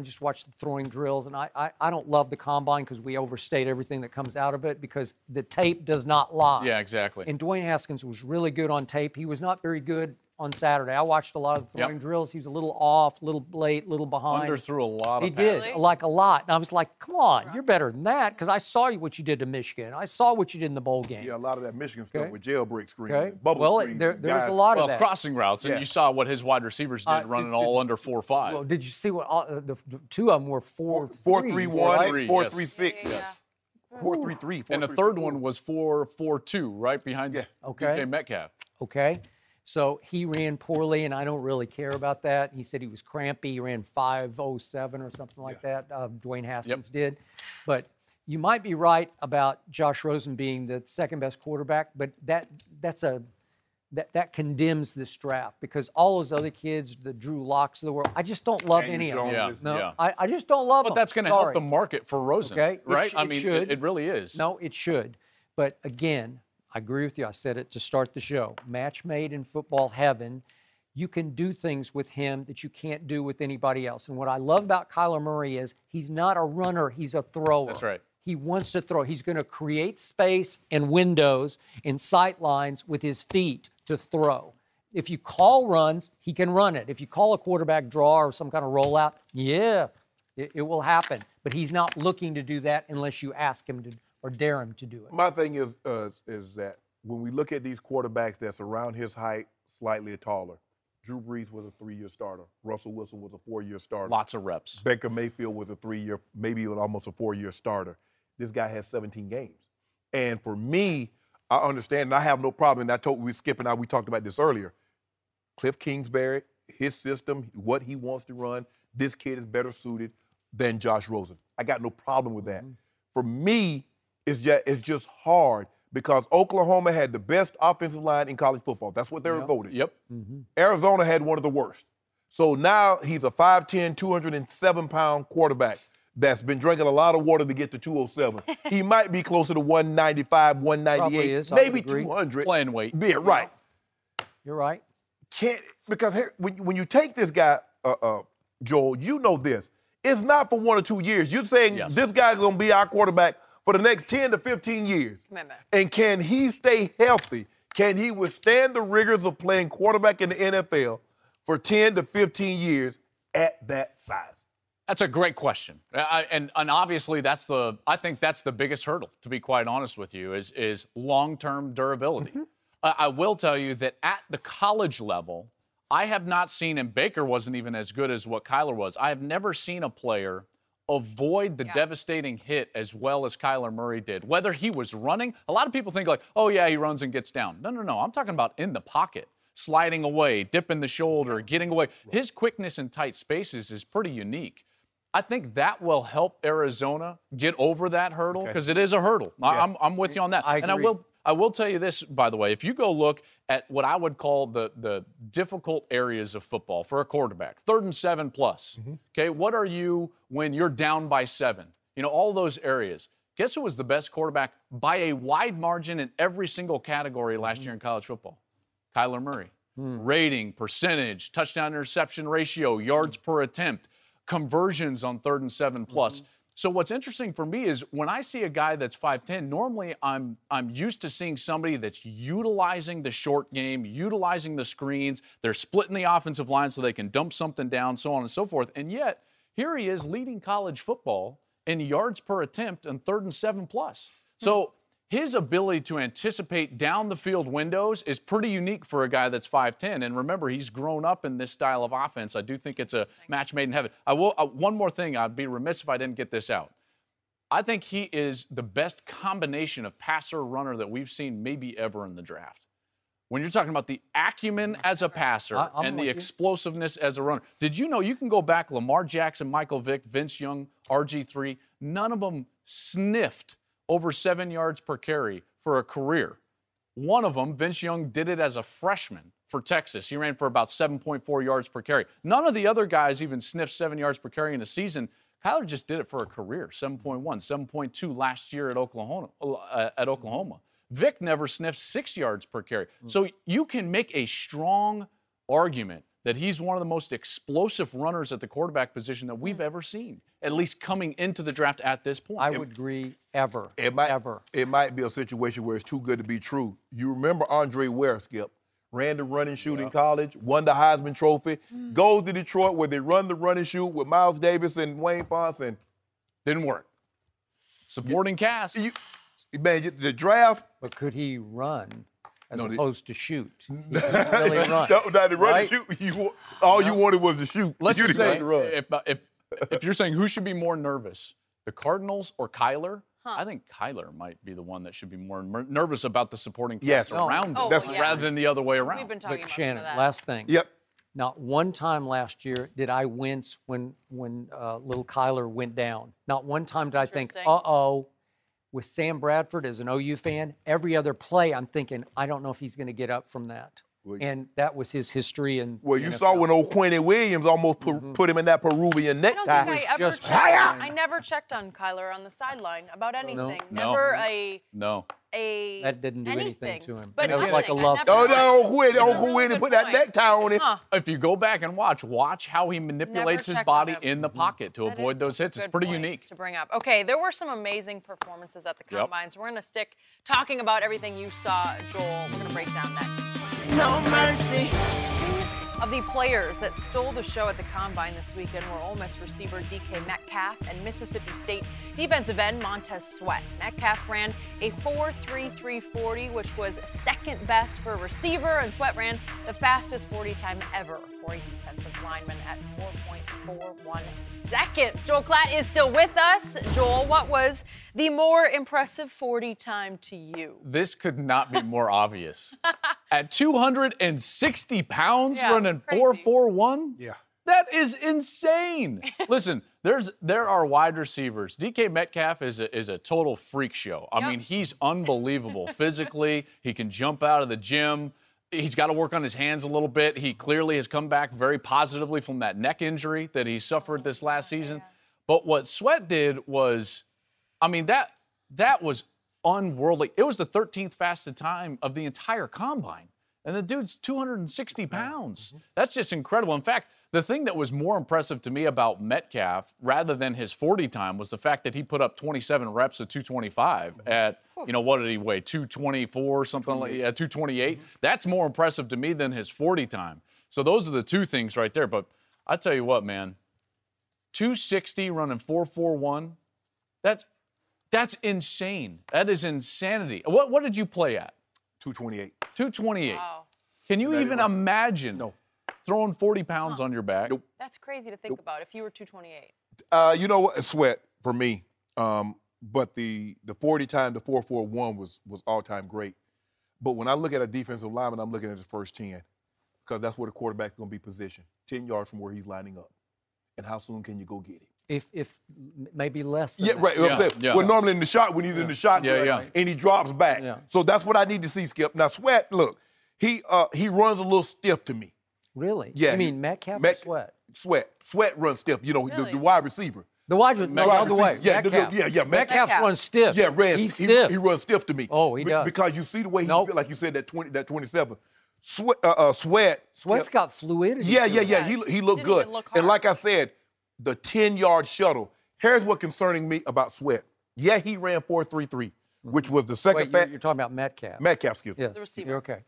just watched the throwing drills, and I don't love the combine because we overstate everything that comes out of it because the tape does not lie. Yeah, exactly. And Dwayne Haskins was really good on tape. He was not very good on Saturday. I watched a lot of the throwing drills. He was a little off, a little late, a little behind. Underthrew a lot of He did, passes. like a lot. And I was like, come on, you're better than that because I saw what you did to Michigan. I saw what you did in the bowl game. Yeah, a lot of that Michigan stuff with jailbreak screens, Okay. bubble Well, screens. there was a lot of that. Crossing routes, and you saw what his wide receivers did running all under 4.5. Well, did you see what the two of them were 4.3? 4.31, 4.36. Yeah. 4.33. And the third one was 4.42, right behind DK Metcalf. Okay. So he ran poorly, and I don't really care about that. He said he was crampy. He ran 5.07 or something like that. Dwayne Haskins did. But you might be right about Josh Rosen being the second best quarterback, but that condemns this draft because all those other kids, the Drew Locks of the world, I just don't love any of them. Yeah. I just don't love them. But that's going to help the market for Rosen, okay? right? It really is. No, it should. But again, I agree with you. I said it to start the show. Match made in football heaven. You can do things with him that you can't do with anybody else. And what I love about Kyler Murray is he's not a runner, he's a thrower. That's right. He wants to throw. He's going to create space and windows and sight lines with his feet to throw. If you call runs, he can run it. If you call a quarterback draw or some kind of rollout, it will happen. But he's not looking to do that unless you ask him to or dare him to do it. My thing is that when we look at these quarterbacks that's around his height, slightly taller, Drew Brees was a 3-year starter. Russell Wilson was a 4-year starter. Lots of reps. Baker Mayfield was a 3-year, maybe even almost a 4-year starter. This guy has 17 games. And for me, I understand, and I have no problem, and we talked about this earlier. Cliff Kingsbury, his system, what he wants to run, this kid is better suited than Josh Rosen. I got no problem with that. For me, it's just hard because Oklahoma had the best offensive line in college football. That's what they were voted. Yep. Arizona had one of the worst. So now he's a 5'10", 207-pound quarterback that's been drinking a lot of water to get to 207. He might be closer to 195, 198, is, maybe 200. Playing weight. Yeah, right. You're right. Because here, when you take this guy, Joel, you know this. It's not for 1 or 2 years. You're saying this guy's going to be our quarterback for the next 10 to 15 years. Commitment. And can he stay healthy? Can he withstand the rigors of playing quarterback in the NFL for 10 to 15 years at that size? That's a great question. And obviously I think that's the biggest hurdle, to be quite honest with you, is long-term durability. I will tell you that at the college level, I have not seen, and Baker wasn't even as good as what Kyler was, I have never seen a player avoid the devastating hit as well as Kyler Murray did. Whether he was running, a lot of people think like, oh yeah, he runs and gets down. No. I'm talking about in the pocket, sliding away, dipping the shoulder, getting away. His quickness in tight spaces is pretty unique. I think that will help Arizona get over that hurdle because it is a hurdle. I'm with you on that. I agree. And I will tell you this, by the way. If you go look at what I would call the difficult areas of football for a quarterback, 3rd and 7 plus, okay, what are you when you're down by 7? You know, all those areas. Guess who was the best quarterback by a wide margin in every single category last year in college football? Kyler Murray. Rating, percentage, touchdown interception ratio, yards per attempt, conversions on 3rd and 7 plus. So what's interesting for me is when I see a guy that's 5'10", normally I'm used to seeing somebody that's utilizing the short game, utilizing the screens. They're splitting the offensive line so they can dump something down, so on and so forth. And yet, here he is leading college football in yards per attempt on 3rd and 7 plus. So his ability to anticipate down the field windows is pretty unique for a guy that's 5'10". And remember, he's grown up in this style of offense. I do think it's a match made in heaven. One more thing, I'd be remiss if I didn't get this out. I think he is the best combination of passer runner that we've seen maybe ever in the draft. When you're talking about the acumen as a passer and the explosiveness as a runner. Did you know you can go back Lamar Jackson, Michael Vick, Vince Young, RG3, none of them sniffed over 7 yards per carry for a career. One of them, Vince Young, did it as a freshman for Texas. He ran for about 7.4 yards per carry. None of the other guys even sniffed 7 yards per carry in a season. Kyler just did it for a career, 7.1, 7.2 last year at Oklahoma. Vic never sniffed 6 yards per carry. So you can make a strong argument that he's one of the most explosive runners at the quarterback position that we've ever seen, at least coming into the draft at this point. I would agree ever. It might be a situation where it's too good to be true. You remember Andre Ware, Skip? Ran the run and shoot in college, won the Heisman Trophy, goes to Detroit where they run the run and shoot with Miles Davis and Wayne Fonson. Didn't work. Supporting cast. Man, the draft. But could he run as No, opposed to shoot? He couldn't really run. No, the run and shoot. All you wanted was to shoot. Let's You just didn't say, have to run. if you're saying who should be more nervous, the Cardinals or Kyler, I think Kyler might be the one that should be more nervous about the supporting cast around him rather than the other way around. We've been talking about Shannon, some of that. last thing. Yep. Not one time last year did I wince when little Kyler went down. Not one time did I think, uh-oh. With Sam Bradford as an OU fan, every other play I'm thinking, I don't know if he's going to get up from that. And that was his history. Well, you saw when old Quincy Williams almost put him in that Peruvian necktie. I don't think I never checked on Kyler on the sideline about anything. That didn't do anything to him. But it was like a love. Uncle Quincy put that necktie on him. If you go back and watch how he manipulates his body in the pocket to avoid those hits. It's pretty unique. To bring up. Okay, there were some amazing performances at the Combines. We're going to stick talking about everything you saw, Joel. We're going to break down next. No mercy. Two of the players that stole the show at the Combine this weekend were Ole Miss receiver DK Metcalf and Mississippi State defensive end Montez Sweat. Metcalf ran a 4.33 40, which was second best for a receiver, and Sweat ran the fastest 40 time ever for a defensive lineman at 4.41 seconds. Joel Klatt is still with us. Joel, what was the more impressive 40 time to you? This could not be more obvious. At 260 pounds, running 4.41? That is insane. Listen, there are wide receivers. DK Metcalf is a total freak show. I mean, he's unbelievable physically. He can jump out of the gym. He's got to work on his hands a little bit. He clearly has come back very positively from that neck injury that he suffered this last season. But what Sweat did was, I mean, that was unworldly. It was the 13th fastest time of the entire Combine. And the dude's 260 pounds. That's just incredible. In fact, the thing that was more impressive to me about Metcalf, rather than his 40 time, was the fact that he put up 27 reps at 225 at, what did he weigh, 224, something like 228? That's more impressive to me than his 40 time. So those are the two things right there. But I tell you what, man, 260 running 4.41, that's insane. That is insanity. What did you play at? 228. 228. Wow. Can you even imagine throwing 40 pounds on your back? Nope. That's crazy to think about if you were 228. You know what? Sweat for me. But the 40 time to 4.41 was all-time great. But when I look at a defensive lineman, I'm looking at the first 10 because that's where the quarterback's going to be positioned, 10 yards from where he's lining up. And how soon can you go get it? If maybe less than Yeah, that. right. I'm saying, yeah. well, normally in the shot, when he's in the shotgun and he drops back. Yeah. So that's what I need to see, Skip. Now, Sweat, look, he runs a little stiff to me. Really? Yeah. You mean Metcalf or Sweat? Sweat runs stiff. You know, Really? the wide receiver. The wide receiver, the other way. Yeah, Metcalf. Metcalf runs stiff. Yeah, He's stiff. He runs stiff to me. Oh, he does. Because you see the way he, like you said, that 27. Sweat's got fluidity. Yeah. He looked good. Even look hard. And like I said, the 10-yard shuttle. Here's what concerning me about Sweat. Yeah, he ran 4.33, which was the second. Wait, you're talking about Metcalf. Metcalf, excuse me. Yes, The receiver. you're okay.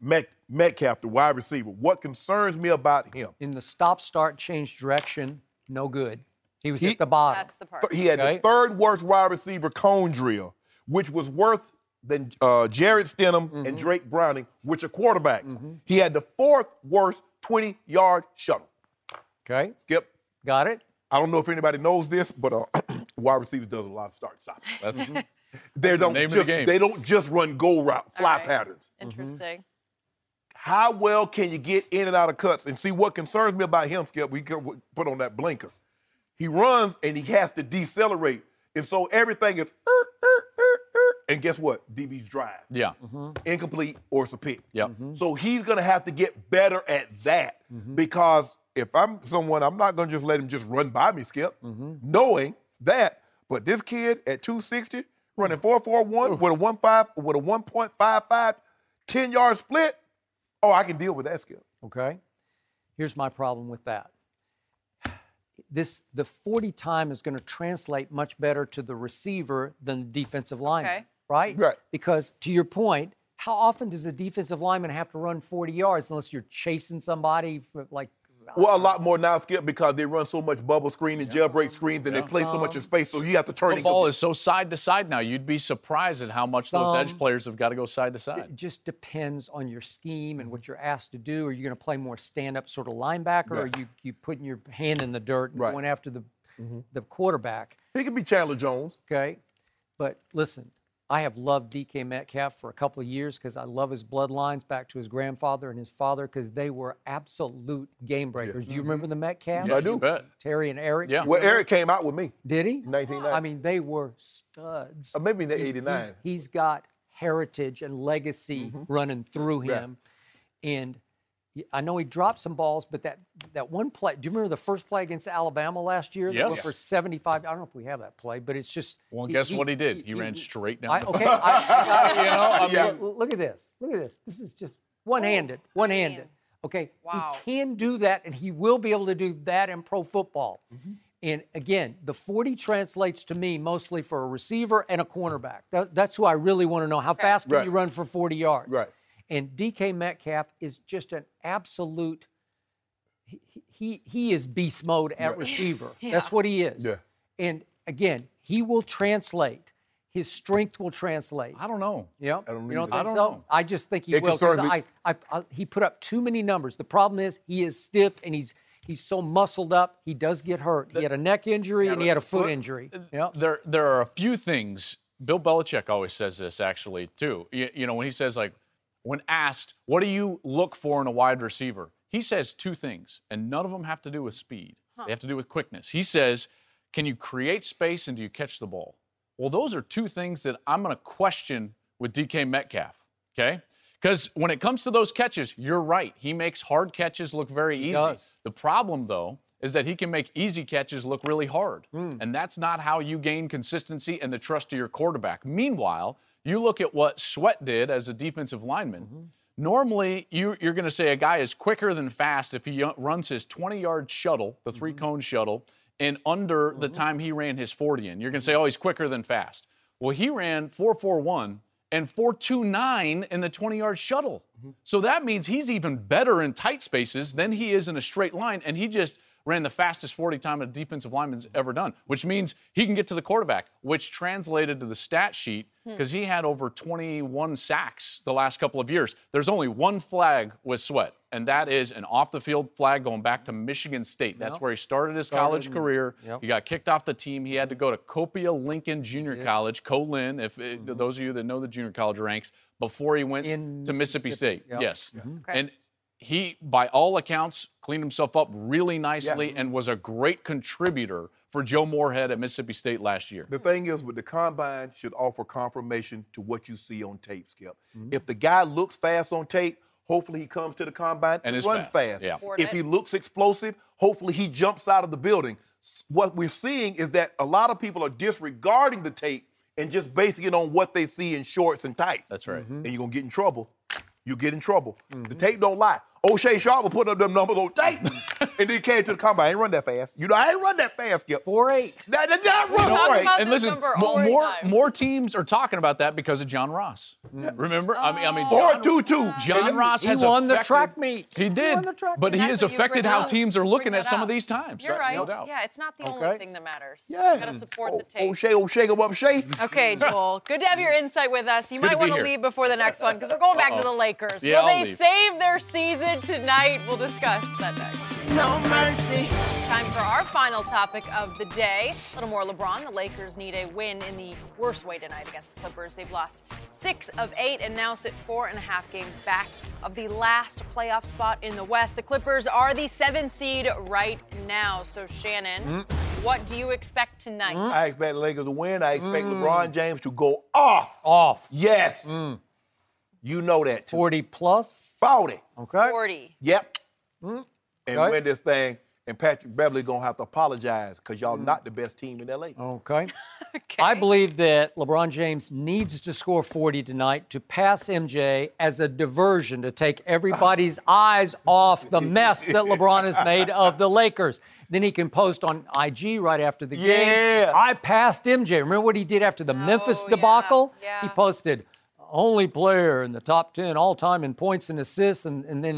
Metcalf, the wide receiver. What concerns me about him? In the stop-start change direction, no good. He was at the bottom. That's the part. He had the third worst wide receiver cone drill, which was worse than Jared Stidham and Drake Browning, which are quarterbacks. He had the fourth worst 20-yard shuttle. Okay. Skip. Got it? I don't know if anybody knows this, but wide receivers does a lot of start-stop. That's They the name of the game. They don't just run go route, fly patterns. Interesting. How well can you get in and out of cuts? And see, what concerns me about him, Skip, we can put on that blinker. He runs and he has to decelerate. And so everything is, and guess what? DB's drive. Yeah. Incomplete or it's a pick. Yep. So he's going to have to get better at that because if I'm someone, I'm not going to just let him just run by me, Skip, knowing that. But this kid at 260, running 4.41 with a 1.55, 10-yard split, I can deal with that, Skip. Okay. Here's my problem with that. The 40 time is going to translate much better to the receiver than the defensive lineman, Okay. right? Right. Because to your point, how often does a defensive lineman have to run 40 yards unless you're chasing somebody for like? Well, a lot more now, Skip, because they run so much bubble screen and jailbreak screens and they play so much in space, so you have to turn it. Football is so side to side now. You'd be surprised at how much those edge players have got to go side to side. It just depends on your scheme and what you're asked to do. Are you going to play more stand-up sort of linebacker, or are you putting your hand in the dirt and going after the quarterback? He could be Chandler Jones. Okay, but listen, I have loved DK Metcalf for a couple of years because I love his bloodlines back to his grandfather and his father because they were absolute game breakers. Do you remember the Metcalf? Yeah, I do. you bet. Terry and Eric? Yeah. Well, Eric came out with me. Did he? 1990. I mean, they were studs. Maybe in the 89. He's got heritage and legacy running through him. And I know he dropped some balls, but that one play, do you remember the first play against Alabama last year? Yes. That went for 75. I don't know if we have that play, but it's just. Well, guess what he did? He ran straight down the field. Okay, I got it. You know, Look at this. Look at this. This is just one-handed. One-handed. Okay. Wow. He can do that, and he will be able to do that in pro football. And again, the 40 translates to me mostly for a receiver and a cornerback. That's who I really want to know. How fast can you run for 40 yards? Right. And DK Metcalf is just an absolute. He is beast mode at receiver. That's what he is. Yeah. And again, he will translate. His strength will translate. I don't know. Yep. I don't You don't either. think I so? don't know. I just think he It will. 'Cause concerns he put up too many numbers. The problem is he is stiff and he's so muscled up. He does get hurt. He had a neck injury and he had a foot injury. Yep. There are a few things. Bill Belichick always says this actually too. You know, when he says like, when asked, what do you look for in a wide receiver? He says two things, and none of them have to do with speed. They have to do with quickness. He says, can you create space and do you catch the ball? Well, those are two things that I'm going to question with DK Metcalf, okay? Because when it comes to those catches, you're right. He makes hard catches look very easy. does. The problem, though, is that he can make easy catches look really hard. And that's not how you gain consistency and the trust of your quarterback. Meanwhile, you look at what Sweat did as a defensive lineman. Normally, you're going to say a guy is quicker than fast if he runs his 20-yard shuttle, the three-cone shuttle, in under the time he ran his 40 in. You're going to say, oh, he's quicker than fast. Well, he ran 4.41 and 4.29 in the 20-yard shuttle. So that means he's even better in tight spaces than he is in a straight line, and he just ran the fastest 40 time a defensive lineman's ever done, which means he can get to the quarterback, which translated to the stat sheet because he had over 21 sacks the last couple of years. There's only one flag with Sweat, and that is an off-the-field flag going back to Michigan State. That's where he started his college career. He got kicked off the team. He had to go to Copia Lincoln Junior College, Co-Lin, if those of you that know the junior college ranks, before he went to Mississippi State. Yes. And he, by all accounts, cleaned himself up really nicely and was a great contributor for Joe Moorhead at Mississippi State last year. The thing is, with the combine, should offer confirmation to what you see on tape, Skip. If the guy looks fast on tape, hopefully he comes to the combine and runs fast. Yeah. If he looks explosive, hopefully he jumps out of the building. What we're seeing is that a lot of people are disregarding the tape and just basing it on what they see in shorts and tights. That's right. And you're going to get in trouble. You get in trouble. The tape don't lie. O'Shea Sharpe will put up them numbers on tape. And then he came to the combine. I ain't run that fast. You know, I ain't run that fast, Skip. 4.8. That talk about And this listen, number all the time. more teams are talking about that because of John Ross. Remember? I mean, Or John, 2-2. John Ross He has won the affected- track meet. He did, won the track but meet. he That's has what you affected bring how up. teams are looking Bring at that some up. of these times. You're right. No doubt. Yeah, it's not the only thing that matters. Yeah. You got to support the tape. O'Shea, go up, Shay. Okay, Joel. Good to have your insight with us. You good might to be want to here. leave before the next one because we're going back to the Lakers. Yeah, Will I'll they leave. save their season tonight? We'll discuss that next. No mercy. Time for our final topic of the day. A little more LeBron. The Lakers need a win in the worst way tonight against the Clippers. They've lost 6 of 8 and now sit 4.5 games back of the last playoff spot in the West. The Clippers are the 7th seed right now. So, Shannon, what do you expect tonight? I expect the Lakers to win. I expect LeBron James to go off. Off. Yes. You know that, too. 40 plus. 40. Okay. 40. Yep. And Okay. win this thing. And Patrick Beverly going to have to apologize because y'all not the best team in L.A. Okay. I believe that LeBron James needs to score 40 tonight to pass MJ as a diversion to take everybody's eyes off the mess that LeBron has made of the Lakers. Then he can post on IG right after the game. Yeah. I passed MJ. Remember what he did after the Memphis debacle? yeah. He posted, only player in the top 10 all-time in points and assists, and then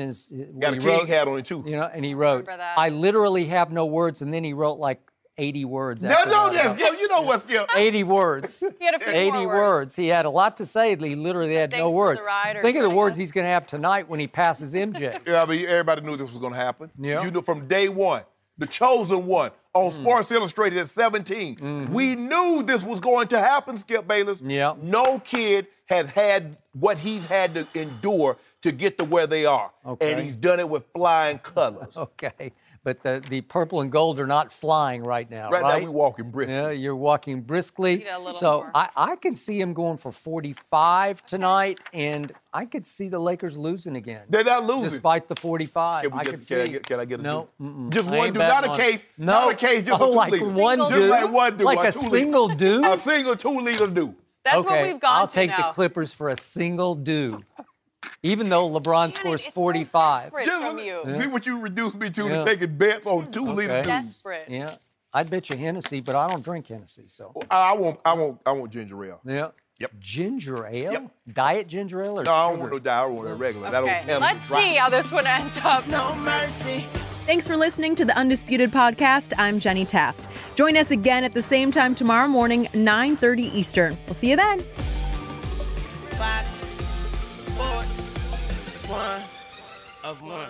Got a he king wrote, hat on it, too. you know, and he wrote, Remember that. I literally have no words, and then he wrote like 80 words. No, after no, that. that's Skip. You know what, Skip? 80 words. He had a few 80 more words. He had a lot to say. He literally had thanks no for words. the ride or Think of the joining words us. he's going to have tonight when he passes MJ. Yeah, I mean, everybody knew this was going to happen. Yeah. You knew from day one. The chosen one on Sports Illustrated at 17. We knew this was going to happen, Skip Bayless. Yeah. No kid has had what he's had to endure to get to where they are. Okay. And he's done it with flying colors. Okay. But the purple and gold are not flying right now, right? Right now, we walking briskly. Yeah, you're walking briskly. Need a little So more. I can see him going for 45 tonight, and I could see the Lakers losing again. They're not losing. Despite the 45. Can we I get- could can I see. get- can I get a No. dude? Just I one ain't dude, betting not a on- case, No. not a case, just a like 2 liter. one Single dude. Just like one dude. Like a 2 liter. single dude? A single 2-liter dude. That's okay, what we've gone I'll to take now. the Clippers for a single dude. Even though LeBron Shannon, scores it's 45. So desperate from you. See what you reduced me to Yeah. taking bets on 2-liter Okay. dudes. Desperate. Yeah. I'd bet you Hennessy, but I don't drink Hennessy, so. I want ginger ale. Yeah. Yep. Ginger ale? Yep. Diet ginger ale or No, I don't sugar? want no diet. I want a regular. That Okay, don't have let's dry. see how this one ends up. No mercy. Thanks for listening to the Undisputed Podcast. I'm Jenny Taft. Join us again at the same time tomorrow morning, 9:30 Eastern. We'll see you then. Fox Sports. One of one.